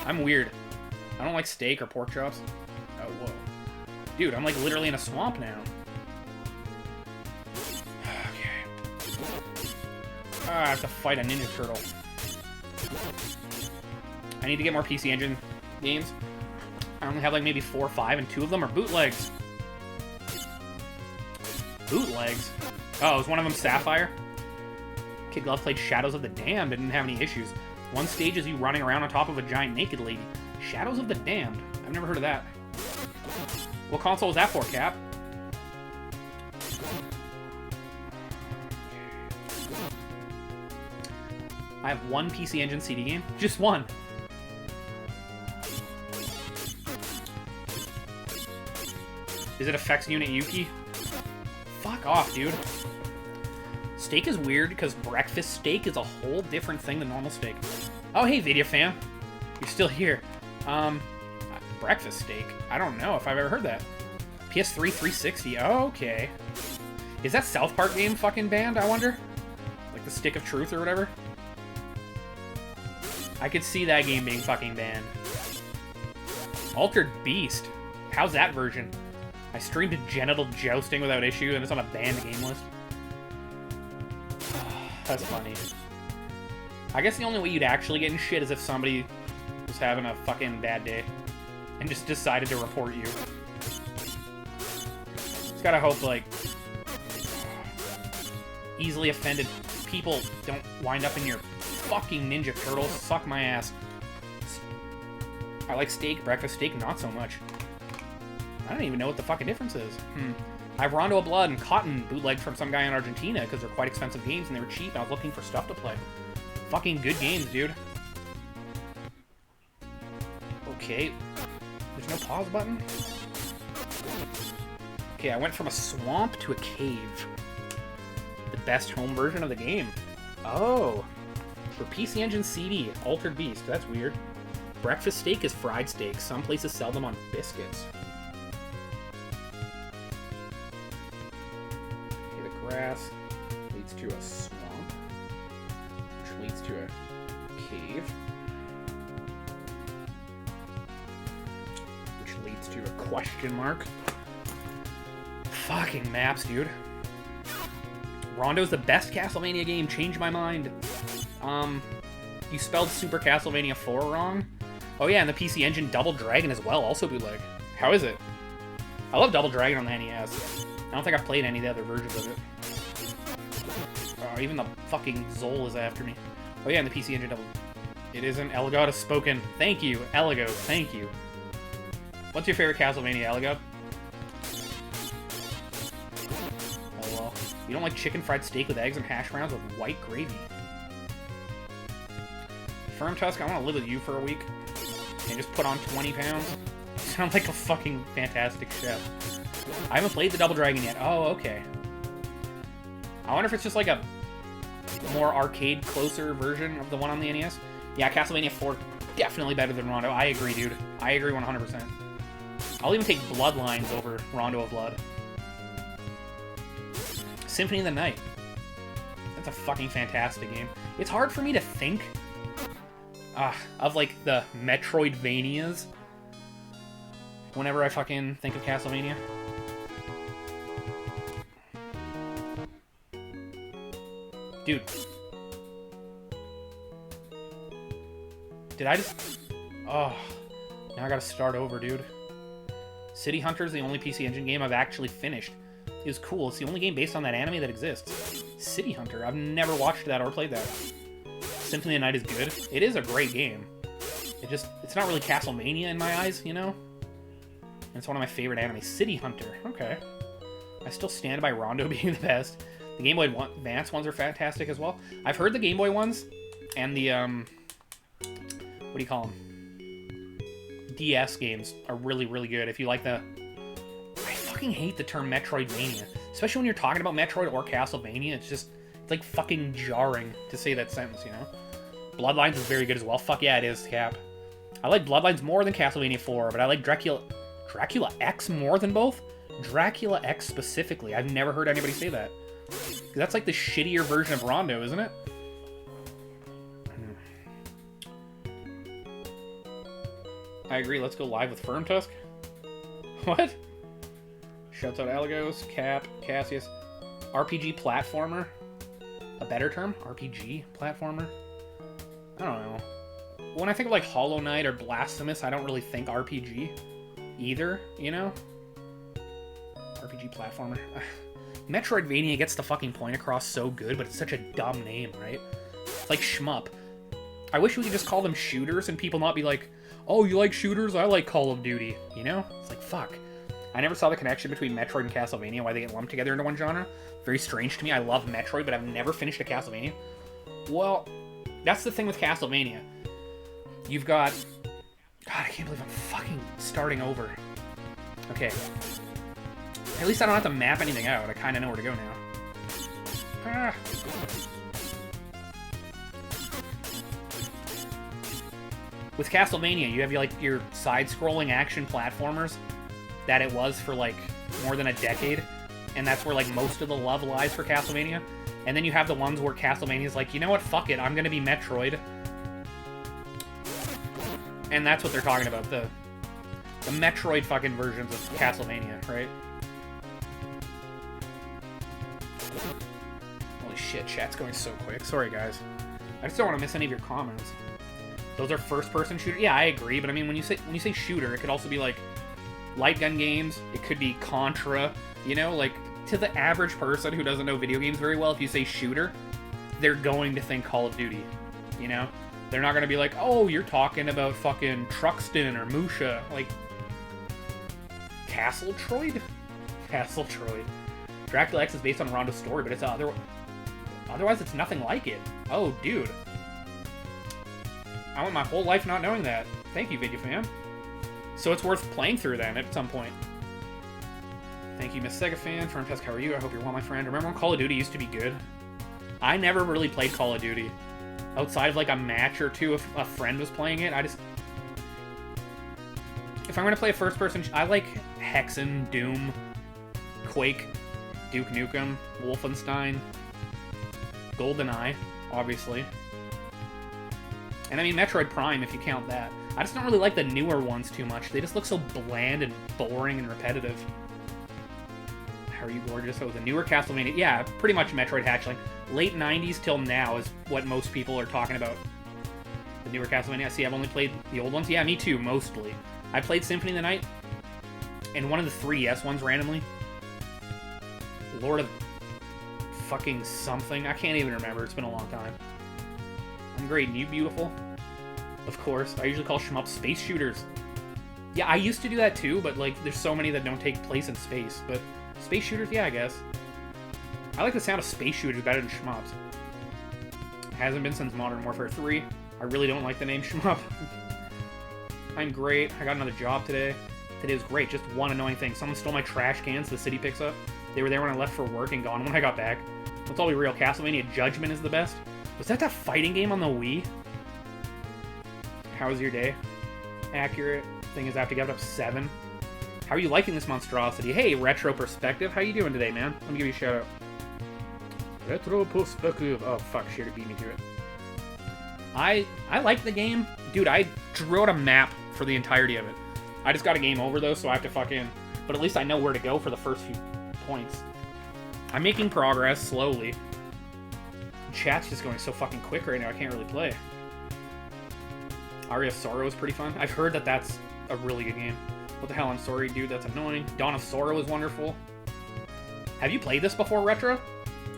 I'm weird. I don't like steak or pork chops. Oh, whoa. Dude, I'm like literally in a swamp now. Okay. I have to fight a Ninja Turtle. I need to get more PC Engine games. I only have like maybe 4 or 5, and 2 of them are bootlegs. Bootlegs? Oh, is one of them Sapphire? Kid Glove played Shadows of the Damned, didn't have any issues. One stage is you running around on top of a giant naked lady. Shadows of the Damned. I've never heard of that. What console was that for, Cap? I have one PC Engine CD game. Just one. Is it Effects Unit Yuki? Fuck off, dude. Steak is weird because breakfast steak is a whole different thing than normal steak. Oh, hey, Video Fam. You're still here. Breakfast steak? I don't know if I've ever heard that. PS3 360. Oh, okay. Is that South Park game fucking banned, I wonder? Like the Stick of Truth or whatever? I could see that game being fucking banned. Altered Beast. How's that version? I streamed Genital Jousting without issue, and it's on a banned game list. That's funny. I guess the only way you'd actually get in shit is if somebody was having a fucking bad day and just decided to report you. Just gotta hope, like, easily offended people don't wind up in your fucking Ninja Turtles. Suck my ass. I like steak, breakfast steak, not so much. I don't even know what the fucking difference is. I have Rondo of Blood and Cotton bootlegged from some guy in Argentina because they're quite expensive games and they were cheap. I was looking for stuff to play. Fucking good games, dude. Okay. There's no pause button? Okay, I went from a swamp to a cave. The best home version of the game. Oh. For PC Engine CD, Altered Beast. That's weird. Breakfast steak is fried steak. Some places sell them on biscuits. Okay, the grass leads to a swamp, which leads to a cave, which leads to a question mark. Fucking maps, dude. Rondo's the best Castlevania game. Changed my mind. You spelled Super Castlevania 4 wrong. Oh yeah, and the PC Engine Double Dragon as well, also bootleg. How is it? I love Double Dragon on the NES. I don't think I've played any of the other versions of it. Even the fucking Zol is after me. Oh yeah, and the PC Engine Double... It isn't. Elego has spoken. Thank you, Elego. Thank you. What's your favorite Castlevania, Elego? Oh well. You don't like chicken fried steak with eggs and hash browns with white gravy. Firm Tusk, I want to live with you for a week and just put on 20 pounds. You sound like a fucking fantastic chef. I haven't played the Double Dragon yet. Oh, okay. I wonder if it's just like a more arcade, closer version of the one on the NES. Yeah, Castlevania 4, definitely better than Rondo. I agree, dude. I agree 100%. I'll even take Bloodlines over Rondo of Blood. Symphony of the Night. That's a fucking fantastic game. It's hard for me to think of like the Metroidvanias whenever I fucking think of Castlevania. Dude. Did I just... Oh. Now I gotta start over, dude. City Hunter is the only PC Engine game I've actually finished. It was cool. It's the only game based on that anime that exists. City Hunter. I've never watched that or played that. Symphony of the Night is good. It is a great game. It's not really Castlevania in my eyes, you know? And it's one of my favorite anime. City Hunter. Okay. I still stand by Rondo being the best. The Game Boy Advance ones are fantastic as well. I've heard the Game Boy ones and the, what do you call them? DS games are really, really good. If you like the... I fucking hate the term Metroidvania. Especially when you're talking about Metroid or Castlevania. It's like fucking jarring to say that sentence, you know? Bloodlines is very good as well. Fuck yeah, it is, Cap. I like Bloodlines more than Castlevania 4, but I like Dracula X more than both? Dracula X specifically. I've never heard anybody say that. That's like the shittier version of Rondo, isn't it? I agree, let's go live with Firm Tusk. What? Shouts out Alagos, Cap, Cassius. RPG platformer? A better term? RPG platformer? I don't know. When I think of like Hollow Knight or Blasphemous, I don't really think RPG either, you know? RPG platformer. Metroidvania gets the fucking point across so good, but it's such a dumb name, right? It's like shmup. I wish we could just call them shooters and people not be like, oh, you like shooters? I like Call of Duty, you know? It's like, fuck. I never saw the connection between Metroid and Castlevania, why they get lumped together into one genre. Very strange to me. I love Metroid, but I've never finished a Castlevania. Well, that's the thing with Castlevania. You've got... God, I can't believe I'm fucking starting over. Okay. At least I don't have to map anything out. I kind of know where to go now. Ah. With Castlevania, you have like your side-scrolling action platformers that it was for like more than a decade, and that's where like most of the love lies for Castlevania. And then you have the ones where Castlevania's like, you know what, fuck it, I'm gonna be Metroid. And that's what they're talking about, the Metroid fucking versions of Castlevania, right? Holy shit, chat's going so quick. Sorry, guys. I just don't want to miss any of your comments. Those are first-person shooter. Yeah, I agree, but I mean, when you say shooter, it could also be like light gun games. It could be Contra. You know, like to the average person who doesn't know video games very well, if you say shooter, they're going to think Call of Duty. You know, they're not going to be like, oh, you're talking about fucking Truxton or Musha, like Castle Troid. Castle Troid. Dracula X is based on Rondo's story, but it's otherwise it's nothing like it. Oh, dude. I went my whole life not knowing that. Thank you, Video Fam. So it's worth playing through then at some point. Thank you, Miss Sega Fan. Firm Test, how are you? I hope you're well, my friend. Remember when Call of Duty used to be good? I never really played Call of Duty. outside of like a match or two if a friend was playing it. If I'm going to play a first-person... I like Hexen, Doom, Quake, Duke Nukem, Wolfenstein, GoldenEye, obviously. And I mean Metroid Prime, if you count that. I just don't really like the newer ones too much. They just look so bland and boring and repetitive. How are you, gorgeous? Oh, the newer Castlevania. Yeah, pretty much Metroid Hatchling. Late 90s till now is what most people are talking about. The newer Castlevania. See, I've only played the old ones. Yeah, me too, mostly. I played Symphony of the Night, and one of the 3DS ones randomly. Lord of fucking something. I can't even remember. It's been a long time. I'm great, and you beautiful? Of course. I usually call shmups space shooters. Yeah, I used to do that too, but like, there's so many that don't take place in space. But space shooters, yeah, I guess. I like the sound of space shooters better than shmups. It hasn't been since Modern Warfare 3. I really don't like the name shmup. I'm great. I got another job today. Today was great. Just one annoying thing. Someone stole my trash cans the city picks up. They were there when I left for work and gone when I got back. Let's all be real. Castlevania Judgment is the best. Was that fighting game on the Wii? How was your day? Accurate. Thing is, I have to get up 7. How are you liking this monstrosity? Hey, Retro Perspective. How you doing today, man? Let me give you a shout out. Retro Perspective. Oh, fuck. She already beat me to it. I like the game. Dude, I drew out a map for the entirety of it. I just got a game over, though, so I have to fucking... But at least I know where to go for the first few points. I'm making progress, slowly. Chat's just going so fucking quick right now, I can't really play. Aria of Sorrow is pretty fun. I've heard that that's a really good game. What the hell, I'm sorry, dude, that's annoying. Dawn of Sorrow is wonderful. Have you played this before, Retro?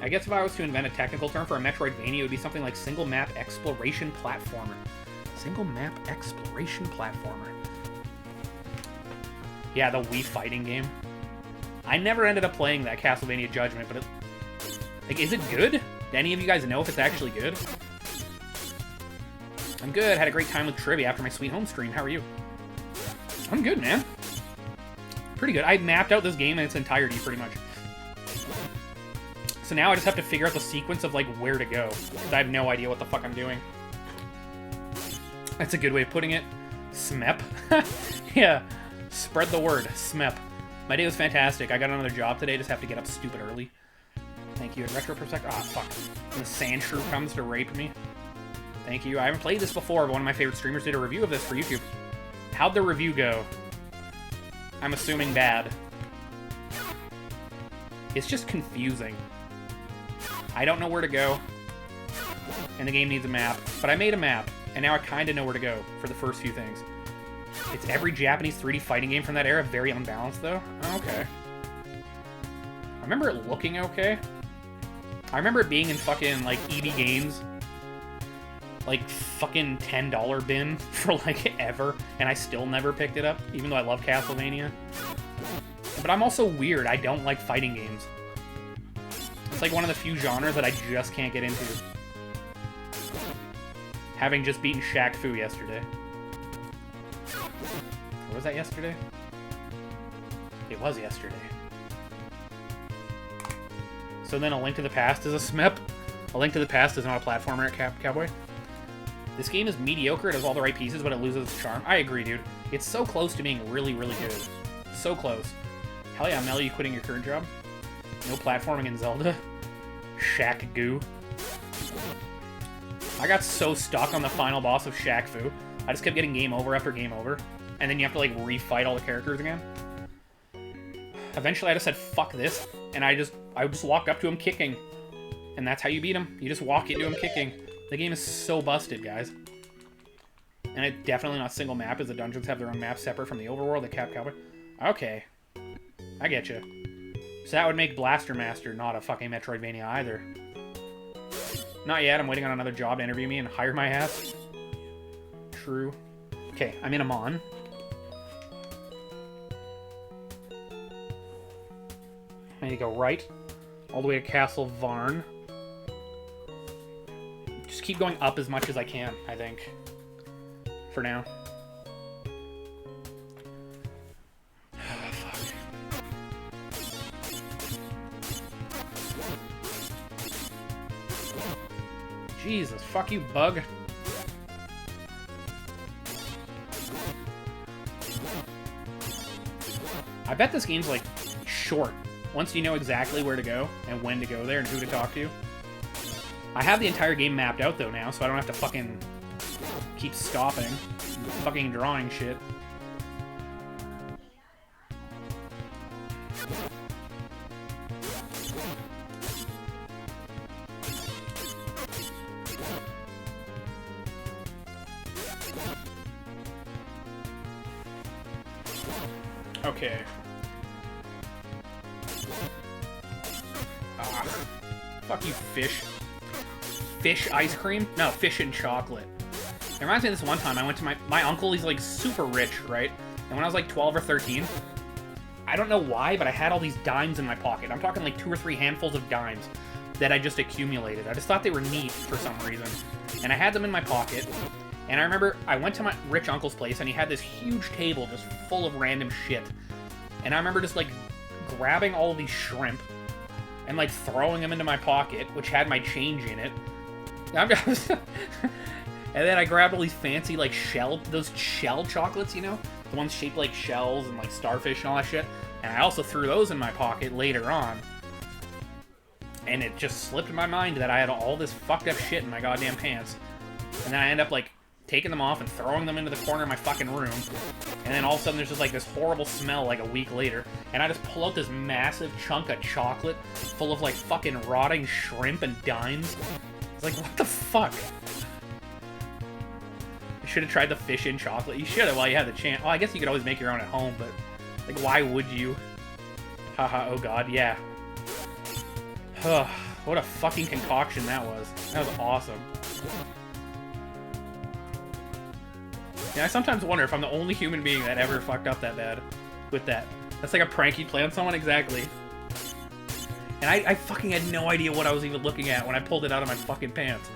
I guess if I was to invent a technical term for a Metroidvania, it would be something like single map exploration platformer. Single map exploration platformer. Yeah, the Wii fighting game. I never ended up playing that Castlevania Judgment, but like, is it good? Do any of you guys know if it's actually good? I'm good. Had a great time with trivia after my Sweet Home stream. How are you? I'm good, man. Pretty good. I mapped out this game in its entirety, pretty much. So now I just have to figure out the sequence of, like, where to go. Because I have no idea what the fuck I'm doing. That's a good way of putting it. Smep. Yeah. Spread the word. Smep. My day was fantastic. I got another job today. Just have to get up stupid early. Thank you. Retro Perspective. Ah, fuck. And the sand shrew comes to rape me. Thank you. I haven't played this before, but one of my favorite streamers did a review of this for YouTube. How'd the review go? I'm assuming bad. It's just confusing. I don't know where to go, and the game needs a map. But I made a map, and now I kind of know where to go for the first few things. It's every Japanese 3D fighting game from that era. Very unbalanced, though. Okay. I remember it looking okay. I remember it being in fucking, like, EB Games. Like, fucking $10 bin for, like, ever. And I still never picked it up, even though I love Castlevania. But I'm also weird. I don't like fighting games. It's like one of the few genres that I just can't get into. Having just beaten Shaq Fu yesterday. Or was that yesterday? It was yesterday. So then A Link to the Past is a SMEP. A Link to the Past is not a platformer at Cowboy. This game is mediocre. It has all the right pieces, but it loses its charm. I agree, dude. It's so close to being really, really good. So close. Hell yeah, Mel, you quitting your current job? No platforming in Zelda? Shaq Goo. I got so stuck on the final boss of Shaq Fu. I just kept getting game over after game over. And then you have to, like, refight all the characters again. Eventually, I just said, fuck this. And I just walked up to him kicking. And that's how you beat him. You just walk into him kicking. The game is so busted, guys. And it's definitely not single map, as the dungeons have their own map separate from the overworld that Cowboy. Okay. I get you. So that would make Blaster Master not a fucking Metroidvania either. Not yet. I'm waiting on another job to interview me and hire my ass. True. Okay, I'm in Amon. I need to go right. All the way to Castle Varn. Just keep going up as much as I can, I think. For now. Jesus, fuck you, bug. I bet this game's, like, short. Once you know exactly where to go and when to go there and who to talk to. I have the entire game mapped out, though, now, so I don't have to fucking keep stopping. Fucking drawing shit. Okay. Ah, fuck you, fish. Fish ice cream? No, fish and chocolate. It reminds me of this one time I went to my uncle, he's like super rich, right? And when I was like 12 or 13, I don't know why, but I had all these dimes in my pocket. I'm talking like 2 or 3 handfuls of dimes that I just accumulated. I just thought they were neat for some reason. And I had them in my pocket. And I remember I went to my rich uncle's place and he had this huge table just full of random shit. And I remember just like grabbing all of these shrimp and like throwing them into my pocket, which had my change in it. And then I grabbed all these fancy like those shell chocolates, you know? The ones shaped like shells and like starfish and all that shit. And I also threw those in my pocket later on. And it just slipped my mind that I had all this fucked up shit in my goddamn pants. And then I end up like taking them off and throwing them into the corner of my fucking room. And then all of a sudden there's just like this horrible smell like a week later. And I just pull out this massive chunk of chocolate full of like fucking rotting shrimp and dimes. It's like, what the fuck? You should have tried the fish in chocolate. You should have while you had the chance. Well, I guess you could always make your own at home, but like, why would you? Haha, oh god, yeah. What a fucking concoction that was. That was awesome. Yeah, I sometimes wonder if I'm the only human being that ever fucked up that bad with that. That's like a prank you play on someone, exactly. And I fucking had no idea what I was even looking at when I pulled it out of my fucking pants.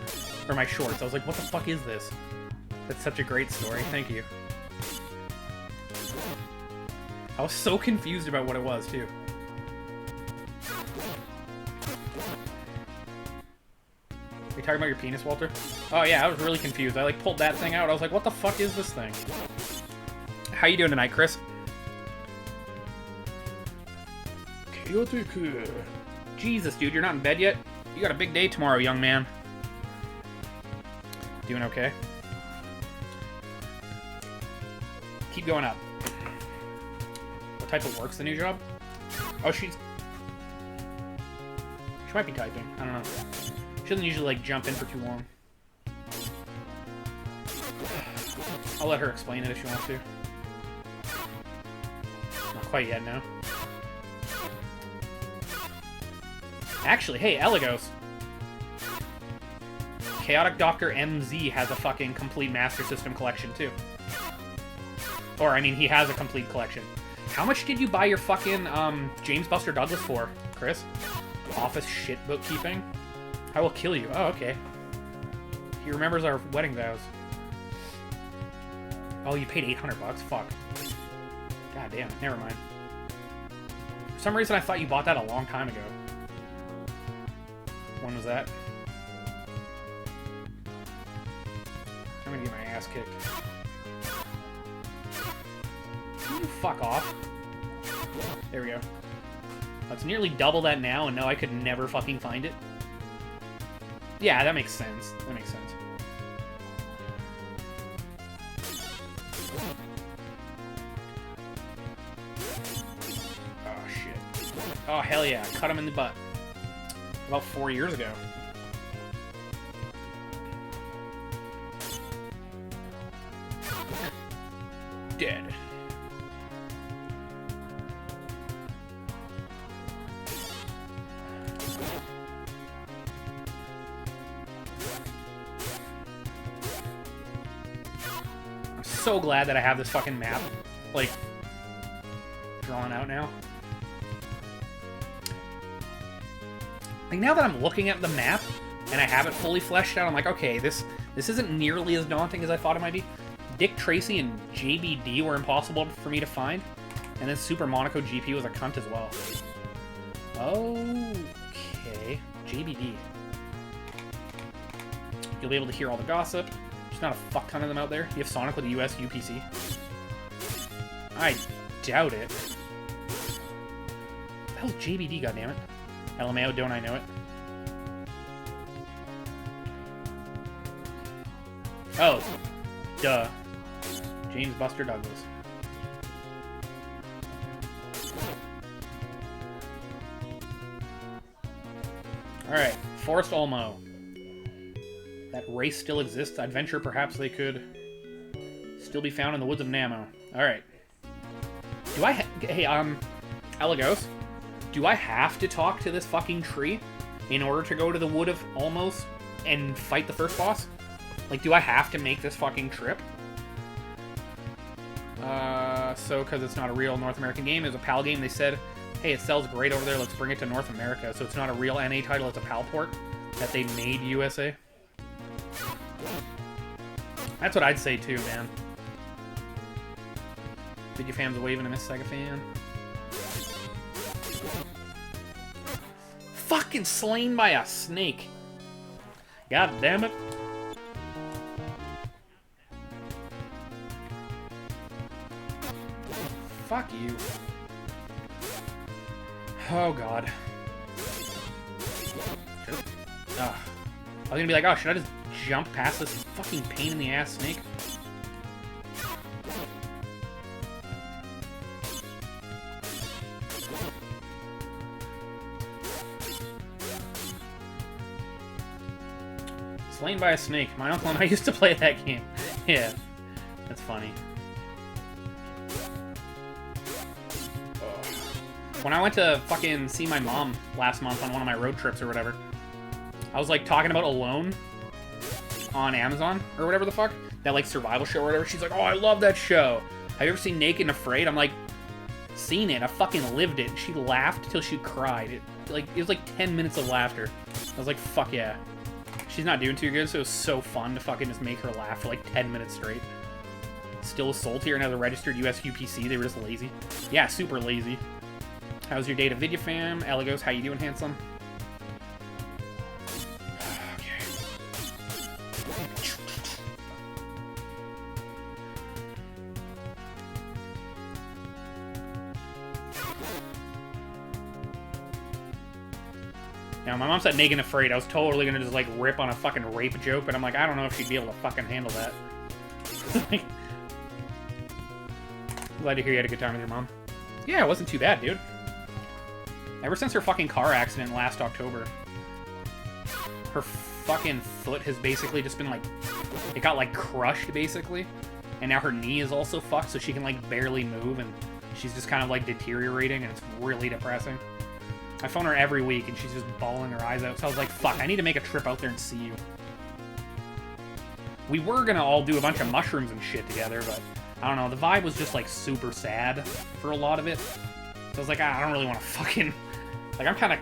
Or my shorts. I was like, what the fuck is this? That's such a great story. Thank you. I was so confused about what it was, too. Are you talking about your penis, Walter? Oh, yeah, I was really confused. I, like, pulled that thing out. I was like, what the fuck is this thing? How you doing tonight, Chris? Jesus, dude, you're not in bed yet? You got a big day tomorrow, young man. Doing okay? Keep going up. What type of work's the new job? Oh, she might be typing. I don't know. She doesn't usually, like, jump in for too long. I'll let her explain it if she wants to. Not quite yet, no. Actually, hey, Elegos. Chaotic Dr. MZ has a fucking complete Master System collection, too. Or, I mean, he has a complete collection. How much did you buy your fucking, James Buster Douglas for, Chris? Office shit bookkeeping? I will kill you. Oh, okay. He remembers our wedding vows. Oh, you paid $800? Fuck. God damn, never mind. For some reason, I thought you bought that a long time ago. When was that? I'm gonna get my ass kicked. Can you fuck off? There we go. It's nearly double that now, and no, I could never fucking find it. Yeah, that makes sense. That makes sense. Oh, shit. Oh, hell yeah. Cut him in the butt. About 4 years ago. Dead. I'm so glad that I have this fucking map, like, drawn out now. Like, now that I'm looking at the map, and I have it fully fleshed out, I'm like, okay, this isn't nearly as daunting as I thought it might be. Dick Tracy and JBD were impossible for me to find, and then Super Monaco GP was a cunt as well. Okay, JBD. You'll be able to hear all the gossip. There's not a fuck ton of them out there. You have Sonic with a US UPC? I doubt it. What the hell's JBD, goddammit? LMAO, don't I know it? Oh. Duh. James Buster Douglas. Alright, Forest Olmo. That race still exists. I'd venture perhaps they could still be found in the woods of Namo. Alright. Do I hey, Elagos, do I have to talk to this fucking tree in order to go to the Wood of Olmos and fight the first boss? Like, do I have to make this fucking trip? So, because it's not a real North American game, it's a PAL game, they said, hey, it sells great over there, let's bring it to North America. So it's not a real NA title, it's a PAL port that they made USA. That's what I'd say too, man. Video fans waving to Miss Sega fan. Fucking slain by a snake. God damn it. Fuck you. Oh, God. Ugh. I was gonna be like, oh, should I just jump past this fucking pain in the ass snake? Slain by a snake. My uncle and I used to play that game. Yeah. That's funny. When I went to fucking see my mom last month on one of my road trips or whatever, I was like talking about Alone on Amazon or whatever the fuck, that like survival show or whatever. She's like, oh, I love that show. Have you ever seen Naked and Afraid? I'm like, seen it. I fucking lived it. She laughed till she cried. It was like 10 minutes of laughter. I was like, fuck yeah. She's not doing too good, so it was so fun to fucking just make her laugh for like 10 minutes straight. Still a Soul Tier and has a registered US UPC. They were just lazy. Yeah, super lazy. How's your day to Vidya fam? Elagos, how you doing, handsome? Okay. Now, my mom said Naked and Afraid. I was totally gonna just like rip on a fucking rape joke, but I'm like, I don't know if she'd be able to fucking handle that. Glad to hear you had a good time with your mom. Yeah, it wasn't too bad, dude. Ever since her fucking car accident last October, her fucking foot has basically just been like, it got like crushed basically, and now her knee is also fucked, so she can like barely move, and she's just kind of like deteriorating, and it's really depressing. I phone her every week, and she's just bawling her eyes out, so I was like, fuck, I need to make a trip out there and see you. We were gonna all do a bunch of mushrooms and shit together, but I don't know, the vibe was just like super sad for a lot of it. So I was like, I don't really want to fucking... Like, I'm kind of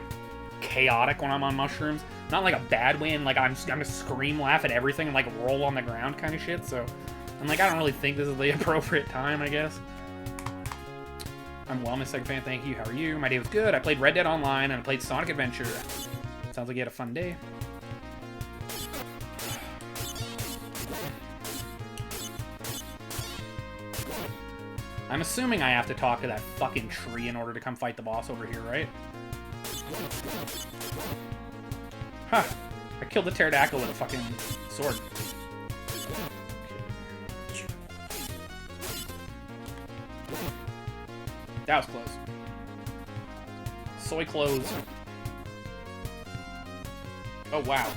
chaotic when I'm on mushrooms. Not in, like, a bad way, and, like, I'm gonna scream, laugh at everything, and, like, roll on the ground kind of shit, so... I'm like, I don't really think this is the appropriate time, I guess. I'm well, Miss Sega fan, thank you. How are you? My day was good. I played Red Dead Online, and I played Sonic Adventure. Sounds like you had a fun day. I'm assuming I have to talk to that fucking tree in order to come fight the boss over here, right? Huh. I killed the pterodactyl with a fucking sword. That was close. Soy clothes. Oh, wow.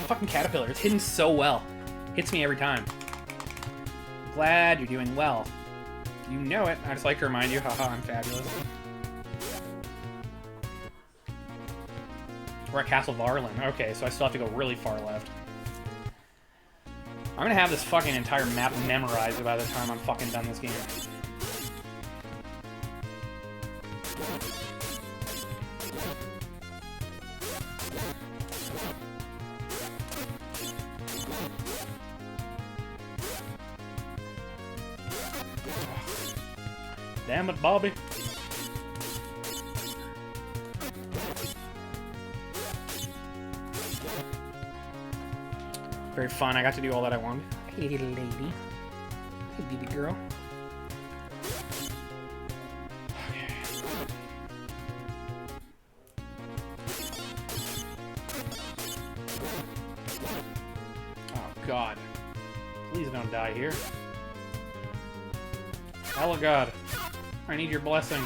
Fucking caterpillar. It's hitting so well. Hits me every time. Glad you're doing well. You know it. I just like to remind you. Haha, I'm fabulous. We're at Castle Varlin. Okay, so I still have to go really far left. I'm gonna have this fucking entire map memorized by the time I'm fucking done this game. Damn it, Bobby. Very fun. I got to do all that I wanted. Hey, little lady. Hey, baby girl. Oh, God. Please don't die here. Hello, God. I need your blessing.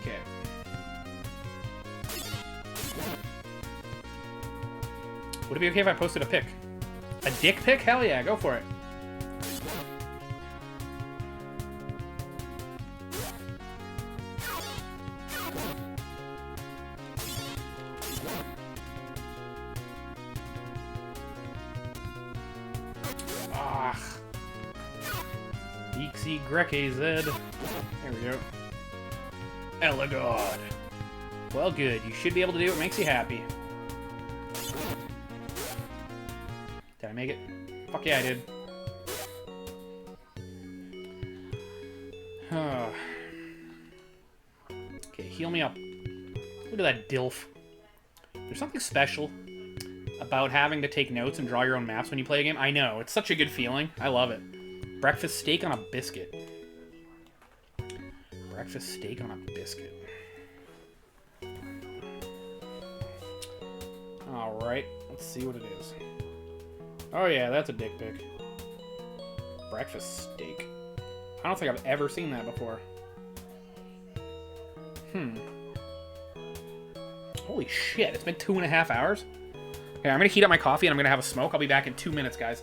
Okay. Would it be okay if I posted a pic? A dick pic? Hell yeah, go for it. Ah. Deexy Greke Zed. There we go. Elegod. Well, good. You should be able to do what makes you happy. Did I make it? Fuck yeah, I did. Okay, heal me up. Look at that dilf. There's something special about having to take notes and draw your own maps when you play a game. I know, it's such a good feeling. I love it. Breakfast steak on a biscuit. Breakfast steak on a biscuit. Alright, let's see what it is. Oh yeah, that's a dick pic. Breakfast steak. I don't think I've ever seen that before. Holy shit, it's been 2.5 hours? Okay, I'm gonna heat up my coffee and I'm gonna have a smoke. I'll be back in 2 minutes, guys.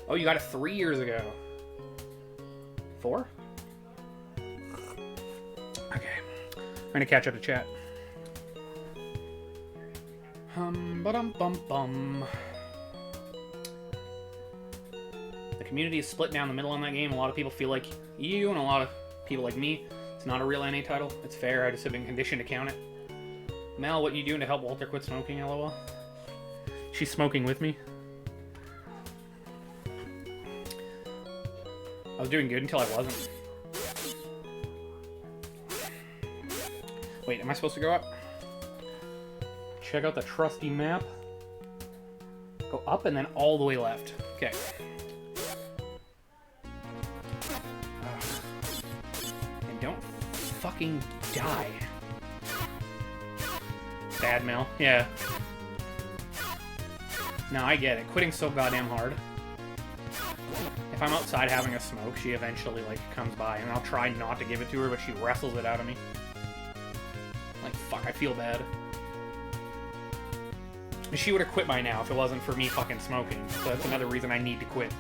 Oh, you got it 3 years ago. 4? Okay. I'm gonna catch up to chat. Ba-dum-bum-bum. The community is split down the middle on that game. A lot of people feel like you, and a lot of people like me. It's not a real NA title. It's fair. I just have been conditioned to count it. Mel, what you doing to help Walter quit smoking, LOL? She's smoking with me. I was doing good until I wasn't. Wait, am I supposed to go up? Check out the trusty map. Go up and then all the way left. Okay. And don't fucking die. Bad Mel. Yeah. No, I get it. Quitting's so goddamn hard. If I'm outside having a smoke, she eventually, like, comes by, and I'll try not to give it to her, but she wrestles it out of me. Like, fuck, I feel bad. She would have quit by now if it wasn't for me fucking smoking, so that's another reason I need to quit.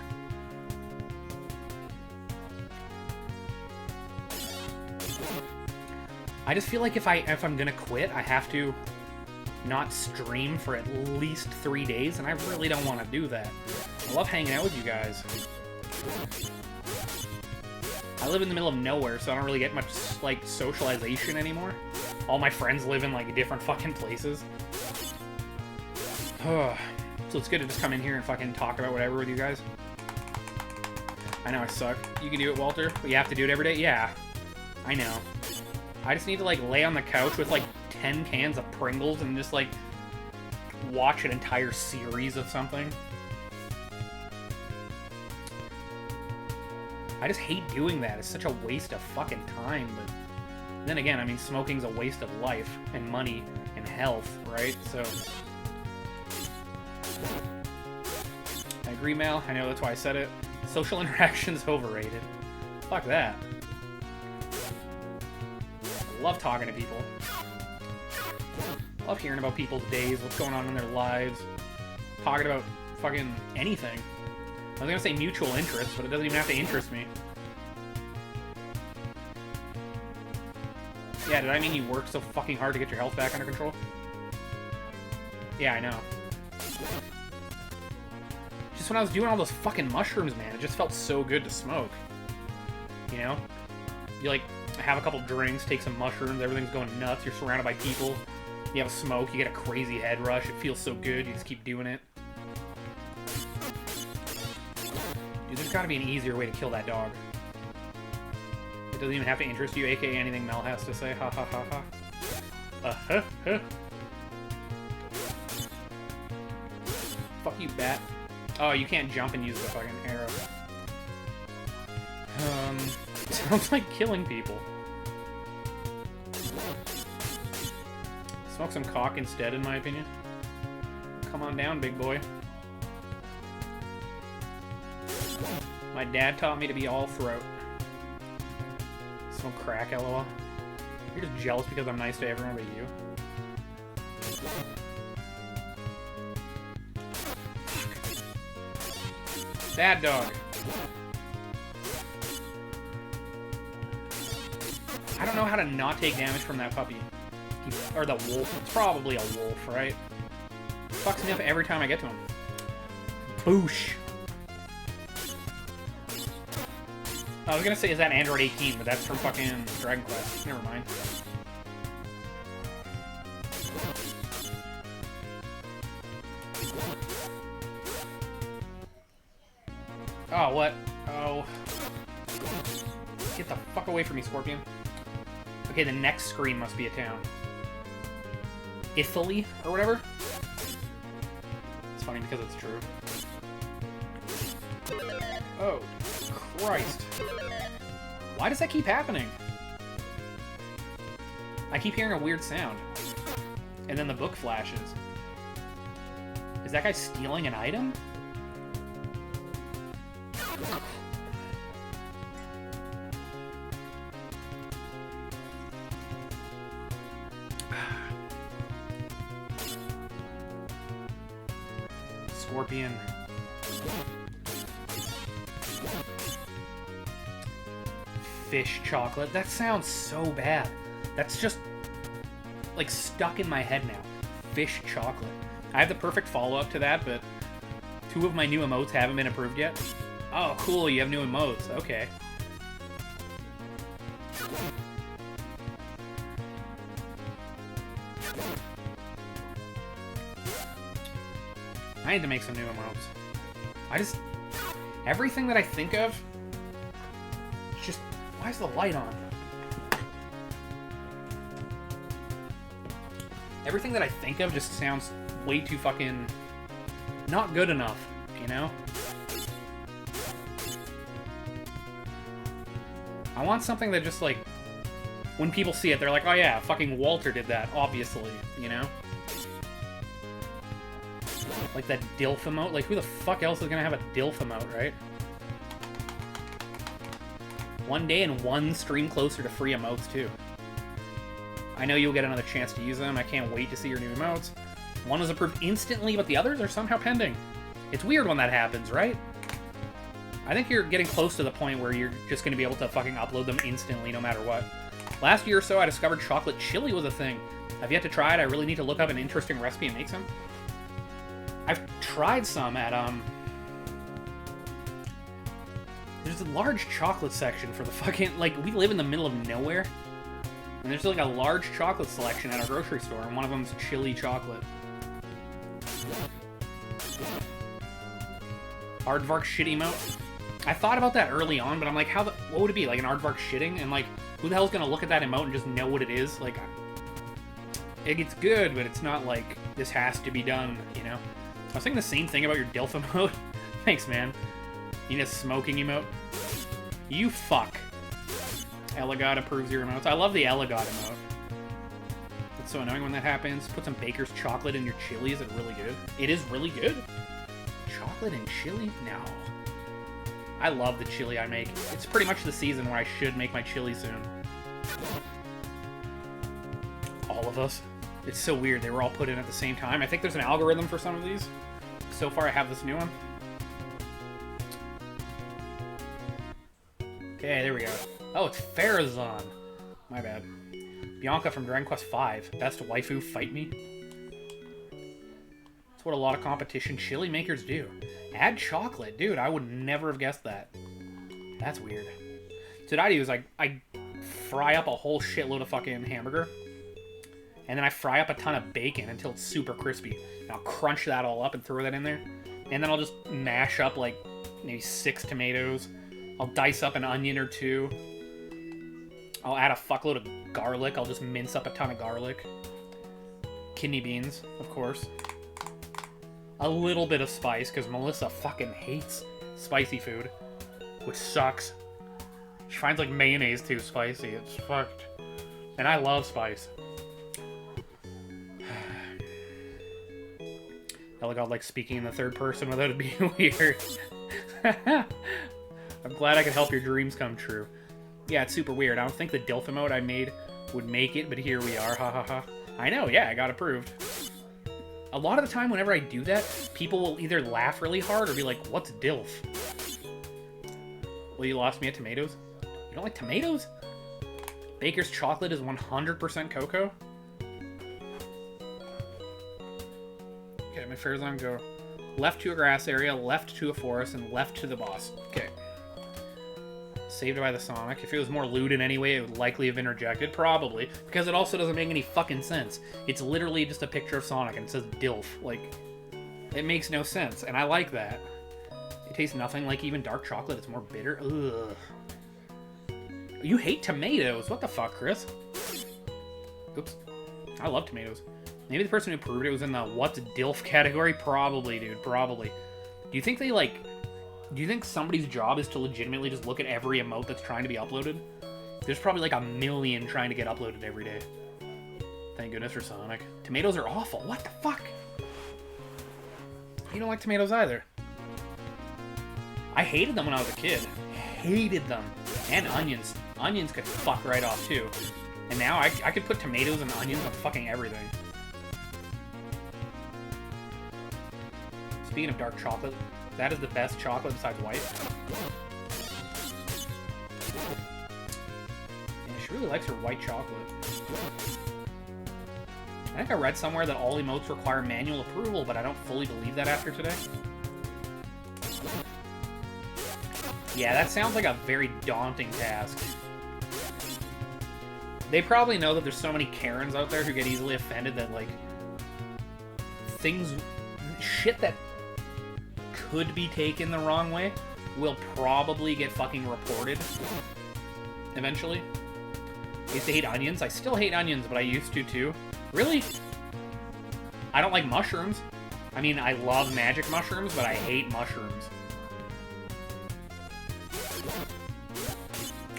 I just feel like if I'm gonna quit, I have to not stream for at least 3 days, and I really don't want to do that. I love hanging out with you guys. I live in the middle of nowhere, so I don't really get much, like, socialization anymore. All my friends live in, like, different fucking places. So it's good to just come in here and fucking talk about whatever with you guys. I know I suck. You can do it, Walter, but you have to do it every day? Yeah. I know. I just need to, like, lay on the couch with, like, 10 cans of Pringles and just, like, watch an entire series of something. I just hate doing that. It's such a waste of fucking time, but then again, I mean, smoking's a waste of life and money and health, right? So I agree, Mal. I know that's why I said it. Social interaction's overrated. Fuck that. I love talking to people. Love hearing about people's days, what's going on in their lives. Talking about fucking anything. I was gonna say mutual interest, but it doesn't even have to interest me. Yeah, did I mean you worked so fucking hard to get your health back under control? Yeah, I know. Just when I was doing all those fucking mushrooms, man, it just felt so good to smoke. You know? You, like, have a couple drinks, take some mushrooms, everything's going nuts, you're surrounded by people. You have a smoke, you get a crazy head rush, it feels so good, you just keep doing it. Dude, there's gotta be an easier way to kill that dog. It doesn't even have to interest you, aka anything Mel has to say. Ha ha ha ha. Huh. Fuck you, bat. Oh, you can't jump and use the fucking arrow. Sounds like killing people. Smoke some cock instead, in my opinion. Come on down, big boy. My dad taught me to be all throat. Smoke crack, LOL. You're just jealous because I'm nice to everyone but you. Bad dog. I don't know how to not take damage from that puppy. Or the wolf. It's probably a wolf, right? Fucks me up every time I get to him. Boosh. I was gonna say, is that Android 18, but that's from fucking Dragon Quest. Never mind. Oh, what? Oh. Get the fuck away from me, Scorpion. Okay, the next screen must be a town. Italy, or whatever? It's funny because it's true. Oh, Christ. Why does that keep happening? I keep hearing a weird sound. And then the book flashes. Is that guy stealing an item? Scorpion. Fish chocolate. That sounds so bad. That's just, like, stuck in my head now. Fish chocolate. I have the perfect follow-up to that, but 2 of my new emotes haven't been approved yet. Oh, cool, you have new emotes. Okay. I need to make some new emotes. Everything that I think of, it's just, why is the light on? Everything that I think of just sounds way too fucking not good enough, you know? I want something that just, like, when people see it, they're like, oh yeah, fucking Walter did that, obviously, you know? Like that DILF emote? Like, who the fuck else is gonna have a DILF emote, right? One day and one stream closer to free emotes, too. I know you'll get another chance to use them. I can't wait to see your new emotes. One was approved instantly, but the others are somehow pending. It's weird when that happens, right? I think you're getting close to the point where you're just going to be able to fucking upload them instantly no matter what. Last year or so, I discovered chocolate chili was a thing. I've yet to try it. I really need to look up an interesting recipe and make some. I've tried some at, there's a large chocolate section for the fucking, like, we live in the middle of nowhere. And there's, like, a large chocolate selection at our grocery store, and one of them's chili chocolate. Aardvark shit emote. I thought about that early on, but I'm like, what would it be? Like an Aardvark shitting? And, like, who the hell's gonna look at that emote and just know what it is? Like, it's good, but it's not like, this has to be done, you know? I was thinking the same thing about your DILF emote. Thanks, man. You need a smoking emote? You fuck. Elegod approves your emotes. I love the Elegod emote. It's so annoying when that happens. Put some baker's chocolate in your chili. Is it really good? It is really good? Chocolate and chili? No. I love the chili I make. It's pretty much the season where I should make my chili soon. All of us. It's so weird. They were all put in at the same time. I think there's an algorithm for some of these. So far, I have this new one. Okay, there we go. Oh, it's Farazan. My bad. Bianca from Dragon Quest V. Best waifu, fight me. That's what a lot of competition chili makers do. Add chocolate. Dude, I would never have guessed that. That's weird. So what I do is I fry up a whole shitload of fucking hamburger. And then I fry up a ton of bacon until it's super crispy. And I'll crunch that all up and throw that in there. And then I'll just mash up like maybe 6 tomatoes. I'll dice up an onion or 2. I'll add a fuckload of garlic. I'll just mince up a ton of garlic. Kidney beans, of course. A little bit of spice, because Melissa fucking hates spicy food. Which sucks. She finds, like, mayonnaise too spicy. It's fucked. And I love spice. Elegod likes speaking in the third person without it being weird. I'm glad I could help your dreams come true. Yeah, it's super weird. I don't think the DILF emote I made would make it, but here we are. Ha ha ha. I know, yeah, I got approved. A lot of the time, whenever I do that, people will either laugh really hard or be like, what's DILF? Well, you lost me at tomatoes? You don't like tomatoes? Baker's chocolate is 100% cocoa? Okay, my Farazan go left to a grass area, left to a forest, and left to the boss. Okay. Saved by the Sonic. If it was more lewd in any way, it would likely have been rejected. Probably. Because it also doesn't make any fucking sense. It's literally just a picture of Sonic and it says DILF. Like, it makes no sense. And I like that. It tastes nothing like even dark chocolate. It's more bitter. Ugh. You hate tomatoes. What the fuck, Chris? Oops. I love tomatoes. Maybe the person who approved it was in the what's DILF category? Probably, dude. Probably. Do you think they, like... Do you think somebody's job is to legitimately just look at every emote that's trying to be uploaded? There's probably like 1 million trying to get uploaded every day. Thank goodness for Sonic. Tomatoes are awful. What the fuck? You don't like tomatoes either. I hated them when I was a kid. Hated them. And onions. Onions could fuck right off too. And now I could put tomatoes and onions on fucking everything. Speaking of dark chocolate, that is the best chocolate besides white. Really likes her white chocolate. I think I read somewhere that all emotes require manual approval, but I don't fully believe that after today. Yeah, that sounds like a very daunting task. They probably know that there's so many Karens out there who get easily offended that, like, shit that could be taken the wrong way will probably get fucking reported eventually. I used to hate onions. I still hate onions, but I used to too. Really? I don't like mushrooms. I mean, I love magic mushrooms, but I hate mushrooms.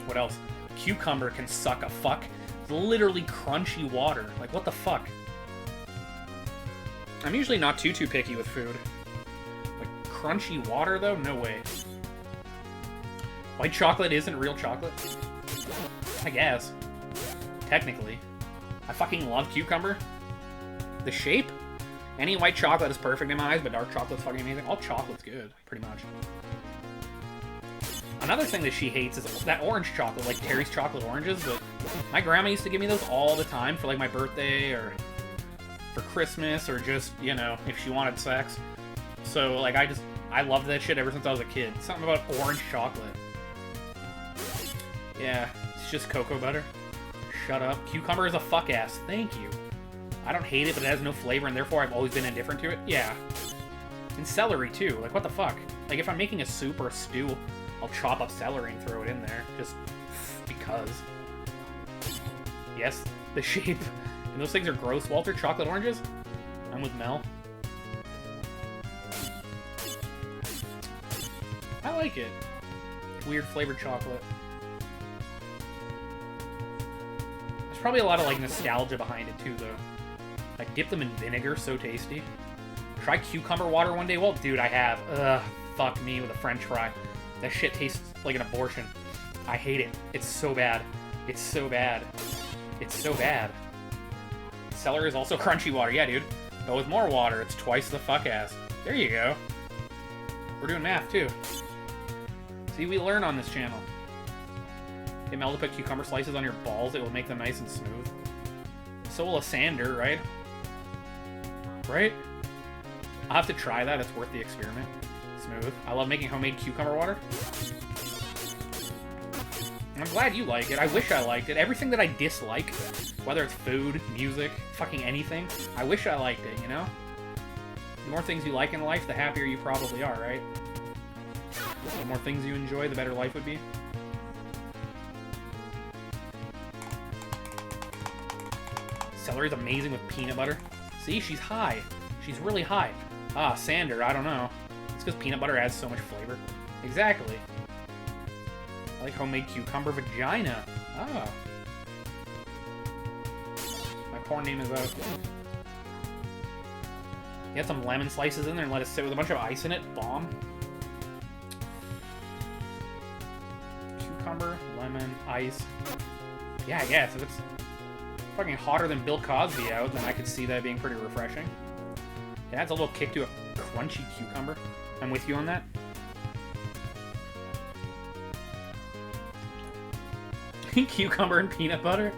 What else? Cucumber can suck a fuck. It's literally crunchy water. Like, what the fuck? I'm usually not too picky with food. Like, crunchy water, though? No way. White chocolate isn't real chocolate? I guess. Technically. I fucking love cucumber. The shape? Any white chocolate is perfect in my eyes, but dark chocolate's fucking amazing. All chocolate's good, pretty much. Another thing that she hates is that orange chocolate, like Terry's chocolate oranges, but my grandma used to give me those all the time for, like, my birthday or for Christmas or just, you know, if she wanted sex. So, like, I loved that shit ever since I was a kid. Something about orange chocolate. Yeah, it's just cocoa butter. Shut up. Cucumber is a fuck ass. Thank you. I don't hate it, but it has no flavor, and therefore I've always been indifferent to it. Yeah. And celery, too. Like, what the fuck? Like, if I'm making a soup or a stew, I'll chop up celery and throw it in there. Just because. Yes, the shape. And those things are gross. Walter, chocolate oranges? I'm with Mel. I like it. Weird flavored chocolate. There's probably a lot of, like, nostalgia behind it, too, though. I dip them in vinegar, so tasty. Try cucumber water one day? Well, dude, I have. Ugh, fuck me with a french fry. That shit tastes like an abortion. I hate it. It's so bad. It's so bad. It's so bad. Celery is also crunchy water. Yeah, dude. But with more water, it's twice the fuck ass. There you go. We're doing math, too. See, we learn on this channel. Get Mel to put cucumber slices on your balls. It will make them nice and smooth. So will a sander, right? Right? I'll have to try that. It's worth the experiment. Smooth. I love making homemade cucumber water. And I'm glad you like it. I wish I liked it. Everything that I dislike, whether it's food, music, fucking anything, I wish I liked it, you know? The more things you like in life, the happier you probably are, right? The more things you enjoy, the better life would be. Celery's amazing with peanut butter. See, she's high. She's really high. Ah, sander, I don't know. It's because peanut butter adds so much flavor. Exactly. I like homemade cucumber vagina. Ah. My porn name is out. Get some lemon slices in there and let it sit with a bunch of ice in it. Bomb. Cucumber, lemon, ice. Yeah, I guess. If it's fucking hotter than Bill Cosby out, then I could see that being pretty refreshing. It adds a little kick to a crunchy cucumber. I'm with you on that. Cucumber and peanut butter?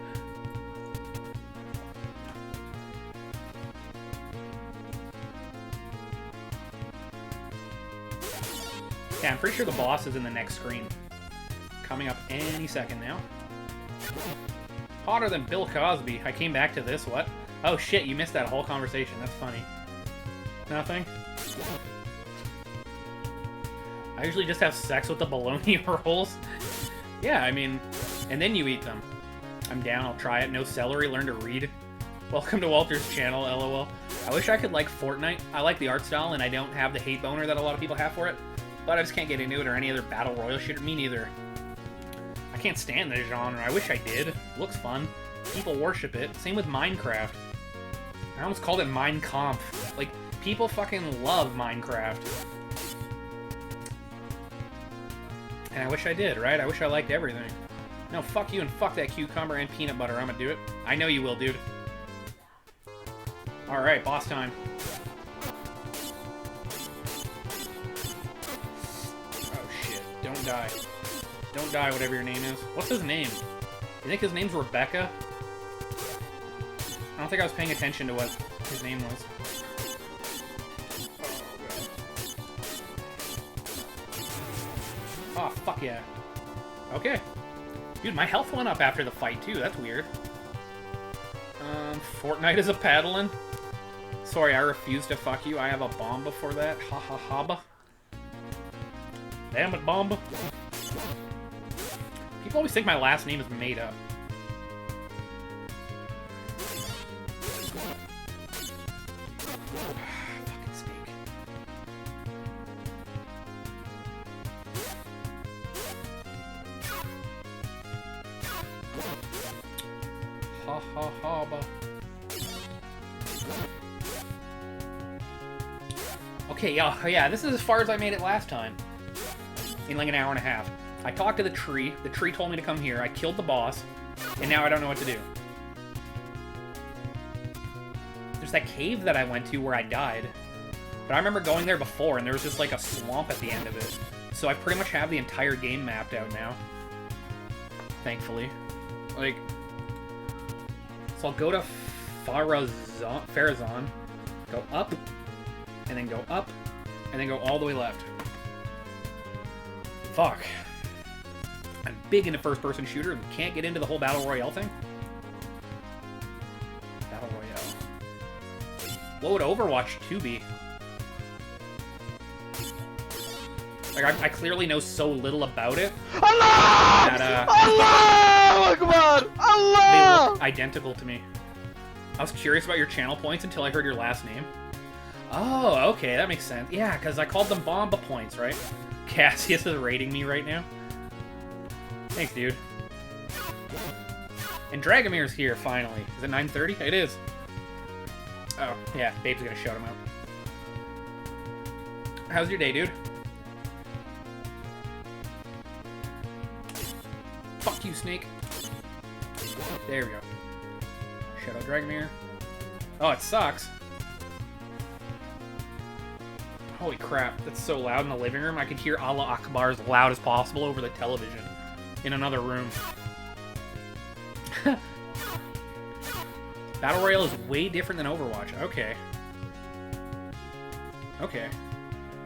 Yeah, I'm pretty sure the boss is in the next screen. Coming up any second now. Hotter than Bill Cosby. I came back to this, what? Oh shit, you missed that whole conversation. That's funny. Nothing? I usually just have sex with the bologna rolls. Yeah, I mean, and then you eat them. I'm down, I'll try it. No celery, learn to read. Welcome to Walter's channel, lol. I wish I could like Fortnite. I like the art style, and I don't have the hate boner that a lot of people have for it. But I just can't get into it or any other battle royale shit. Me neither. I can't stand this genre. I wish I did. It looks fun. People worship it. Same with Minecraft. I almost called it Mein Kampf. Like, people fucking love Minecraft. And I wish I did, right? I wish I liked everything. No, fuck you and fuck that cucumber and peanut butter. I'm gonna do it. I know you will, dude. Alright, boss time. Oh shit. Don't die. Don't die, whatever your name is. What's his name? You think his name's Rebecca? I don't think I was paying attention to what his name was. Oh, fuck yeah. Okay. Dude, my health went up after the fight, too. That's weird. Fortnite is a paddling. Sorry, I refuse to fuck you. I have a bomb before that. Ha ha ha. Damn it, bomb. People always think my last name is made up. Fucking snake. Ha ha ha. Okay, yeah, this is as far as I made it last time. In like an hour and a half. I talked to the tree told me to come here, I killed the boss, and now I don't know what to do. There's that cave that I went to where I died. But I remember going there before, and there was just like a swamp at the end of it. So I pretty much have the entire game mapped out now. Thankfully. Like... So I'll go to Farazan, go up, and then go up, and then go all the way left. Fuck. I'm big into first-person shooter and can't get into the whole Battle Royale thing. Battle Royale. What would Overwatch 2 be? Like, I clearly know so little about it. Allah! That, Allah! Akbar! Allah! They look identical to me. I was curious about your channel points until I heard your last name. Oh, okay, that makes sense. Yeah, because I called them Bomba points, right? Cassius is rating me right now. Thanks, dude. And Dragomir's here, finally. Is it 9:30? It is. Oh, yeah, Babe's gonna shout him out. How's your day, dude? Fuck you, Snake. There we go. Shout out Dragomir. Oh, it sucks. Holy crap, that's so loud in the living room. I could hear Allah Akbar as loud as possible over the television in another room. Battle Royale is way different than Overwatch. Okay. Okay.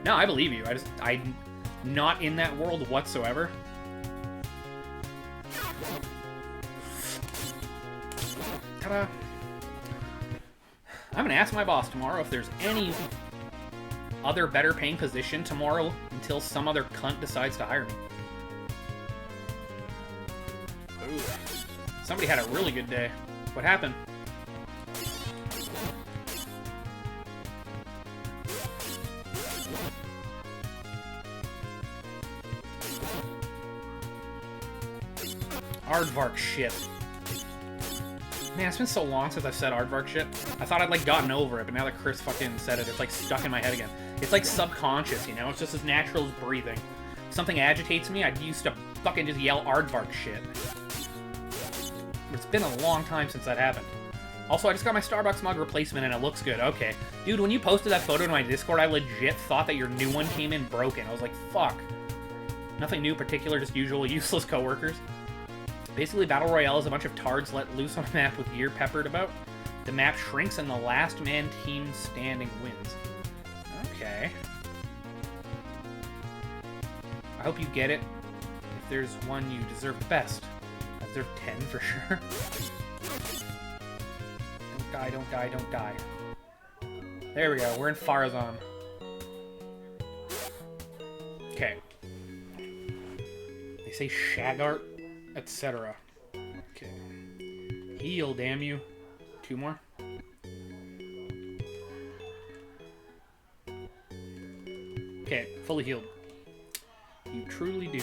No, I believe you. I'm not in that world whatsoever. Ta-da. I'm gonna ask my boss tomorrow if there's any other better paying position tomorrow until some other cunt decides to hire me. Ooh. Somebody had a really good day. What happened? Aardvark shit. Man, it's been so long since I've said Aardvark shit. I thought I'd like gotten over it, but now that Chris fucking said it, it's like stuck in my head again. It's like subconscious, you know? It's just as natural as breathing. If something agitates me, I used to fucking just yell Aardvark shit. It's been a long time since that happened. Also, I just got my Starbucks mug replacement and it looks good. Okay. Dude, when you posted that photo to my Discord, I legit thought that your new one came in broken. I was like, fuck. Nothing new particular, just usual useless coworkers. Basically, Battle Royale is a bunch of tards let loose on a map with gear peppered about. The map shrinks and the last man team standing wins. Okay. I hope you get it. If there's one, you deserve the best. I deserve 10 for sure. Don't die, don't die, don't die. There we go, we're in Farazan. Okay. They say Shagart, etc. Okay. Heal, damn you. 2 more. Okay, fully healed. You truly do.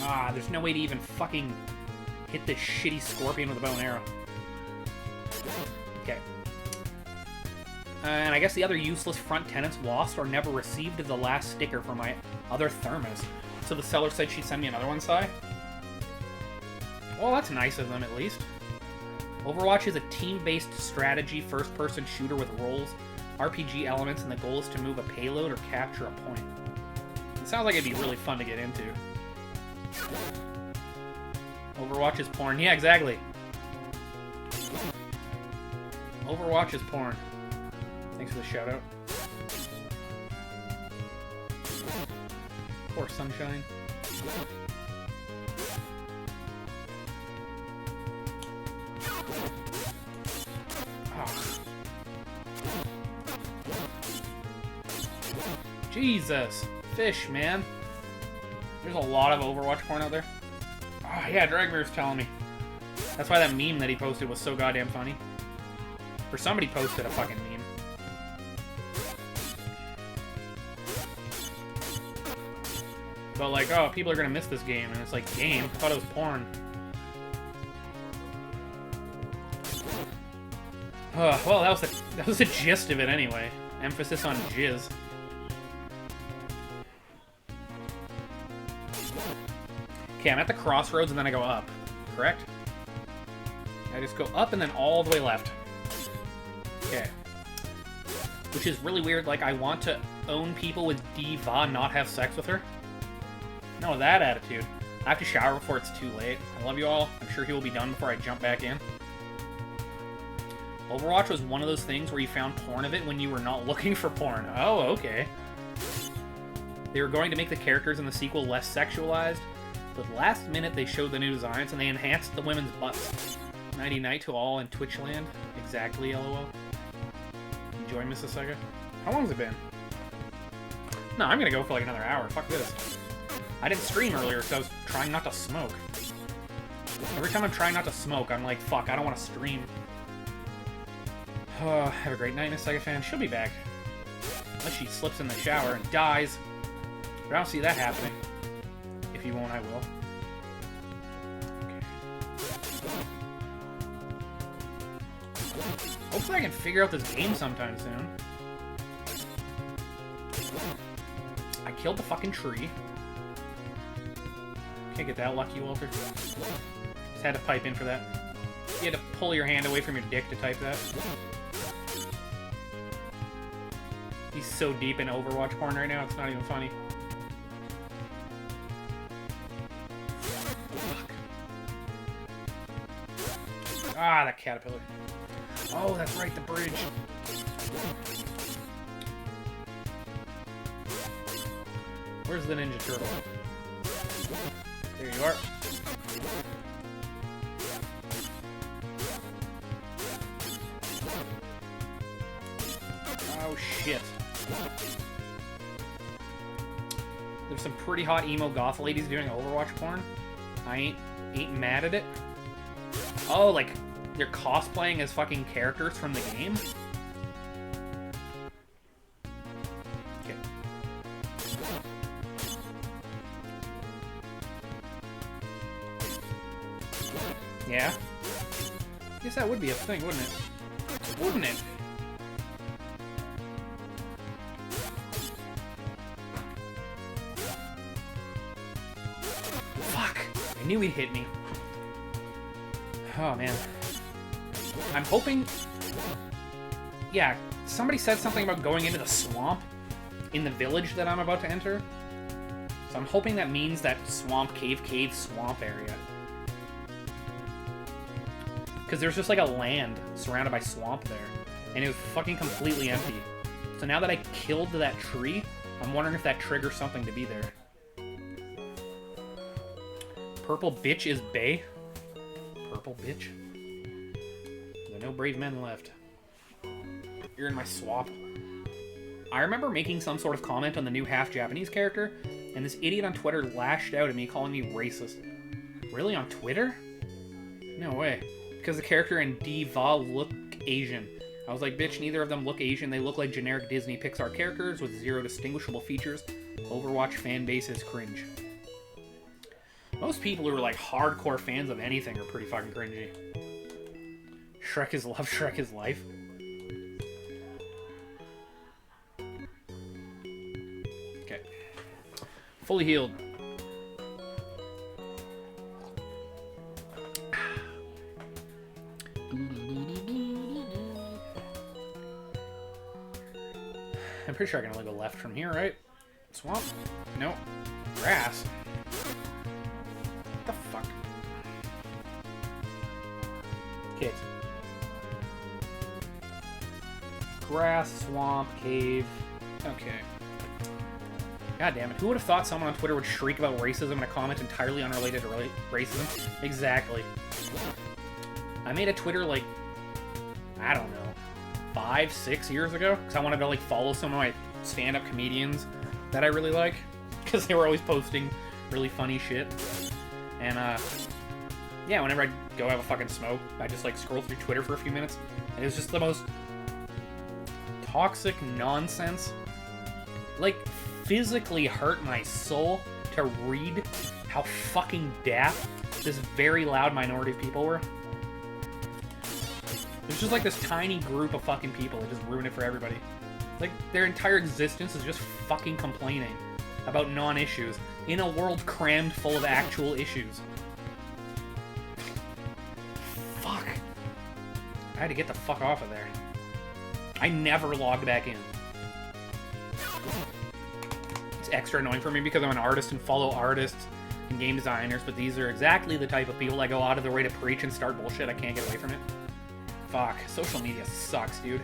Ah, there's no way to even fucking hit this shitty scorpion with a bow and arrow. Okay. And I guess the other useless front tenants lost or never received the last sticker for my other thermos. So the seller said she'd send me another one, Si. Well, that's nice of them, at least. Overwatch is a team-based strategy first-person shooter with roles. RPG elements, and the goal is to move a payload or capture a point. It sounds like it'd be really fun to get into. Overwatch is porn. Yeah, exactly. Overwatch is porn. Thanks for the shout out. Poor Sunshine. Oh. Jesus. Fish, man. There's a lot of Overwatch porn out there. Oh, yeah, Dragmir's telling me. That's why that meme that he posted was so goddamn funny. Or somebody posted a fucking meme. But like, oh, people are gonna miss this game, and it's like, game? I thought it was porn. Well, that was the gist of it anyway. Emphasis on jizz. Okay, I'm at the crossroads and then I go up, correct? I just go up and then all the way left. Okay. Which is really weird, like I want to own people with Diva, not have sex with her. No, that attitude. I have to shower before it's too late. I love you all. I'm sure he will be done before I jump back in. Overwatch was one of those things where you found porn of it when you were not looking for porn. Oh, okay. They were going to make the characters in the sequel less sexualized, but last minute they showed the new designs and they enhanced the women's butts. Nighty night to all in Twitchland. Exactly, lol. Enjoy Mississauga. How long has it been? No, I'm gonna go for like another hour. Fuck this. I didn't stream earlier because I was trying not to smoke. Every time I'm trying not to smoke, I'm like, fuck, I don't want to stream. Have a great night, Miss Sega fan. She'll be back. Unless she slips in the shower and dies. But I don't see that happening. If you won't, I will. Okay. Hopefully I can figure out this game sometime soon. I killed the fucking tree. Can't get that lucky, Walter. Just had to pipe in for that. You had to pull your hand away from your dick to type that. He's so deep in Overwatch porn right now, it's not even funny. Fuck. Ah, that caterpillar. Oh, that's right, the bridge. Where's the Ninja Turtle? There you are. Oh, shit. There's some pretty hot emo goth ladies doing Overwatch porn. I ain't mad at it. Oh, like, they're cosplaying as fucking characters from the game? Okay. Yeah? Guess that would be a thing, wouldn't it? Wouldn't it? Fuck! I knew he'd hit me. Oh, man. I'm hoping... Yeah, somebody said something about going into the swamp in the village that I'm about to enter. So I'm hoping that means that swamp, cave, swamp area. Because there's just like a land surrounded by swamp there. And it was fucking completely empty. So now that I killed that tree, I'm wondering if that triggers something to be there. Purple bitch is bae. Purple bitch. There are no brave men left. You're in my swamp. I remember making some sort of comment on the new half-Japanese character, and this idiot on Twitter lashed out at me calling me racist. Really? On Twitter? No way. Because the character and Diva look Asian. I was like, bitch, neither of them look Asian. They look like generic Disney Pixar characters with zero distinguishable features. Overwatch fan base is cringe. Most people who are like hardcore fans of anything are pretty fucking cringy. Shrek is love, Shrek is life. Okay. Fully healed. I'm pretty sure I can only go left from here, right? Swamp? Nope. Grass. What the fuck? Okay. Grass, swamp, cave. Okay. God damn it. Who would have thought someone on Twitter would shriek about racism in a comment entirely unrelated to racism? Exactly. I made a Twitter, like, I don't know, 5, 6 years ago, because I wanted to, like, follow some of my stand-up comedians that I really like, because they were always posting really funny shit. And, yeah, whenever I'd go have a fucking smoke, I just, like, scroll through Twitter for a few minutes, and it was just the most toxic nonsense. Like, physically hurt my soul to read how fucking daft this very loud minority of people were. There's just like this tiny group of fucking people that just ruin it for everybody. Like, their entire existence is just fucking complaining about non-issues in a world crammed full of actual issues. Fuck. I had to get the fuck off of there. I never logged back in. It's extra annoying for me because I'm an artist and follow artists and game designers, but these are exactly the type of people that go out of their way to preach and start bullshit. I can't get away from it. Fuck. Social media sucks, dude.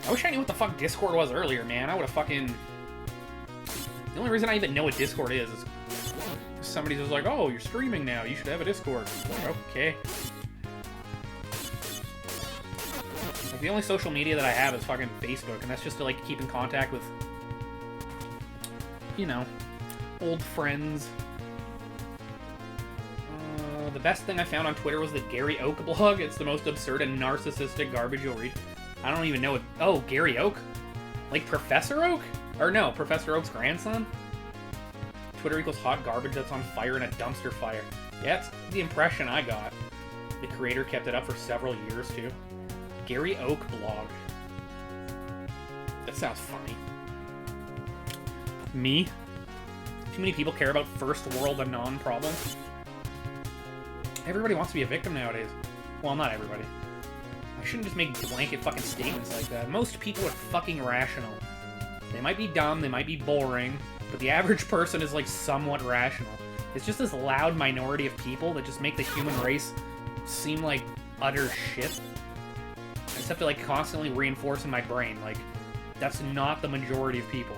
I wish I knew what the fuck Discord was earlier, man. I would have fucking... The only reason I even know what Discord is somebody's just like, oh, you're streaming now. You should have a Discord. Like, okay. Like, the only social media that I have is fucking Facebook, and that's just to, like, keep in contact with, you know, old friends. The best thing I found on Twitter was the Gary Oak blog. It's the most absurd and narcissistic garbage you'll read. I don't even know what... Oh, Gary Oak? Like Professor Oak? Or no, Professor Oak's grandson? Twitter equals hot garbage that's on fire in a dumpster fire. Yeah, that's the impression I got. The creator kept it up for several years, too. Gary Oak blog. That sounds funny. Me? Too many people care about first world Anon problems. Everybody wants to be a victim nowadays. Well, not everybody. I shouldn't just make blanket fucking statements like that. Most people are fucking rational. They might be dumb, they might be boring, but the average person is, like, somewhat rational. It's just this loud minority of people that just make the human race seem like utter shit. I just have to, like, constantly reinforce in my brain, like, that's not the majority of people.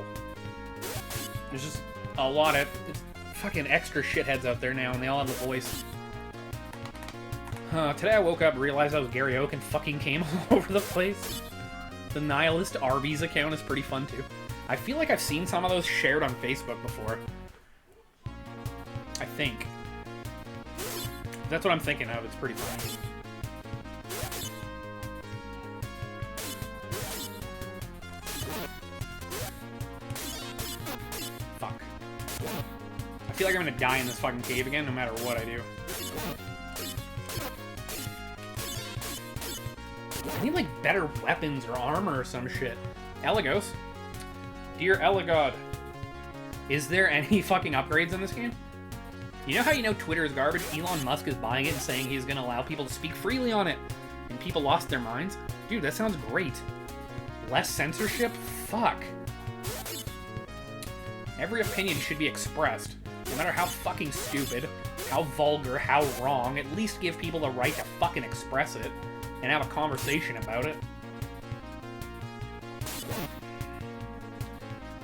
There's just a lot of fucking extra shitheads out there now, and they all have a voice. Today I woke up and realized I was Gary Oak and fucking came all over the place. The Nihilist Arby's account is pretty fun, too. I feel like I've seen some of those shared on Facebook before. I think. That's what I'm thinking of. It's pretty funny. Fuck. I feel like I'm gonna die in this fucking cave again no matter what I do. I need, like, better weapons or armor or some shit. Eligos. Dear Eligod. Is there any fucking upgrades in this game? You know how you know Twitter is garbage? Elon Musk is buying it and saying he's gonna allow people to speak freely on it. And people lost their minds? Dude, that sounds great. Less censorship? Fuck. Every opinion should be expressed. No matter how fucking stupid, how vulgar, how wrong, at least give people the right to fucking express it. And have a conversation about it.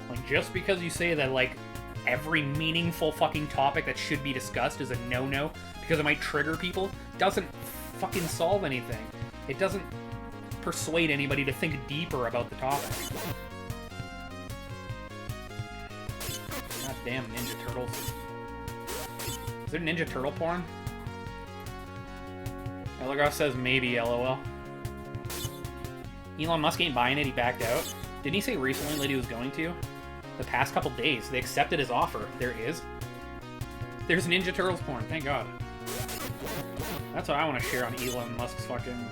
Like, just because you say that, like, every meaningful fucking topic that should be discussed is a no-no because it might trigger people, doesn't fucking solve anything. It doesn't persuade anybody to think deeper about the topic. God damn Ninja Turtles. Is there Ninja Turtle porn? Elgar says maybe, LOL. Elon Musk ain't buying it, he backed out. Didn't he say recently that he was going to? The past couple days, they accepted his offer. There is. There's Ninja Turtles porn, thank God. That's what I want to share on Elon Musk's fucking...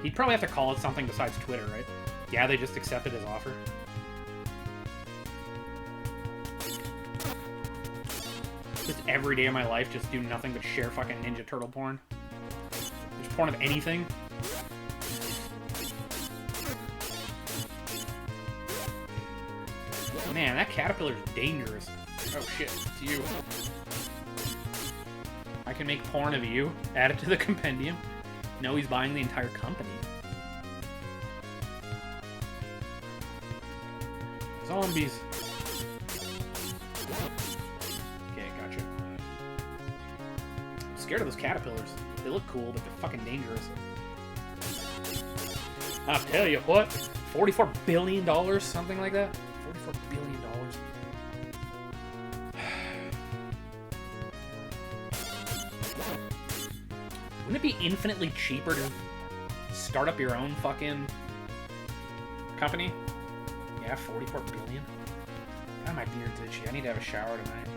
He'd probably have to call it something besides Twitter, right? Yeah, they just accepted his offer. Just every day of my life, just do nothing but share fucking Ninja Turtle porn. There's porn of anything. Man, that caterpillar's dangerous. Oh shit, it's you. I can make porn of you, add it to the compendium. No, he's buying the entire company. Zombies. Okay, gotcha. I'm scared of those caterpillars. They look cool, but they're fucking dangerous. I'll tell you what, $44 billion, something like that? $44 billion. Wouldn't it be infinitely cheaper to start up your own fucking company? Yeah, $44 billion. God, my beard's itchy. I need to have a shower tonight.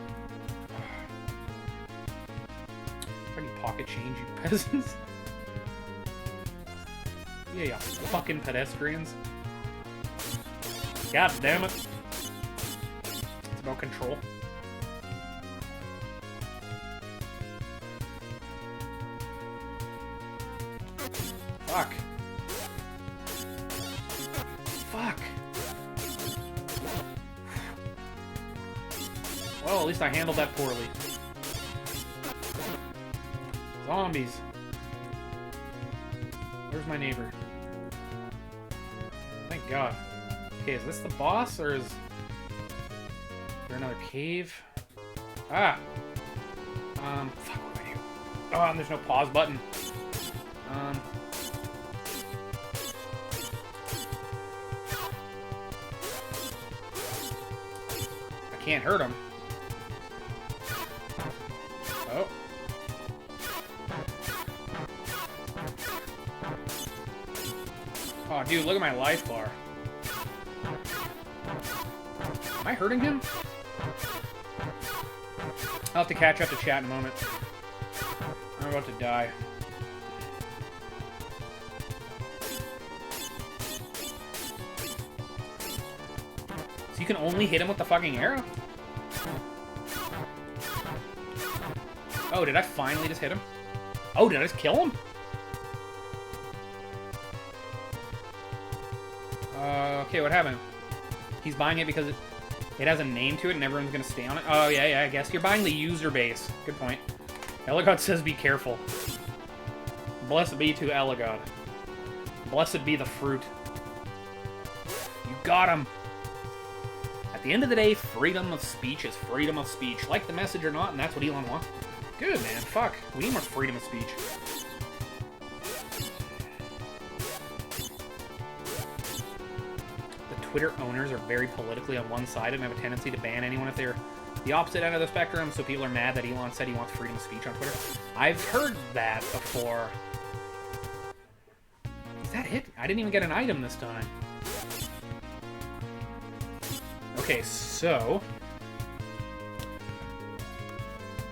I need pocket change, you peasants. Yeah, you fucking pedestrians. God damn it. It's about control. Fuck. Fuck. Well, at least I handled that poorly. Zombies. Where's my neighbor? Thank God. Okay, is this the boss, or is there another cave? Ah! Fuck, what do I do? Oh, and there's no pause button. I can't hurt him. Oh. Oh, dude, look at my life bar. Am I hurting him? I'll have to catch up to chat in a moment. I'm about to die. So you can only hit him with the fucking arrow? Oh, did I finally just hit him? Oh, did I just kill him? Okay, what happened? He's buying it because it has a name to it and everyone's gonna stay on it? Oh, yeah, I guess. You're buying the user base. Good point. Eligod says be careful. Blessed be to Eligod. Blessed be the fruit. You got him! At the end of the day, freedom of speech is freedom of speech. Like the message or not, and that's what Elon wants. Good, man. Fuck. We need more freedom of speech. Twitter owners are very politically on one side and have a tendency to ban anyone if they're the opposite end of the spectrum, so people are mad that Elon said he wants freedom of speech on Twitter. I've heard that before. Is that it? I didn't even get an item this time. Okay, so...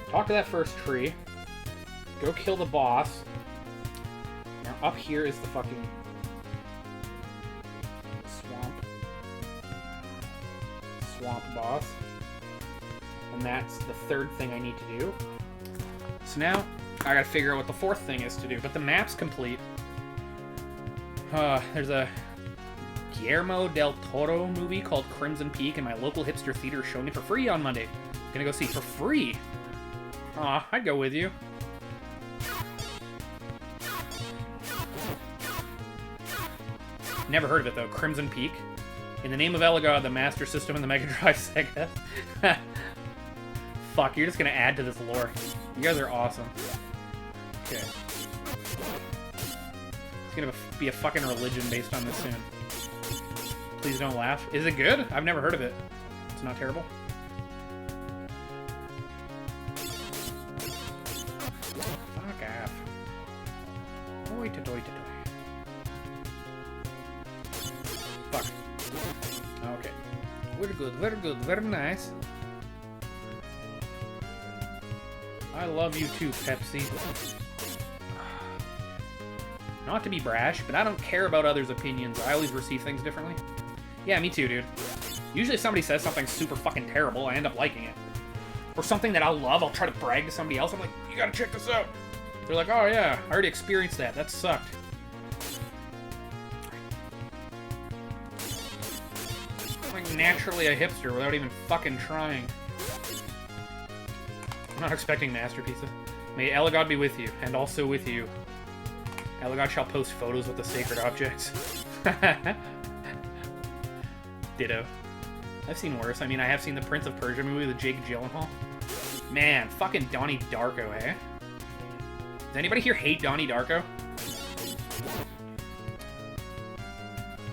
talk to that first tree. Go kill the boss. Now up here is the fucking... swamp boss. And that's the third thing I need to do. So now, I gotta figure out what the fourth thing is to do. But the map's complete. There's a Guillermo del Toro movie called Crimson Peak, and my local hipster theater is showing it for free on Monday. Gonna go see it for free. Aw, I'd go with you. Never heard of it though. Crimson Peak. In the name of Eligod, the Master System, and the Mega Drive Sega. Fuck, you're just gonna add to this lore. You guys are awesome. Okay. It's gonna be a fucking religion based on this soon. Please don't laugh. Is it good? I've never heard of it. It's not terrible. Fuck off. Oi to doi to doi. Fuck. Okay. Very good, very nice. I love you too, Pepsi. Not to be brash, but I don't care about others' opinions. I always receive things differently. Yeah, me too, dude. Usually if somebody says something super fucking terrible, I end up liking it. Or something that I love, I'll try to brag to somebody else. I'm like, you gotta check this out. They're like, oh yeah, I already experienced that. That sucked. Like, naturally a hipster without even fucking trying. I'm not expecting masterpieces. May Elagod be with you, and also with you. Elagod shall post photos with the sacred objects. Ditto. I've seen worse. I mean, I have seen the Prince of Persia movie with Jake Gyllenhaal. Man, fucking Donnie Darko, eh? Does anybody here hate Donnie Darko?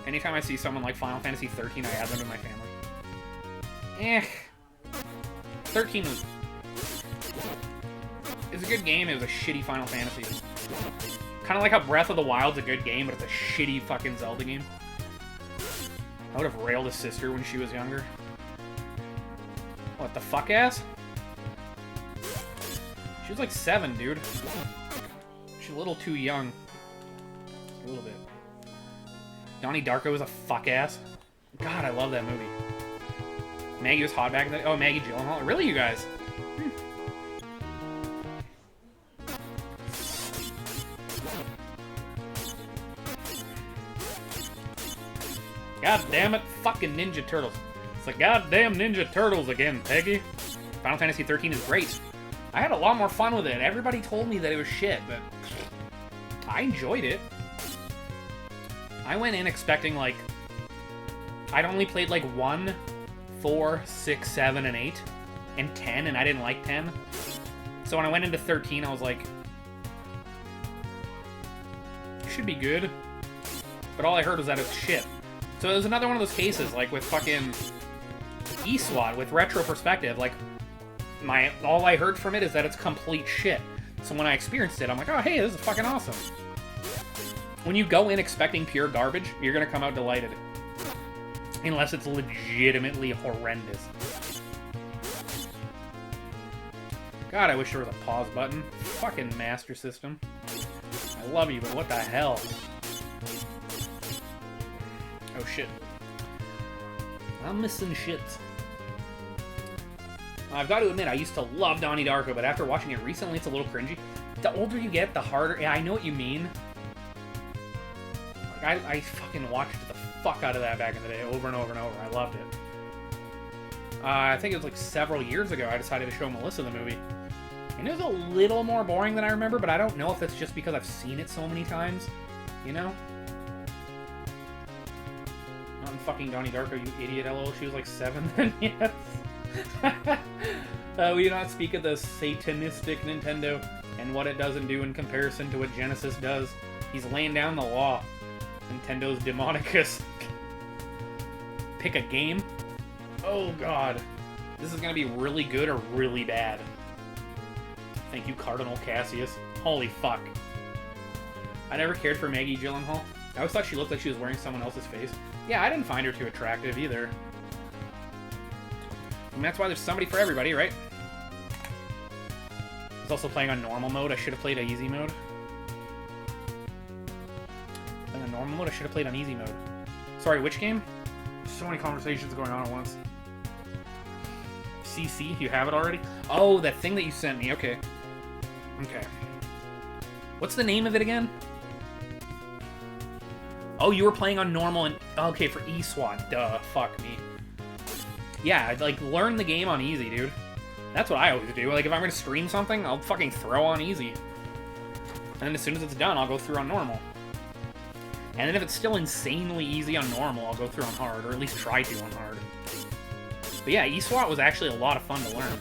Anytime I see someone like Final Fantasy 13, I add them to my family. 13 was... It's a good game, it was a shitty Final Fantasy. Kind of like how Breath of the Wild's a good game, but it's a shitty fucking Zelda game. I would have railed his sister when she was younger. What the fuck ass? She was like 7, dude. She's a little too young. Just a little bit. Donnie Darko is a fuck ass. God, I love that movie. Maggie was hot back in the... Oh, Maggie Gyllenhaal. Really, you guys? God damn it, fucking Ninja Turtles. It's like goddamn Ninja Turtles again, Peggy. Final Fantasy 13 is great. I had a lot more fun with it. Everybody told me that it was shit, but I enjoyed it. I went in expecting, like, I'd only played, like, 1, 4, 6, 7, and 8, and 10, and I didn't like 10. So when I went into 13, I was like, it should be good. But all I heard was that it was shit. So it was another one of those cases, like with fucking eSWAT, with retro perspective, like, all I heard from it is that it's complete shit. So when I experienced it, I'm like, oh, hey, this is fucking awesome. When you go in expecting pure garbage, you're gonna come out delighted. Unless it's legitimately horrendous. God, I wish there was a pause button. Fucking Master System. I love you, but what the hell? Oh shit. I'm missing shit. I've got to admit, I used to love Donnie Darko, but after watching it recently, it's a little cringy. The older you get, the harder... Yeah, I know what you mean. Like, I fucking watched the fuck out of that back in the day, over and over and over. I loved it. I think it was like several years ago I decided to show Melissa the movie. And it was a little more boring than I remember, but I don't know if that's just because I've seen it so many times. You know? Not in fucking Donnie Darko, you idiot, lol. She was like 7 then, yes. We do not speak of the satanistic Nintendo and what it doesn't do in comparison to what Genesis does. He's laying down the law. Nintendo's Demonicus. Pick a game. Oh god. This is gonna be really good or really bad. Thank you, Cardinal Cassius. Holy fuck. I never cared for Maggie Gyllenhaal. I always thought she looked like she was wearing someone else's face. Yeah, I didn't find her too attractive either. And that's why there's somebody for everybody, right? I was also playing on normal mode. I should have played on easy mode. Playing on normal mode? I should have played on easy mode. Sorry, which game? So many conversations going on at once. CC, you have it already? Oh, that thing that you sent me. Okay. Okay. What's the name of it again? Oh, you were playing on normal and... Okay, for eSWAT. Duh. Fuck me. Yeah, like, learn the game on easy, dude. That's what I always do. Like, if I'm gonna stream something, I'll fucking throw on easy. And then as soon as it's done, I'll go through on normal. And then if it's still insanely easy on normal, I'll go through on hard, or at least try to on hard. But yeah, eSWAT was actually a lot of fun to learn.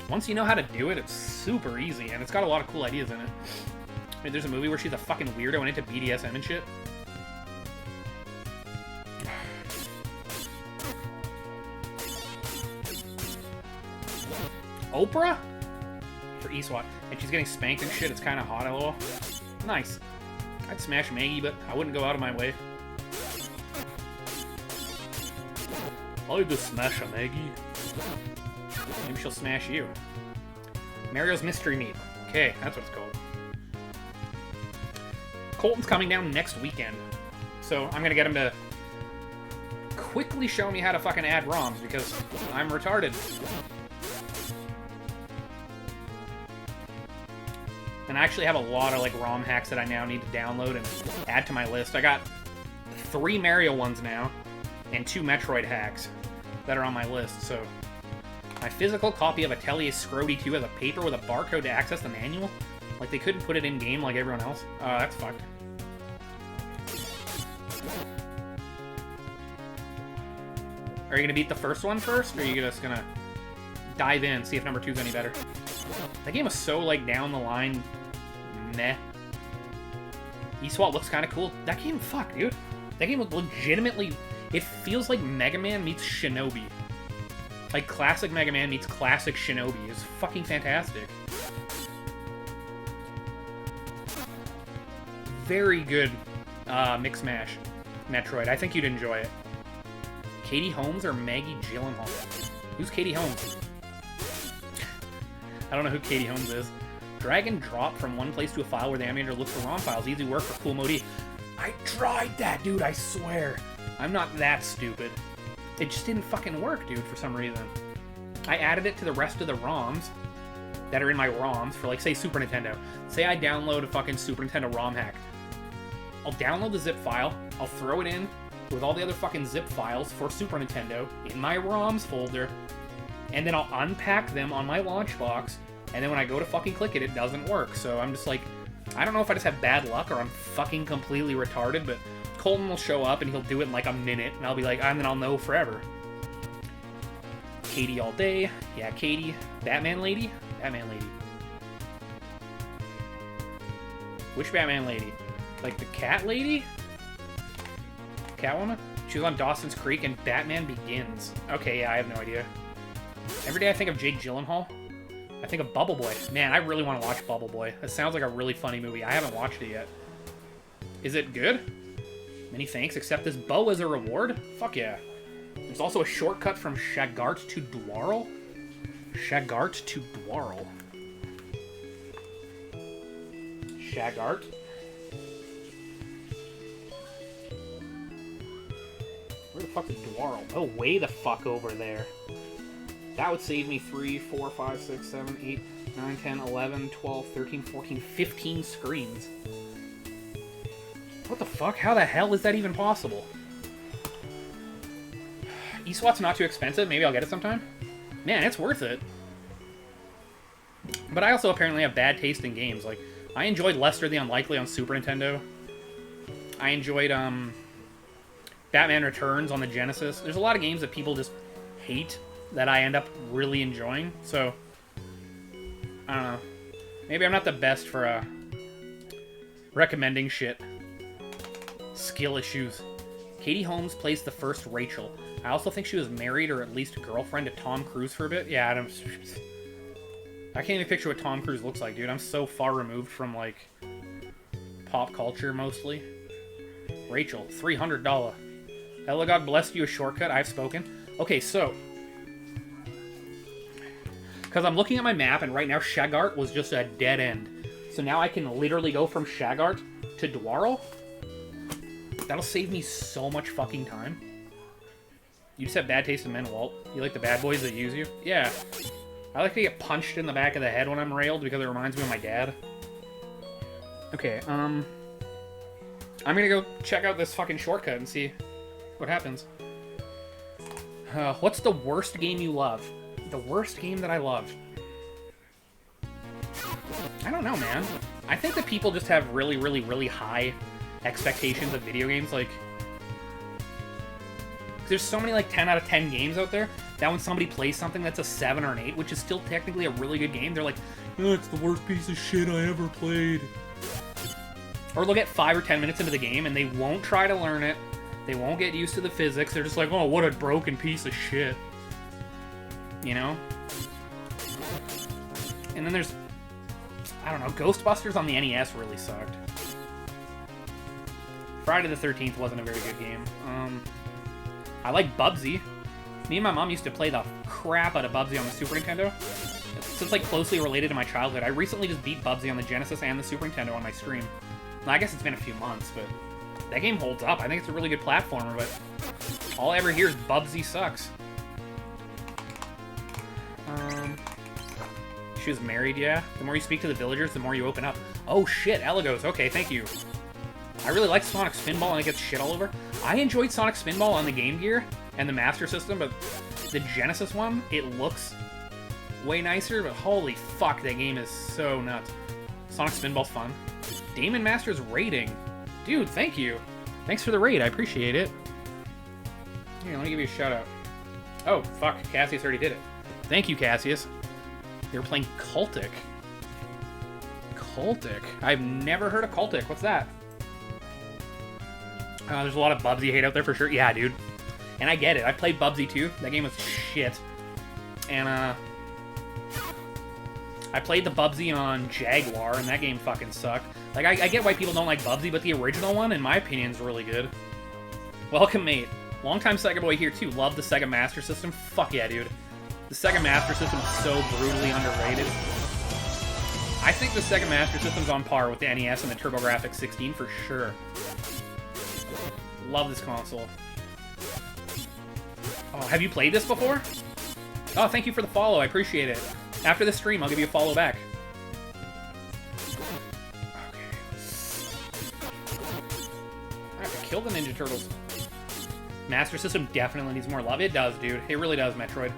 Once you know how to do it, it's super easy, and it's got a lot of cool ideas in it. I mean, there's a movie where she's a fucking weirdo and into BDSM and shit. Oprah? For eSWAT. And she's getting spanked and shit, it's kind of hot, lol. Nice. I'd smash Maggie, but I wouldn't go out of my way. I'll just smash a Maggie. Maybe she'll smash you. Mario's Mystery Meat. Okay, that's what it's called. Colton's coming down next weekend. So I'm gonna get him to quickly show me how to fucking add ROMs, because I'm retarded. And I actually have a lot of, like, ROM hacks that I now need to download and add to my list. I got 3 Mario ones now, and 2 Metroid hacks. that are on my list, so... My physical copy of Atelier Scrody 2 has a paper with a barcode to access the manual? Like, they couldn't put it in-game like everyone else? That's fucked. Are you gonna beat the first one first, or are you just gonna dive in, see if number 2's any better? That game was so, like, down the line, meh. eSWAT looks kind of cool. That game, fuck, dude. That game was legitimately... It feels like Mega Man meets Shinobi. Like, classic Mega Man meets classic Shinobi. It's fucking fantastic. Very good Mix Mash Metroid. I think you'd enjoy it. Katie Holmes or Maggie Gyllenhaal? Who's Katie Holmes? I don't know who Katie Holmes is. Drag and drop from one place to a file where the animator looks for ROM files. Easy work for cool mode. I tried that, dude, I swear. I'm not that stupid. It just didn't fucking work, dude, for some reason. I added it to the rest of the ROMs that are in my ROMs for, like, say, Super Nintendo. Say I download a fucking Super Nintendo ROM hack. I'll download the zip file, I'll throw it in with all the other fucking zip files for Super Nintendo in my ROMs folder, and then I'll unpack them on my launch box, and then when I go to fucking click it, it doesn't work. So I'm just like, I don't know if I just have bad luck or I'm fucking completely retarded, but Colton will show up and he'll do it in like a minute, and I'll be like, and then I'll know forever. Katie all day. Yeah, Katie. Batman lady? Batman lady. Which Batman lady? Like the cat lady? Catwoman? She was on Dawson's Creek and Batman Begins. Okay, yeah, I have no idea. Every day I think of Jake Gyllenhaal, I think of Bubble Boy. Man, I really want to watch Bubble Boy. It sounds like a really funny movie. I haven't watched it yet. Is it good? Many thanks. Accept this bow as a reward? Fuck yeah. There's also a shortcut from Shagart to Dwarl. Shagart to Dwarl. Shagart. Where the fuck is Dwarl? Oh, way the fuck over there. That would save me 3, 4, 5, 6, 7, 8, 9, 10, 11, 12, 13, 14, 15 screens. What the fuck? How the hell is that even possible? eSWAT's not too expensive. Maybe I'll get it sometime. Man, it's worth it. But I also apparently have bad taste in games. Like, I enjoyed Lester the Unlikely on Super Nintendo. I enjoyed, Batman Returns on the Genesis. There's a lot of games that people just hate that I end up really enjoying. So, I don't know. Maybe I'm not the best for, recommending shit. Skill issues. Katie Holmes plays the first Rachel. I also think she was married or at least a girlfriend to Tom Cruise for a bit. Yeah, I can't even picture what Tom Cruise looks like, dude. I'm so far removed from, like, pop culture, mostly. Rachel, $300. Hello, God bless you, a shortcut. I've spoken. Okay, so... because I'm looking at my map, and right now Shagart was just a dead end. So now I can literally go from Shagart to Dwarl. That'll save me so much fucking time. You just have bad taste in men, Walt. You like the bad boys that use you? Yeah. I like to get punched in the back of the head when I'm railed because it reminds me of my dad. Okay, I'm gonna go check out this fucking shortcut and see what happens. What's the worst game you love? The worst game that I love? I don't know, man. I think that people just have really, really, really high expectations of video games. Like, there's so many, like, 10 out of 10 games out there that when somebody plays something that's a 7 or an 8, which is still technically a really good game, they're like, oh, it's the worst piece of shit I ever played. Or they'll get 5 or 10 minutes into the game and they won't try to learn it. They won't get used to the physics. They're just like, oh, what a broken piece of shit. You know? And then there's, I don't know, Ghostbusters on the NES really sucked. Friday the 13th wasn't a very good game. I like Bubsy. Me and my mom used to play the crap out of Bubsy on the Super Nintendo. It's like closely related to my childhood. I recently just beat Bubsy on the Genesis and the Super Nintendo on my stream. Now, I guess it's been a few months, but that game holds up. I think it's a really good platformer, but all I ever hear is Bubsy sucks. She was married, yeah. The more you speak to the villagers, the more you open up. Oh shit, Elegos. Okay, thank you. I really like Sonic Spinball and it gets shit all over. I enjoyed Sonic Spinball on the Game Gear and the Master System, but the Genesis one, it looks way nicer, but holy fuck, that game is so nuts. Sonic Spinball's fun. Damon Masters rating. Dude, thank you. Thanks for the raid, I appreciate it. Here, let me give you a shout out. Oh, fuck, Cassius already did it. Thank you, Cassius. They were playing Cultic. Cultic? I've never heard of Cultic. What's that? There's a lot of Bubsy hate out there for sure. Yeah, dude. And I get it. I played Bubsy too. That game was shit. And, I played the Bubsy on Jaguar, and that game fucking sucked. Like, I get why people don't like Bubsy, but the original one, in my opinion, is really good. Welcome, mate. Longtime Sega boy here, too. Love the Sega Master System. Fuck yeah, dude. The Sega Master System is so brutally underrated. I think the Sega Master System's on par with the NES and the TurboGrafx 16 for sure. Love this console. Oh, have you played this before? Oh, thank you for the follow. I appreciate it. After the stream, I'll give you a follow back. Okay. I have to kill the Ninja Turtles. Master System definitely needs more love. It does, dude. It really does, Metroid.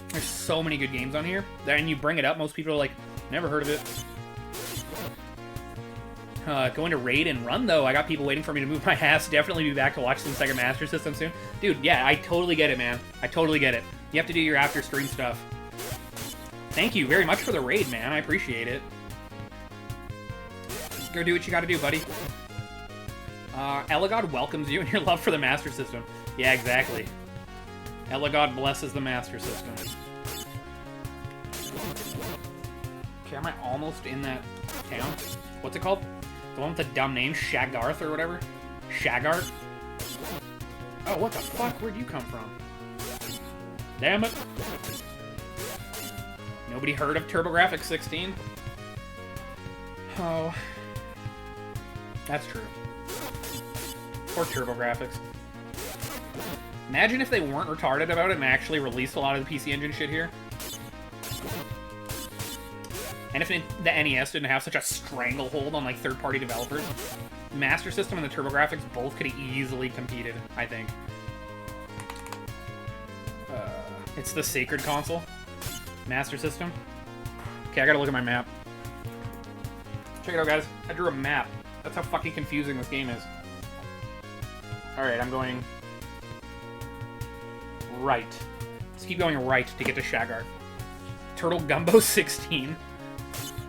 There's so many good games on here. And you bring it up, most people are like, never heard of it. Going to raid and run, though. I got people waiting for me to move my ass. Definitely be back to watch some Sega Master System soon. Dude, yeah, I totally get it, man. I totally get it. You have to do your after-stream stuff. Thank you very much for the raid, man. I appreciate it. Go do what you gotta do, buddy. Elagod welcomes you and your love for the Master System. Yeah, exactly. Elagod blesses the Master System. Okay, am I almost in that town? What's it called? The one with the dumb name? Shagarth or whatever? Shagart? Oh, what the fuck? Where'd you come from? Damn it. Nobody heard of TurboGrafx 16? Oh. That's true. Poor TurboGrafx. Imagine if they weren't retarded about it and actually released a lot of the PC Engine shit here. And if the NES didn't have such a stranglehold on, like, third-party developers, Master System and the TurboGrafx both could have easily competed, I think. It's the sacred console. Master System. Okay, I gotta look at my map. Check it out, guys. I drew a map. That's how fucking confusing this game is. Alright, I'm going... right. Let's keep going right to get to Shagart. Turtle Gumbo 16.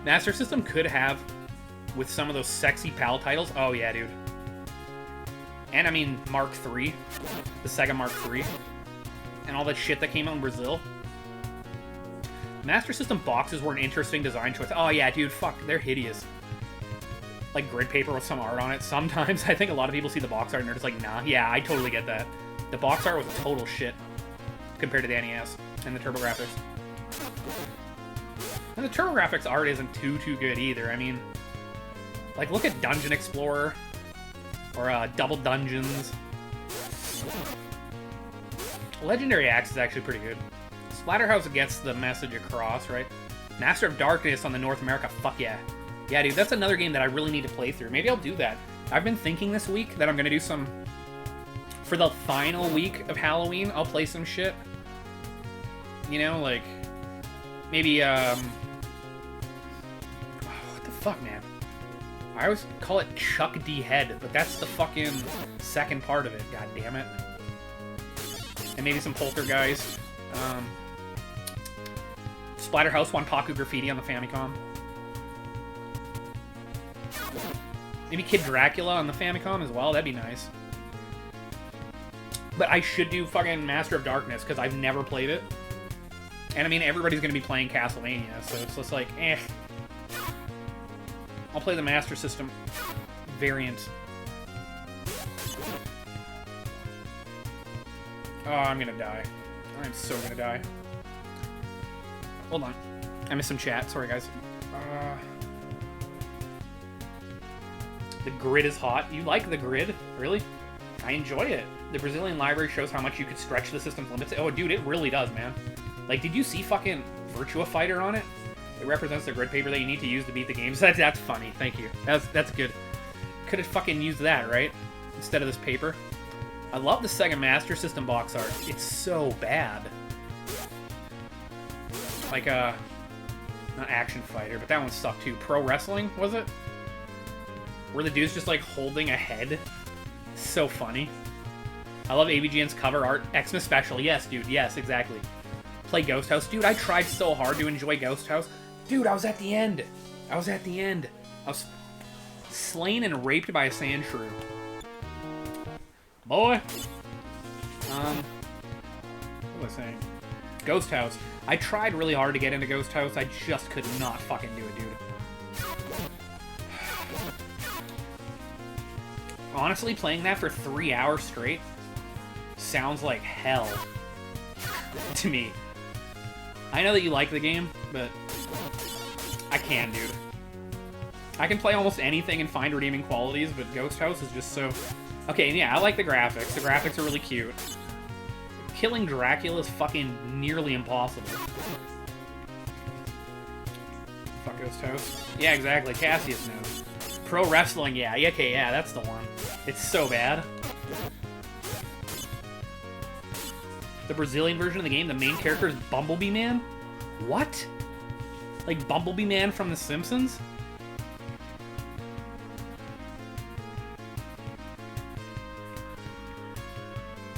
Master System could have, with some of those sexy PAL titles. Oh, yeah, dude. And, I mean, Mark III. The Sega Mark III. And all that shit that came out in Brazil. Master System boxes were an interesting design choice. Oh, yeah, dude, fuck, they're hideous. Like grid paper with some art on it. Sometimes, I think a lot of people see the box art and they're just like, nah. Yeah, I totally get that. The box art was total shit compared to the NES and the TurboGrafx. And the TurboGrafx art isn't too good either. I mean, like, look at Dungeon Explorer. Or, Double Dungeons. Legendary Axe is actually pretty good. Splatterhouse gets the message across, right? Master of Darkness on the North America, fuck yeah. Yeah, dude, that's another game that I really need to play through. Maybe I'll do that. I've been thinking this week that I'm gonna do some... For the final week of Halloween, I'll play some shit. You know, like... Maybe, oh, what the fuck, man? I always call it Chuck D. Head, but that's the fucking second part of it, god damn it. And maybe some Poltergeist. Splatterhouse Wanpaku Graffiti on the Famicom. Maybe Kid Dracula on the Famicom as well, that'd be nice. But I should do fucking Master of Darkness, because I've never played it. And I mean, everybody's going to be playing Castlevania, so it's just like, eh. I'll play the Master System variant. Oh, I'm gonna die. I'm so gonna die. Hold on. I missed some chat. Sorry, guys. The grid is hot. You like the grid? Really? I enjoy it. The Brazilian library shows how much you could stretch the system's limits. Oh, dude, it really does, man. Like, did you see fucking Virtua Fighter on it? It represents the grid paper that you need to use to beat the games. That's funny. Thank you. That's good. Could have fucking used that, right? Instead of this paper. I love the Sega Master System box art. It's so bad. Like, not Action Fighter, but that one sucked too. Pro Wrestling, was it? Where the dude's just, like, holding a head. So funny. I love AVGN's cover art. Xmas Special. Yes, dude. Yes, exactly. Play Ghost House. Dude, I tried so hard to enjoy Ghost House. Dude, I was at the end. I was slain and raped by a sand shrew. Boy. What was I saying? Ghost House. I tried really hard to get into Ghost House. I just could not fucking do it, dude. Honestly, playing that for 3 hours straight sounds like hell to me. I know that you like the game, but I can, dude. I can play almost anything and find redeeming qualities, but Ghost House is just so... Okay, yeah, I like the graphics. The graphics are really cute. Killing Dracula is fucking nearly impossible. Fuck Ghost House. Yeah, exactly. Cassius knows. Pro Wrestling, yeah. Okay, yeah, that's the one. It's so bad. The Brazilian version of the game, the main character is Bumblebee Man? What? Like Bumblebee Man from The Simpsons?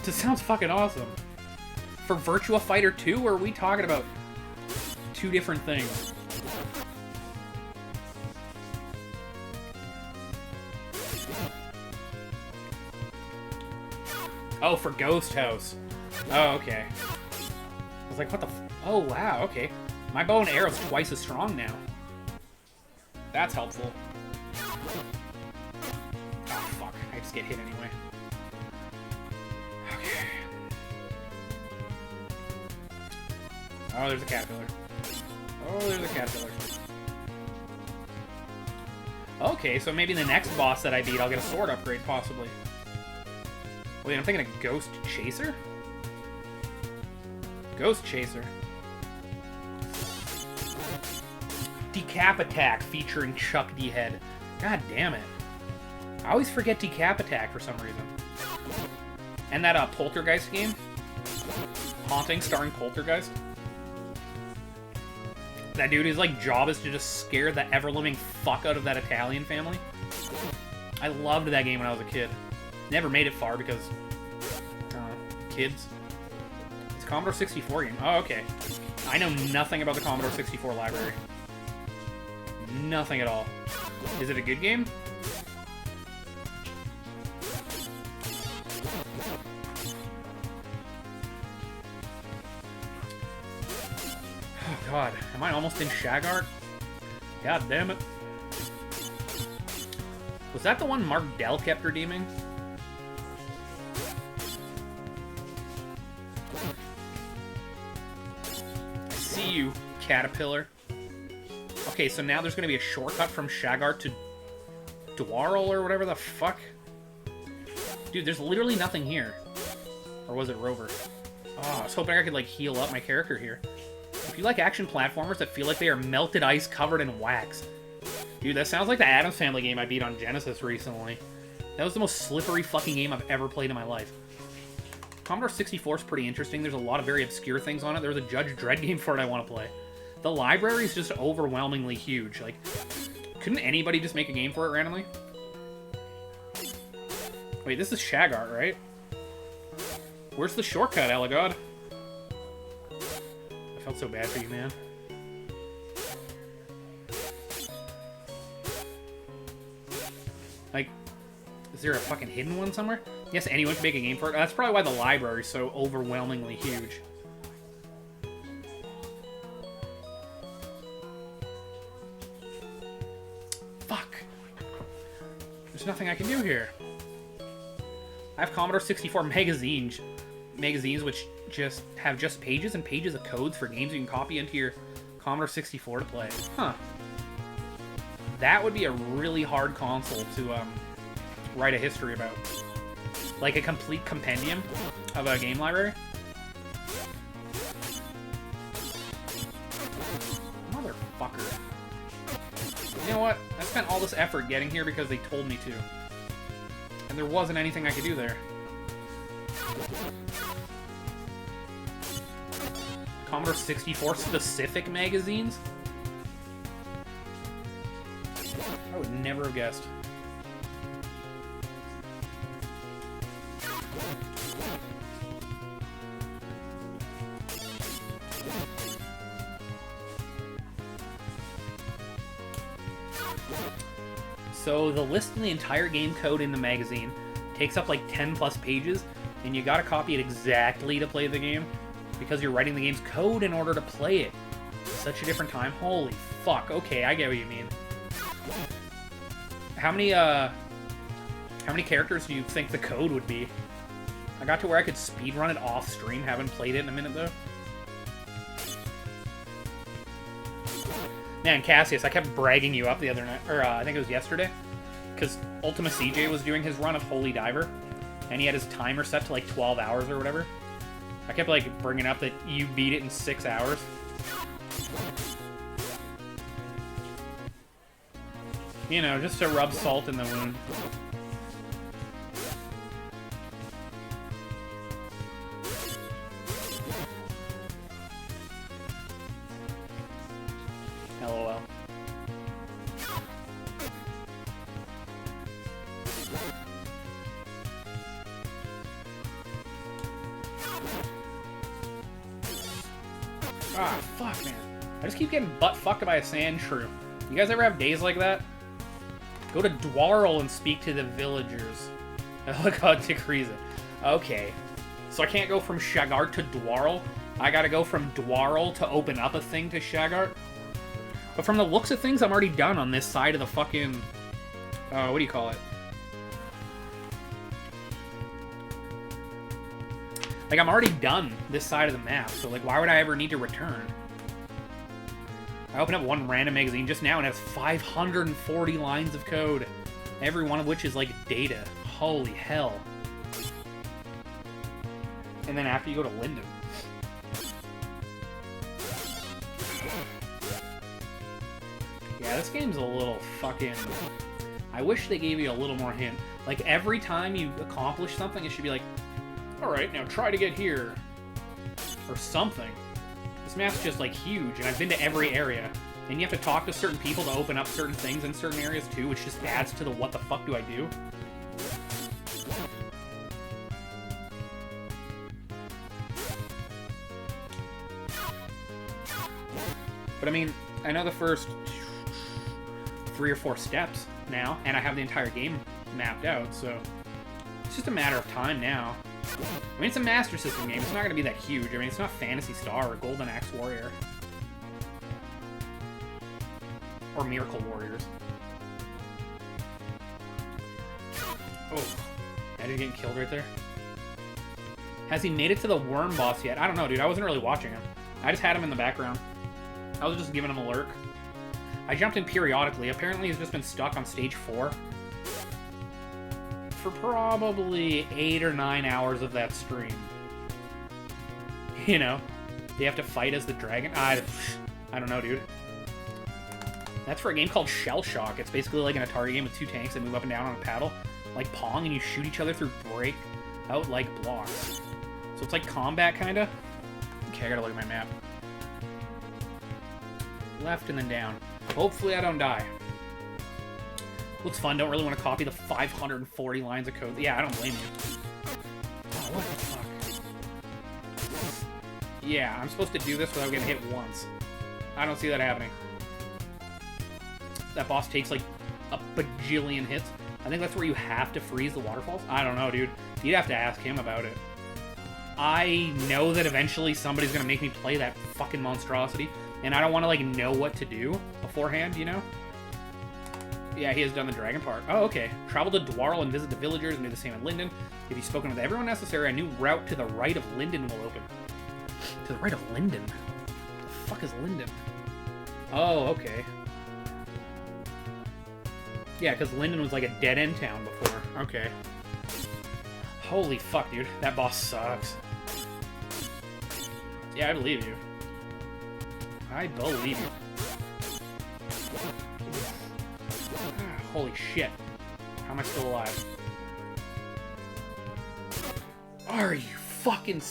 This sounds fucking awesome. For Virtua Fighter 2, or are we talking about two different things? Oh, for Ghost House. Oh, okay. I was like, what the f... Oh, wow, okay. My bow and arrow's twice as strong now. That's helpful. Oh, fuck. I just get hit anyway. Okay. Oh, there's a caterpillar. Oh, there's a caterpillar. Okay, so maybe the next boss that I beat, I'll get a sword upgrade, possibly. Wait, I'm thinking a Ghost Chaser? Ghost Chaser. Decap Attack featuring Chuck D. Head. God damn it. I always forget Decap Attack for some reason. And that Poltergeist game. Haunting starring Poltergeist. That dude, his like job is to just scare the ever-living fuck out of that Italian family. I loved that game when I was a kid. Never made it far because kids. It's a Commodore 64 game. Oh, okay. I know nothing about the Commodore 64 library. Nothing at all. Is it a good game? Oh god, am I almost in Shagart? God damn it. Was that the one Mark Dell kept redeeming? See you, caterpillar. Okay, so now there's going to be a shortcut from Shagart to Dwarrel or whatever the fuck. Dude, there's literally nothing here. Or was it Rover? Oh, I was hoping I could, like, heal up my character here. If you like action platformers that feel like they are melted ice covered in wax. Dude, that sounds like the Addams Family game I beat on Genesis recently. That was the most slippery fucking game I've ever played in my life. Commodore 64 is pretty interesting. There's a lot of very obscure things on it. There's a Judge Dredd game for it I want to play. The library is just overwhelmingly huge. Like, couldn't anybody just make a game for it randomly? Wait, this is Shagart, right? Where's the shortcut, Eligod? I felt so bad for you, man. Like, is there a fucking hidden one somewhere? Yes, anyone can make a game for it. That's probably why the library is so overwhelmingly huge. Fuck. There's nothing I can do here. I have Commodore 64 magazines which just have just pages and pages of codes for games you can copy into your Commodore 64 to play. Huh. That would be a really hard console to write a history about. Like a complete compendium of a game library. Motherfucker. You know what? I spent all this effort getting here because they told me to. And there wasn't anything I could do there. Commodore 64 specific magazines? I would never have guessed. So the list in the entire game code in the magazine takes up like 10 plus pages, and you gotta copy it exactly to play the game, because you're writing the game's code in order to play it. Such a different time. Holy fuck. Okay, I get what you mean. How many characters do you think the code would be? I got to where I could speedrun it off stream, haven't played it in a minute though. Man, Cassius, I kept bragging you up the other night, or I think it was yesterday, because Ultima CJ was doing his run of Holy Diver, and he had his timer set to like 12 hours or whatever. I kept like bringing up that you beat it in 6 hours. You know, just to rub salt in the wound. LOL. Ah, fuck, man. I just keep getting butt-fucked by a sand shrew. You guys ever have days like that? Go to Dwarl and speak to the villagers. Look how Tikriza. Okay. So I can't go from Shagart to Dwarl. I gotta go from Dwarl to open up a thing to Shagart. But from the looks of things, I'm already done on this side of the fucking... what do you call it? Like, I'm already done this side of the map, so, like, why would I ever need to return? I opened up one random magazine just now and it has 540 lines of code. Every one of which is, like, data. Holy hell. And then after you go to Linden. Yeah, this game's a little fucking... I wish they gave you a little more hint. Like, every time you accomplish something, it should be like, alright, now try to get here. Or something. This map's just, like, huge, and I've been to every area. And you have to talk to certain people to open up certain things in certain areas, too, which just adds to the what the fuck do I do? But, I mean, I know the first 3 or 4 steps now, and I have the entire game mapped out, so it's just a matter of time now. I mean, it's a Master System game. It's not going to be that huge. I mean, it's not Phantasy Star or Golden Axe Warrior. Or Miracle Warriors. Oh, imagine getting killed right there. Has he made it to the worm boss yet? I don't know, dude. I wasn't really watching him. I just had him in the background. I was just giving him a lurk. I jumped in periodically. Apparently, he's just been stuck on stage 4. For probably 8 or 9 hours of that stream. You know? They have to fight as the dragon. I don't know, dude. That's for a game called Shell Shock. It's basically like an Atari game with 2 tanks that move up and down on a paddle. Like Pong, and you shoot each other through break-out-like blocks. So it's like combat, kinda. Okay, I gotta look at my map. Left and then down. Hopefully I don't die. Looks fun. Don't really want to copy the 540 lines of code. Yeah, I don't blame you. Oh, what the fuck? Yeah, I'm supposed to do this without getting hit once. I don't see that happening. That boss takes like a bajillion hits. I think that's where you have to freeze the waterfalls. I don't know, dude. You'd have to ask him about it. I know that eventually somebody's gonna make me play that fucking monstrosity, and I don't want to like know what to do beforehand, you know? Yeah, he has done the dragon part. Oh, okay. Travel to Dwarl and visit the villagers and do the same in Linden. If you've spoken with everyone necessary, a new route to the right of Linden will open. To the right of Linden? What the fuck is Linden? Oh, okay. Yeah, because Linden was like a dead-end town before. Okay. Holy fuck, dude. That boss sucks. Yeah, I believe you. I believe you. Holy shit. How am I still alive? Are you fucking...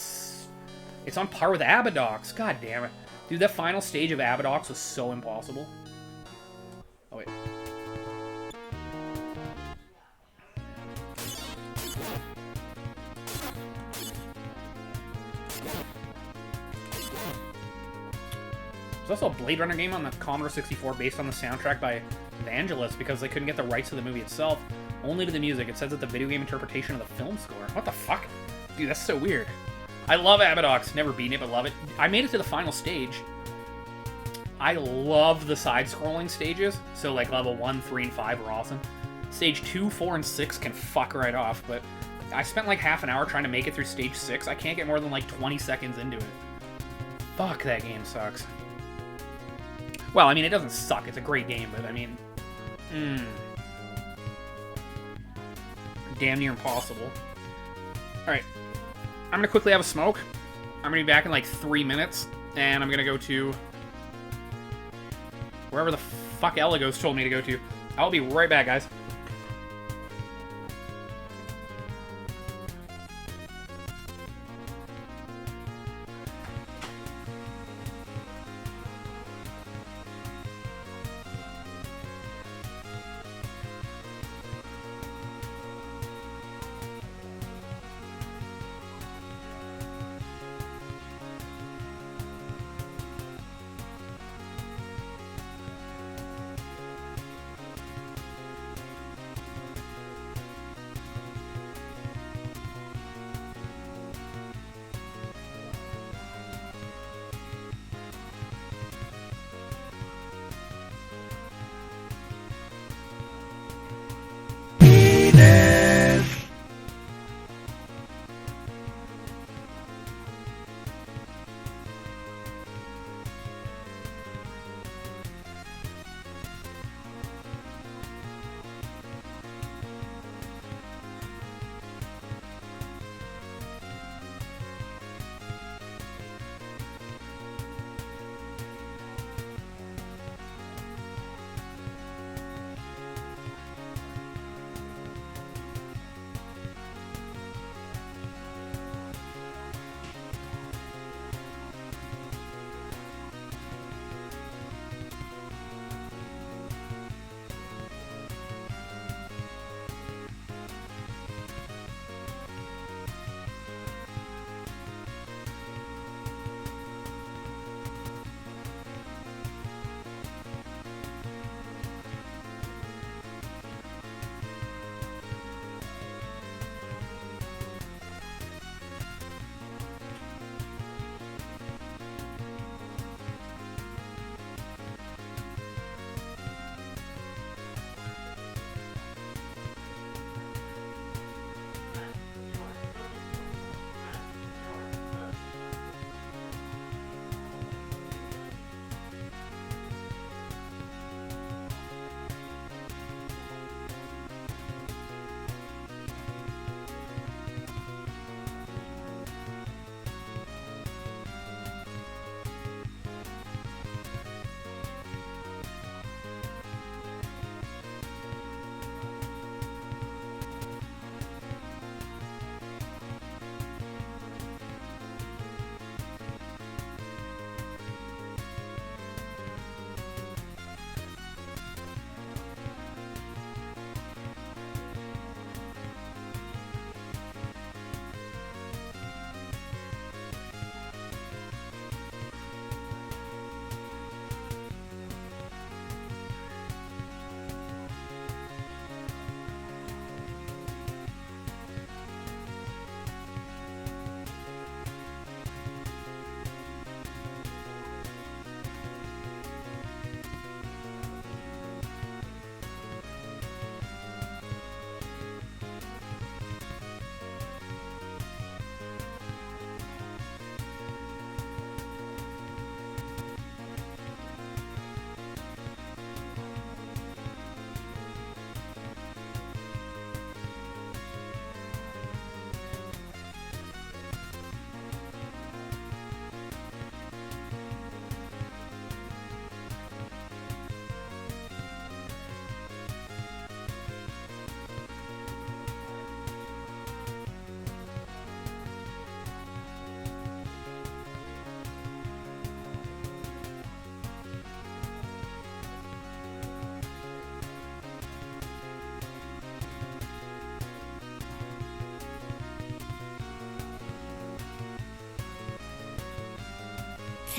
It's on par with Abadox. God damn it. Dude, that final stage of Abadox was so impossible. Oh, wait. There's also a Blade Runner game on the Commodore 64 based on the soundtrack by Vangelis because they couldn't get the rights to the movie itself, only to the music. It says it's the video game interpretation of the film score. What the fuck? Dude, that's so weird. I love Abadox. Never beaten it, but love it. I made it to the final stage. I love the side-scrolling stages. So, like, level 1, 3, and 5 are awesome. Stage 2, 4, and 6 can fuck right off, but I spent like half an hour trying to make it through stage 6. I can't get more than like 20 seconds into it. Fuck, that game sucks. Well, I mean, it doesn't suck. It's a great game, but I mean... Damn near impossible. Alright. I'm gonna quickly have a smoke. I'm gonna be back in like 3 minutes, and I'm gonna go to... wherever the fuck Eligos told me to go to. I'll be right back, guys.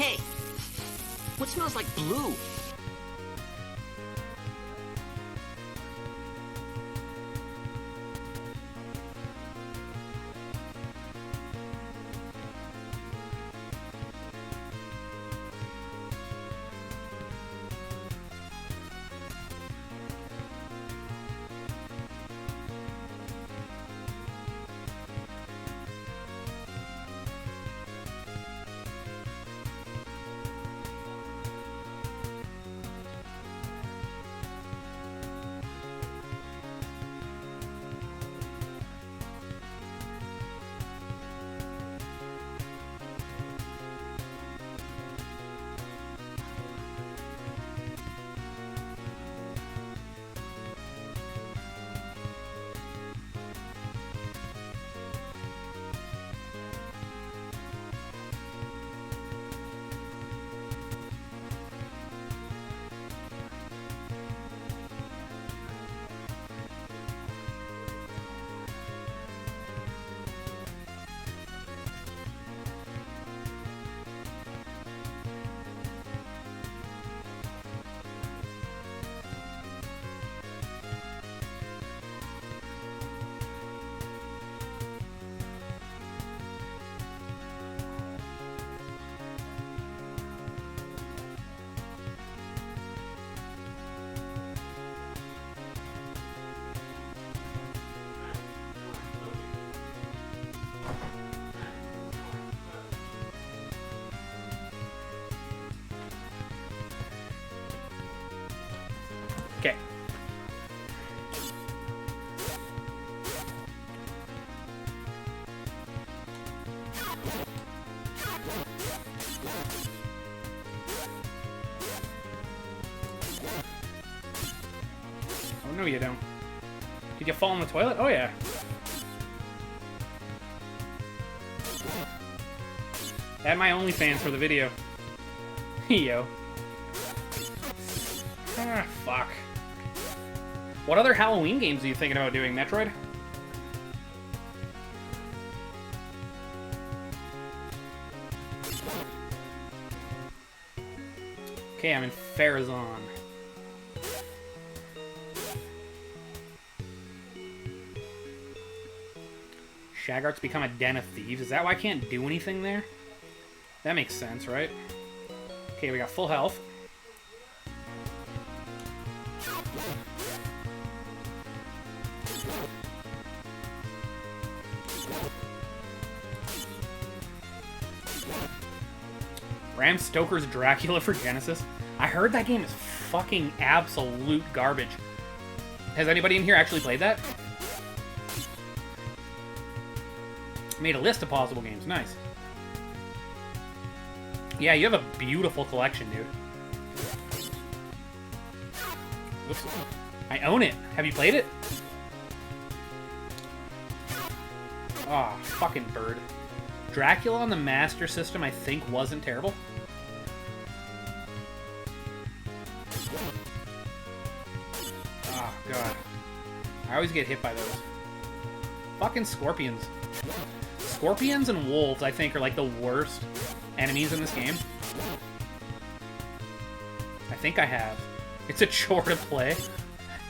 Hey, what smells like blue? Okay. Oh, no, you don't. Did you fall in the toilet? Oh, yeah. Add my OnlyFans for the video. Yo. Ah, fuck. What other Halloween games are you thinking about doing, Metroid? Okay, I'm in Farazan. Shagart's become a den of thieves. Is that why I can't do anything there? That makes sense, right? Okay, we got full health. Bram Stoker's Dracula for Genesis. I heard that game is fucking absolute garbage. Has anybody in here actually played that? Made a list of possible games. Nice. Yeah, you have a beautiful collection, dude. Oops. I own it. Have you played it? Aw, oh, fucking bird. Dracula on the Master System, I think, wasn't terrible. Oh, God. I always get hit by those. Fucking scorpions. Scorpions and wolves, I think, are like the worst enemies in this game. I think I have. It's a chore to play.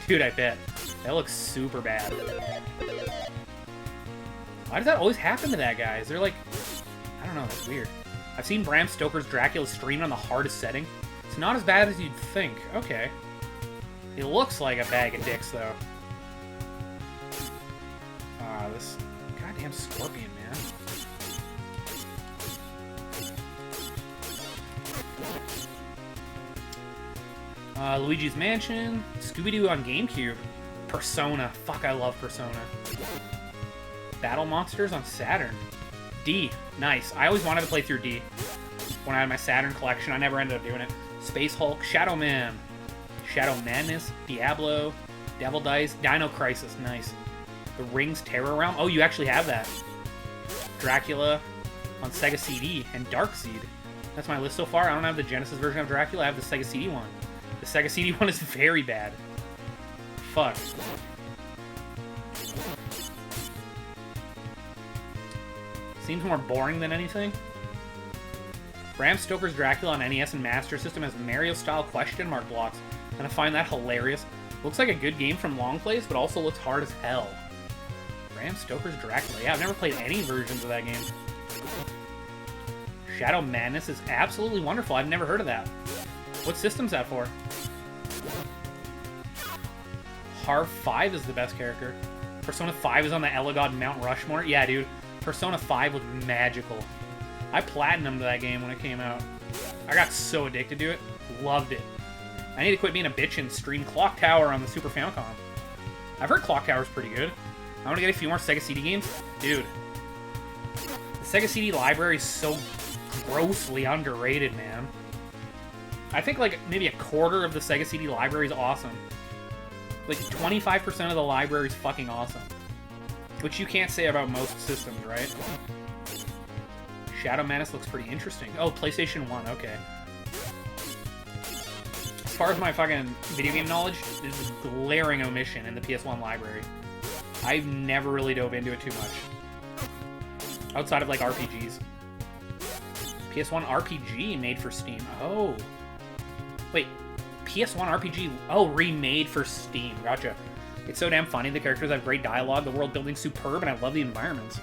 Dude, I bet. That looks super bad. Why does that always happen to that guy? Is there like... I don't know, that's weird. I've seen Bram Stoker's Dracula streamed on the hardest setting. It's not as bad as you'd think. Okay. It looks like a bag of dicks, though. This goddamn scorpion, man. Luigi's Mansion. Scooby-Doo on GameCube. Persona. Fuck, I love Persona. Battle Monsters on Saturn. D. Nice. I always wanted to play through D. When I had my Saturn collection, I never ended up doing it. Space Hulk. Shadow Man. Shadow Madness. Diablo. Devil Dice. Dino Crisis. Nice. The Rings Terror Realm. Oh, you actually have that. Dracula on Sega CD. And Darkseid. That's my list so far. I don't have the Genesis version of Dracula. I have the Sega CD one. The Sega CD one is very bad. Fuck. Seems more boring than anything. Bram Stoker's Dracula on NES and Master System has Mario-style question mark blocks, and I find that hilarious. Looks like a good game from Long Plays, but also looks hard as hell. Bram Stoker's Dracula. Yeah, I've never played any versions of that game. Shadow Madness is absolutely wonderful. I've never heard of that. What system's that for? Har 5 is the best character. Persona 5 is on the Elagod Mount Rushmore. Yeah, dude. Persona 5 was magical. I platinumed that game when it came out. I got so addicted to it. Loved it. I need to quit being a bitch and stream Clock Tower on the Super Famicom. I've heard Clock Tower's pretty good. I want to get a few more Sega CD games. Dude. The Sega CD library is so grossly underrated, man. I think like maybe a quarter of the Sega CD library is awesome. Like 25% of the library is fucking awesome. Which you can't say about most systems, right? Shadow Madness looks pretty interesting. Oh, PlayStation 1, okay. As far as my fucking video game knowledge, there's a glaring omission in the PS1 library. I've never really dove into it too much. Outside of like RPGs. PS1 RPG made for Steam. Oh. Wait. PS1 RPG. Oh, remade for Steam. Gotcha. It's so damn funny. The characters have great dialogue. The world building's superb, and I love the environments.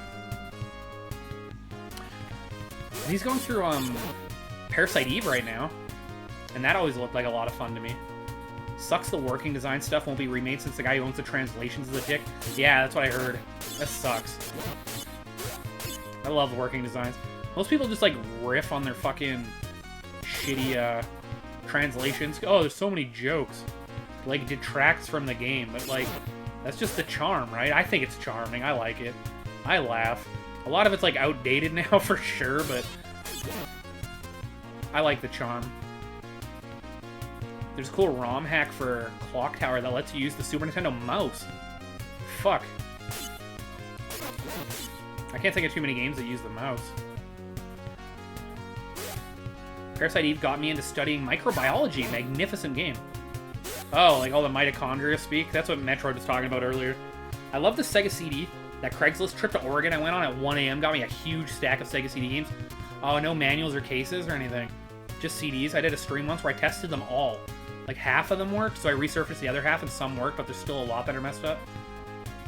He's going through Parasite Eve right now, and that always looked like a lot of fun to me. Sucks the working design stuff won't be remade since the guy who owns the translations is a dick. Yeah, that's what I heard. That sucks. I love working designs. Most people just like riff on their fucking shitty translations. Oh, there's so many jokes. Like, detracts from the game, but like, that's just the charm, right? I think it's charming. I like it. I laugh. A lot of it's like outdated now for sure, but I like the charm. There's a cool ROM hack for Clock Tower that lets you use the Super Nintendo mouse. Fuck. I can't think of too many games that use the mouse. Parasite Eve got me into studying microbiology. Magnificent game. Oh, like all the mitochondria speak? That's what Metroid was talking about earlier. I love the Sega CD. That Craigslist trip to Oregon I went on at 1 a.m. got me a huge stack of Sega CD games. Oh, no manuals or cases or anything. Just CDs. I did a stream once where I tested them all. Like, half of them worked, so I resurfaced the other half, and some worked, but there's still a lot that are messed up.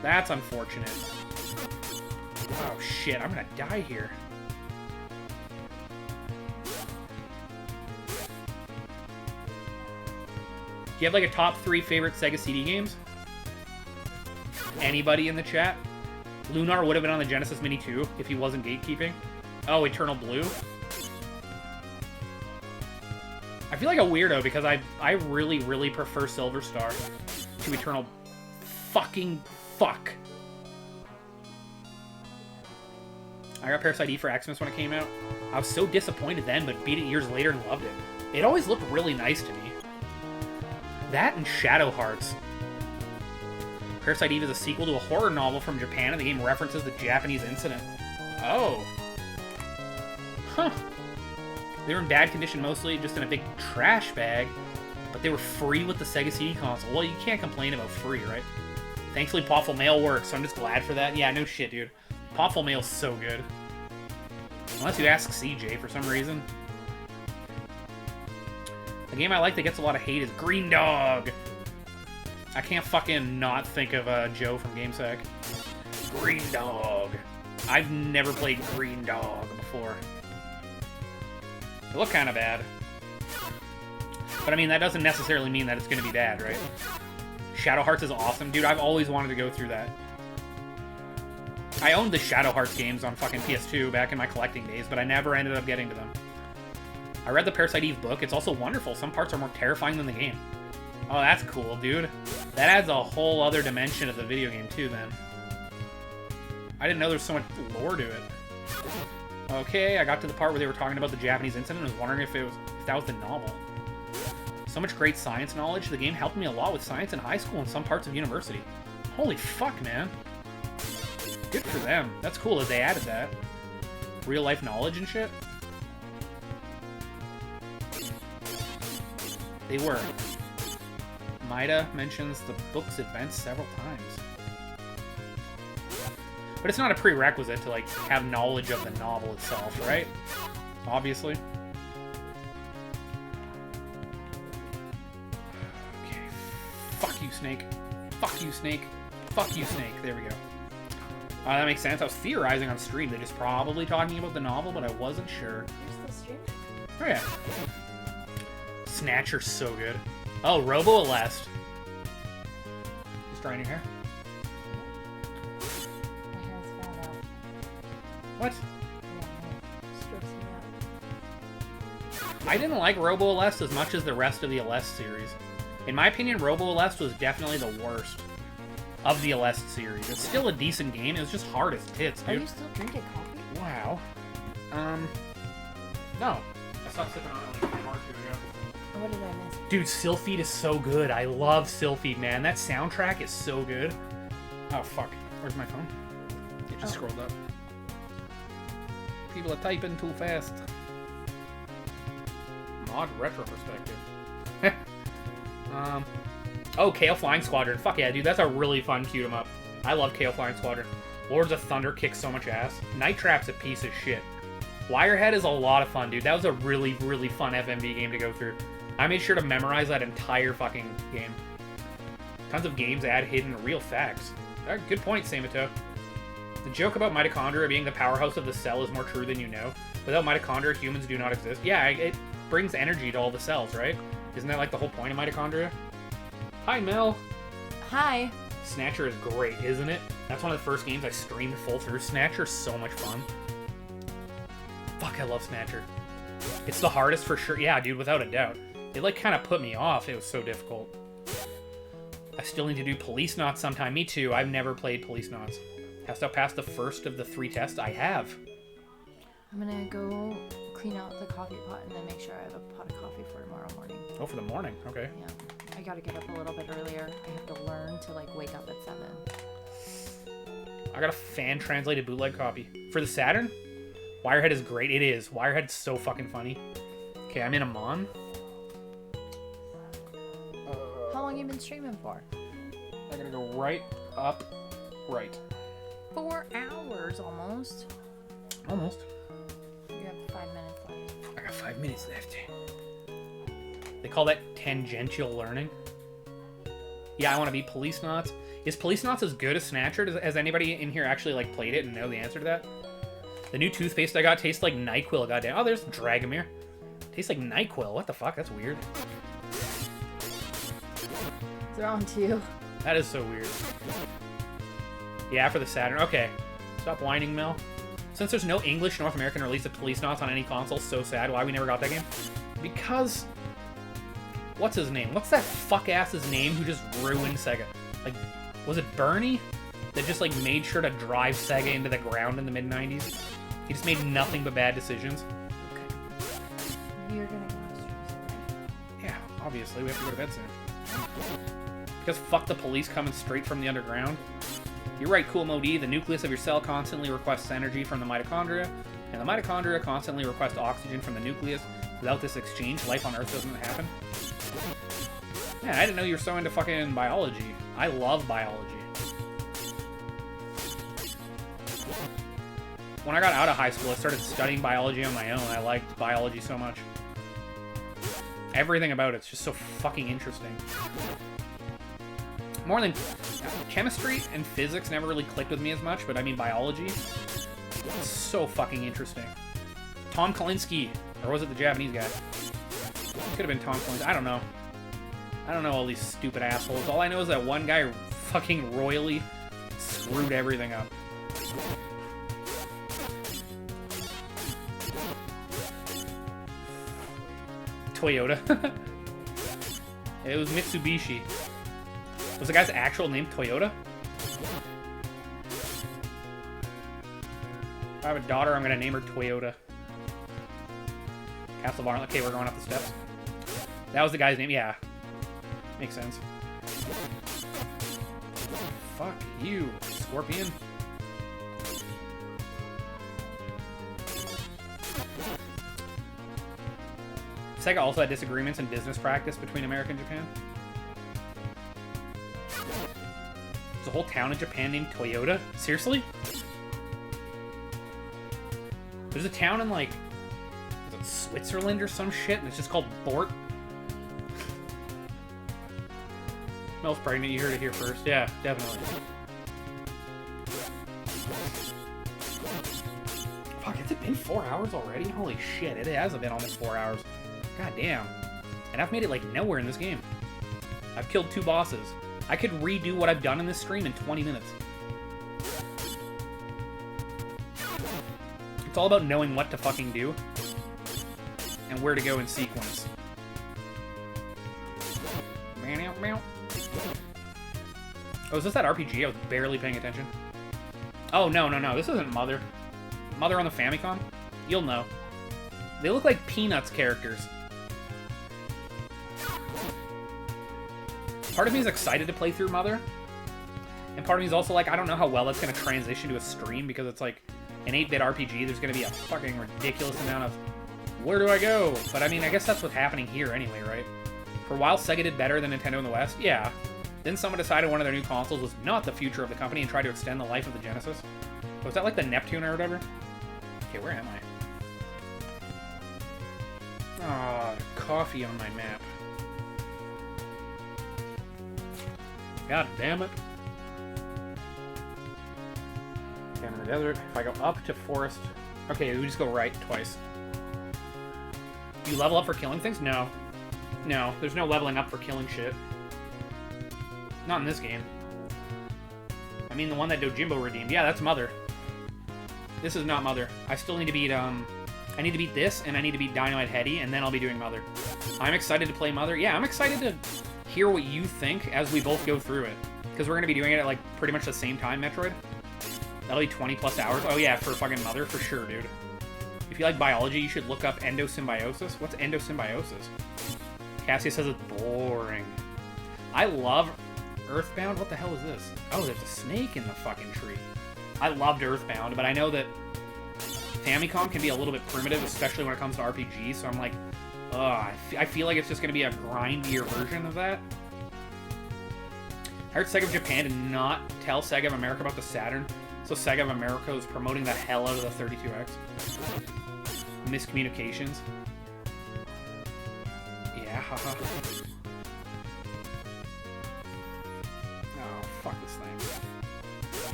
That's unfortunate. Oh, shit. I'm gonna die here. Do you have, like, a top 3 favorite Sega CD games? Anybody in the chat? Lunar would have been on the Genesis Mini too, if he wasn't gatekeeping. Oh, Eternal Blue. I feel like a weirdo because I really, really prefer Silver Star to Eternal fucking fuck. I got Parasite Eve for Xmas when it came out. I was so disappointed then, but beat it years later and loved it. It always looked really nice to me. That and Shadow Hearts. Parasite Eve is a sequel to a horror novel from Japan, and the game references the Japanese incident. Oh. Huh. They were in bad condition mostly, just in a big trash bag, but they were free with the Sega CD console. Well, you can't complain about free, right? Thankfully, Pawful Mail works, so I'm just glad for that. Yeah, no shit, dude. Pawful Mail's so good. Unless you ask CJ for some reason. The game I like that gets a lot of hate is Green Dog. I can't fucking not think of Joe from GameSec. Green Dog. I've never played Green Dog before. They look kind of bad. But I mean, that doesn't necessarily mean that it's going to be bad, right? Shadow Hearts is awesome. Dude, I've always wanted to go through that. I owned the Shadow Hearts games on fucking PS2 back in my collecting days, but I never ended up getting to them. I read the Parasite Eve book. It's also wonderful. Some parts are more terrifying than the game. Oh, that's cool, dude. That adds a whole other dimension of the video game, too, then. I didn't know there was so much lore to it. Okay, I got to the part where they were talking about the Japanese incident and was wondering if that was the novel. So much great science knowledge. The game helped me a lot with science in high school and some parts of university. Holy fuck, man. Good for them. That's cool that they added that. Real-life knowledge and shit. They were. Maida mentions the book's events several times. But it's not a prerequisite to, like, have knowledge of the novel itself, right? Obviously. Fuck you, Snake. Fuck you, Snake. Fuck you, Snake. There we go. That makes sense. I was theorizing on stream. They're just probably talking about the novel, but I wasn't sure. You're still streaming? Oh, yeah. Snatcher's so good. Oh, Robo Alest. Just drying your hair. My hair's falling out. What? Yeah, it stressed me out. I didn't like Robo Alest as much as the rest of the Alest series. In my opinion, Robo Alest was definitely the worst of the Alest series. It's still a decent game. It was just hard as tits, Are dude. you still drinking coffee? Wow. No. I stopped sipping on it like 10 hours ago. What did I miss? Dude, Sylphid is so good. I love Sylphid, man. That soundtrack is so good. Oh, fuck. Where's my phone? It just scrolled up. People are typing too fast. Mod retro perspective. Oh, Kale Flying Squadron. Fuck yeah, dude. That's a really fun cute 'em up. I love Kale Flying Squadron. Lords of Thunder kicks so much ass. Night Trap's a piece of shit. Wirehead is a lot of fun, dude. That was a really, really fun FMV game to go through. I made sure to memorize that entire fucking game. Tons of games add hidden real facts. Good point, Samato. The joke about mitochondria being the powerhouse of the cell is more true than you know. Without mitochondria, humans do not exist. Yeah, it brings energy to all the cells, right? Isn't that like the whole point of mitochondria? Hi, Mel. Hi. Snatcher is great, isn't it? That's one of the first games I streamed full through. Snatcher's so much fun. Fuck, I love Snatcher. It's the hardest for sure. Yeah, dude, without a doubt. It like kind of put me off. It was so difficult. I still need to do Police Knots sometime. Me too. I've never played Police Knots. Has to pass the first of the 3 tests. I have. I'm gonna go clean out the coffee pot and then make sure I have a pot of coffee for tomorrow morning. Oh, for the morning. Okay. Yeah. I gotta get up a little bit earlier. I have to learn to like wake up at 7. I got a fan-translated bootleg copy. For the Saturn, Wirehead is great. It is. Wirehead's so fucking funny. Okay, I'm in a mon. How long you been streaming for? I gotta go right up, right. 4 hours almost. Almost. You have 5 minutes left. I got 5 minutes left. They call that tangential learning. Yeah, I want to be Police Knots. Is Police Knots as good as Snatcher? Has anybody in here actually like played it and know the answer to that? The new toothpaste I got tastes like NyQuil. Goddamn. Oh, there's Dragomir. Tastes like NyQuil. What the fuck? That's weird. They're on to you. That is so weird. Yeah, for the Saturn. Okay. Stop whining, Mel. Since there's no English North American release of Police Knots on any console, so sad. Why we never got that game? Because... What's his name? What's that fuck-ass's name who just ruined Sega? Like, was it Bernie? That just, like, made sure to drive Sega into the ground in the mid-90s? He just made nothing but bad decisions. Okay. You're gonna go to stream soon, Yeah, obviously. We have to go to bed soon. Because fuck the police coming straight from the underground. You're right, Cool Modi. The nucleus of your cell constantly requests energy from the mitochondria, and the mitochondria constantly request oxygen from the nucleus. Without this exchange, life on Earth doesn't happen. Yeah, I didn't know you were so into fucking biology. I love biology. When I got out of high school, I started studying biology on my own. I liked biology so much. Everything about it's just so fucking interesting. More than chemistry and physics never really clicked with me as much, but I mean biology. It's so fucking interesting. Tom Kalinske, or was it the Japanese guy? Could have been Tom Kalinske. I don't know. I don't know all these stupid assholes. All I know is that one guy fucking royally screwed everything up. Toyota. It was Mitsubishi. Was the guy's actual name Toyota? If I have a daughter, I'm gonna name her Toyota. Castle Barn. Okay, we're going up the steps. That was the guy's name. Yeah, makes sense. Fuck you, Scorpion. Sega also had disagreements in business practice between America and Japan. There's a whole town in Japan named Toyota? Seriously? There's a town in, like, is it Switzerland or some shit, and it's just called Bort? Mel's pregnant. You heard it here first. Yeah, definitely. Fuck, has it been 4 hours already? Holy shit, it hasn't been almost 4 hours. God damn. And I've made it, like, nowhere in this game. I've killed 2 bosses. I could redo what I've done in this stream in 20 minutes. It's all about knowing what to fucking do. And where to go in sequence. Oh, is this that RPG? I was barely paying attention. Oh, no, no, no. This isn't Mother. Mother on the Famicom? You'll know. They look like Peanuts characters. Part of me is excited to play through Mother. And part of me is also like, I don't know how well that's going to transition to a stream because it's like an 8-bit RPG. There's going to be a fucking ridiculous amount of where do I go? But I mean, I guess that's what's happening here anyway, right? For a while, Sega did better than Nintendo in the West. Yeah. Then someone decided one of their new consoles was not the future of the company and tried to extend the life of the Genesis. Was that like the Neptune or whatever? Okay, where am I? Ah, coffee on my map. God damn it. Canada Desert. If I go up to Forest... Okay, we just go right twice. Do you level up for killing things? No. No, there's no leveling up for killing shit. Not in this game. I mean the one that Dojimbo redeemed. Yeah, that's Mother. This is not Mother. I still need to beat, I need to beat this, and I need to beat Dynamite Heady, and then I'll be doing Mother. I'm excited to play Mother. Yeah, I'm excited to hear what you think as we both go through it. Because we're going to be doing it at, like, pretty much the same time, Metroid. That'll be 20 plus hours. Oh, yeah, for fucking Mother, for sure, dude. If you like biology, you should look up endosymbiosis. What's endosymbiosis? Cassia says it's boring. I love Earthbound. What the hell is this? Oh, there's a snake in the fucking tree. I loved Earthbound, but I know that Famicom can be a little bit primitive, especially when it comes to RPGs, so I'm like, I feel like it's just going to be a grindier version of that. I heard Sega of Japan did not tell Sega of America about the Saturn, so Sega of America is promoting the hell out of the 32X. Miscommunications. Yeah, haha. Oh, fuck this thing.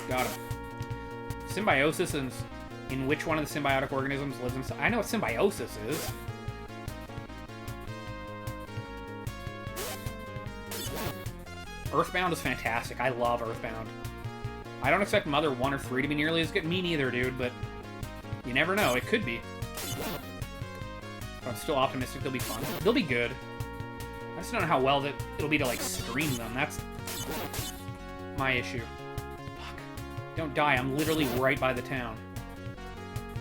Got him. Symbiosis is in which one of the symbiotic organisms lives inside. I know what symbiosis is. Earthbound is fantastic. I love Earthbound. I don't expect Mother 1 or 3 to be nearly as good. Me neither, dude, but you never know. It could be. But I'm still optimistic they'll be fun. They'll be good. I just don't know how well that it'll be to, like, stream them. That's my issue. Fuck. Don't die. I'm literally right by the town.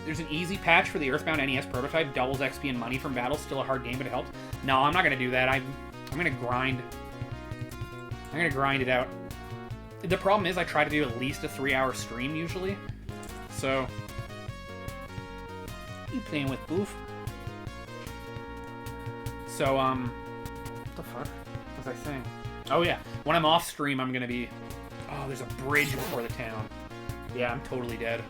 There's an easy patch for the Earthbound NES prototype. Doubles XP and money from battles. Still a hard game, but it helps. No, I'm not going to do that. I'm going to grind. I'm going to grind it out. The problem is I try to do at least a 3-hour stream usually. So, you playing with Boof? So, what the fuck was I saying? Oh yeah, when I'm off stream, I'm gonna be... Oh, there's a bridge before the town. Yeah, I'm totally dead.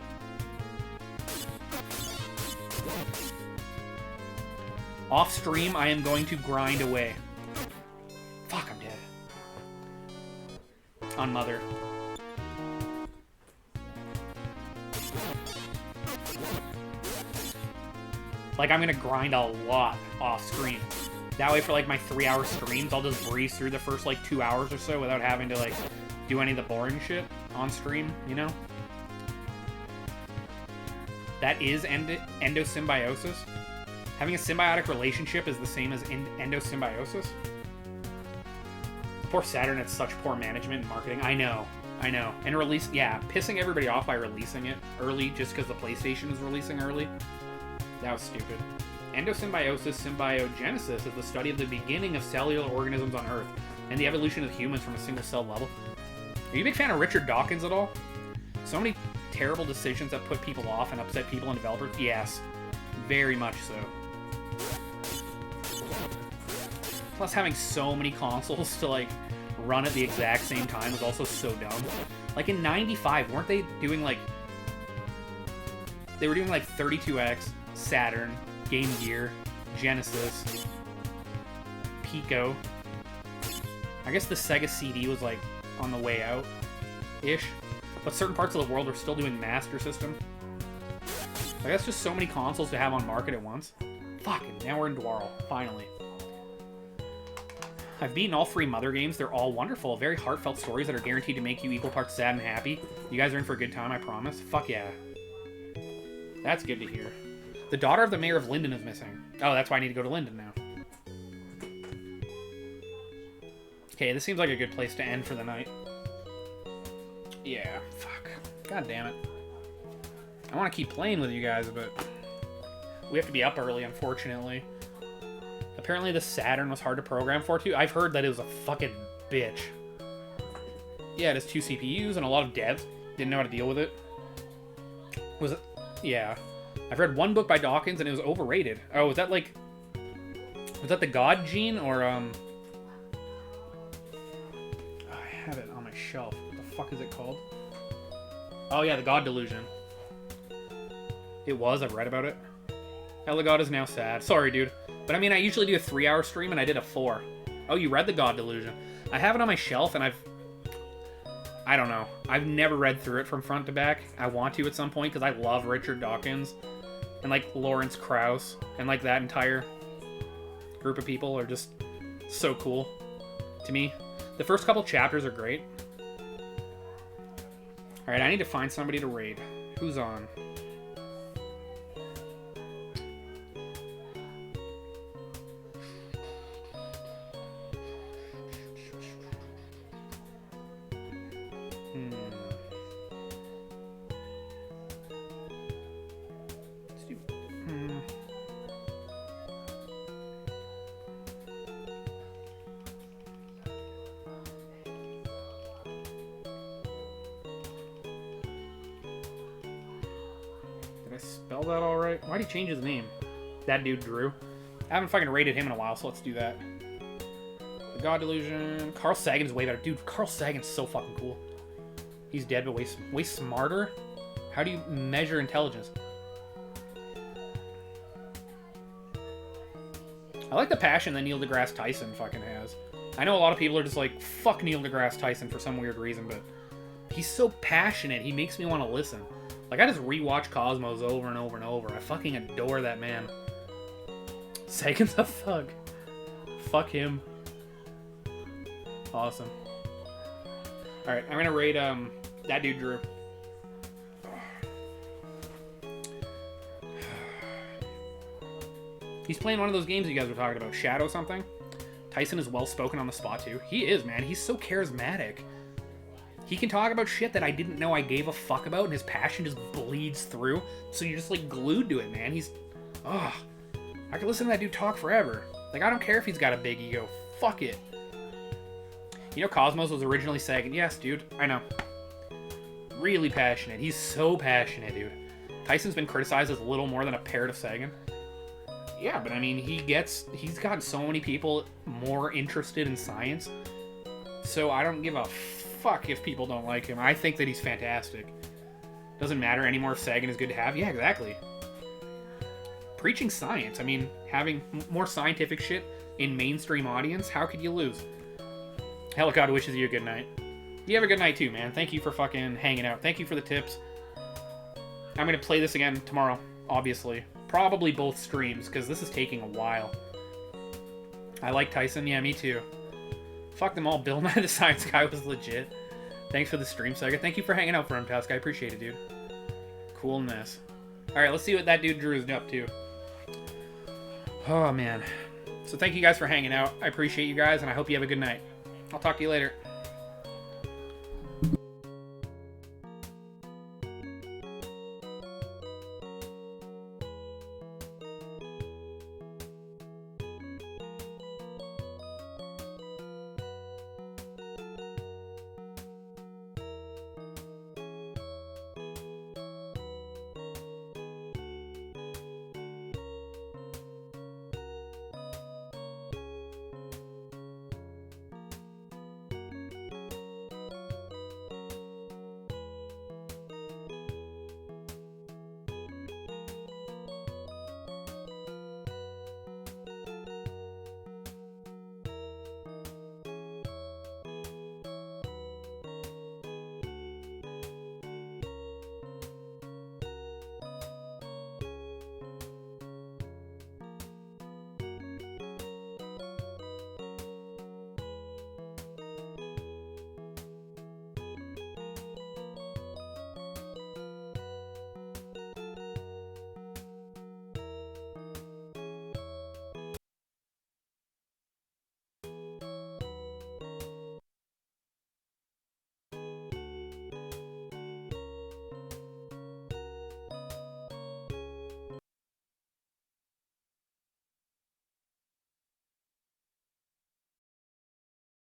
Off stream, I am going to grind away. Fuck, I'm dead. On Mother. Like, I'm gonna grind a lot off screen. That way, for like my 3-hour streams, I'll just breeze through the first like 2 hours or so without having to like do any of the boring shit on stream, you know? That is endosymbiosis. Having a symbiotic relationship is the same as endosymbiosis. Poor Saturn had such poor management and marketing. I know. And release, yeah, pissing everybody off by releasing it early just because the PlayStation is releasing early. That was stupid. Endosymbiosis symbiogenesis is the study of the beginning of cellular organisms on Earth and the evolution of humans from a single cell level. Are you a big fan of Richard Dawkins at all? So many terrible decisions that put people off and upset people and developers. Yes, very much so. Plus, having so many consoles to, like, run at the exact same time was also so dumb. Like, in 95, weren't they doing, like... They were doing, like, 32X, Saturn, Game Gear, Genesis, Pico. I guess the Sega CD was, like, on the way out-ish. But certain parts of the world are still doing Master System. Like, that's just so many consoles to have on market at once. Fucking, now we're in Dwarl, finally. I've beaten all 3 Mother games. They're all wonderful. Very heartfelt stories that are guaranteed to make you equal parts sad and happy. You guys are in for a good time, I promise. Fuck yeah. That's good to hear. The daughter of the mayor of Linden is missing. Oh, that's why I need to go to Linden now. Okay, this seems like a good place to end for the night. Yeah, fuck. God damn it. I want to keep playing with you guys, but we have to be up early, unfortunately. Apparently the Saturn was hard to program for, too. I've heard that it was a fucking bitch. Yeah, it has 2 CPUs and a lot of devs didn't know how to deal with it. Was it? Yeah. I've read one book by Dawkins and it was overrated. Oh, was that like... Was that the God Gene or, I have it on my shelf. What the fuck is it called? Oh, yeah, the God Delusion. It was. I've read about it. Hella God is now sad. Sorry, dude. But I mean, I usually do a 3-hour stream and I did a 4. Oh, you read the God Delusion. I have it on my shelf and I don't know. I've never read through it from front to back. I want to at some point because I love Richard Dawkins. And like Lawrence Krauss. And like that entire group of people are just so cool to me. The first couple chapters are great. Alright, I need to find somebody to raid. Who's on? Spell that all right? Why'd he change his name? That dude, Drew. I haven't fucking rated him in a while, so let's do that. The God Delusion. Carl Sagan's way better. Dude, Carl Sagan's so fucking cool. He's dead, but way smarter. How do you measure intelligence? I like the passion that Neil deGrasse Tyson fucking has. I know a lot of people are just like, fuck Neil deGrasse Tyson for some weird reason, but he's so passionate, he makes me want to listen. Like, I just rewatch Cosmos over and over and over. I fucking adore that man. Sagan's a thug. Fuck him. Awesome. Alright, I'm gonna rate, that dude, Drew. He's playing one of those games you guys were talking about. Shadow something? Tyson is well-spoken on the spot, too. He is, man. He's so charismatic. He can talk about shit that I didn't know I gave a fuck about, and his passion just bleeds through. So you're just, like, glued to it, man. He's... Ugh. I could listen to that dude talk forever. Like, I don't care if he's got a big ego. Fuck it. You know Cosmos was originally Sagan? Yes, dude. I know. Really passionate. He's so passionate, dude. Tyson's been criticized as little more than a parrot of Sagan. Yeah, but I mean, he's gotten so many people more interested in science. So I don't give a fuck if people don't like him. I think that he's fantastic. Doesn't matter anymore if Sagan is good to have. Yeah, exactly. Preaching science. I mean, having more scientific shit in mainstream audience, how could you lose? Helicod wishes you a good night. You have a good night too, man. Thank you for fucking hanging out. Thank you for the tips. I'm going to play this again tomorrow, obviously. Probably both streams, because this is taking a while. I like Tyson. Yeah, me too. Fuck them all. Bill Nye the Science Guy was legit. Thanks for the stream, Sega. Thank you for hanging out for him, Task. I appreciate it, dude. Coolness. Alright, let's see what that dude Drew is up to. Oh, man. So thank you guys for hanging out. I appreciate you guys, and I hope you have a good night. I'll talk to you later.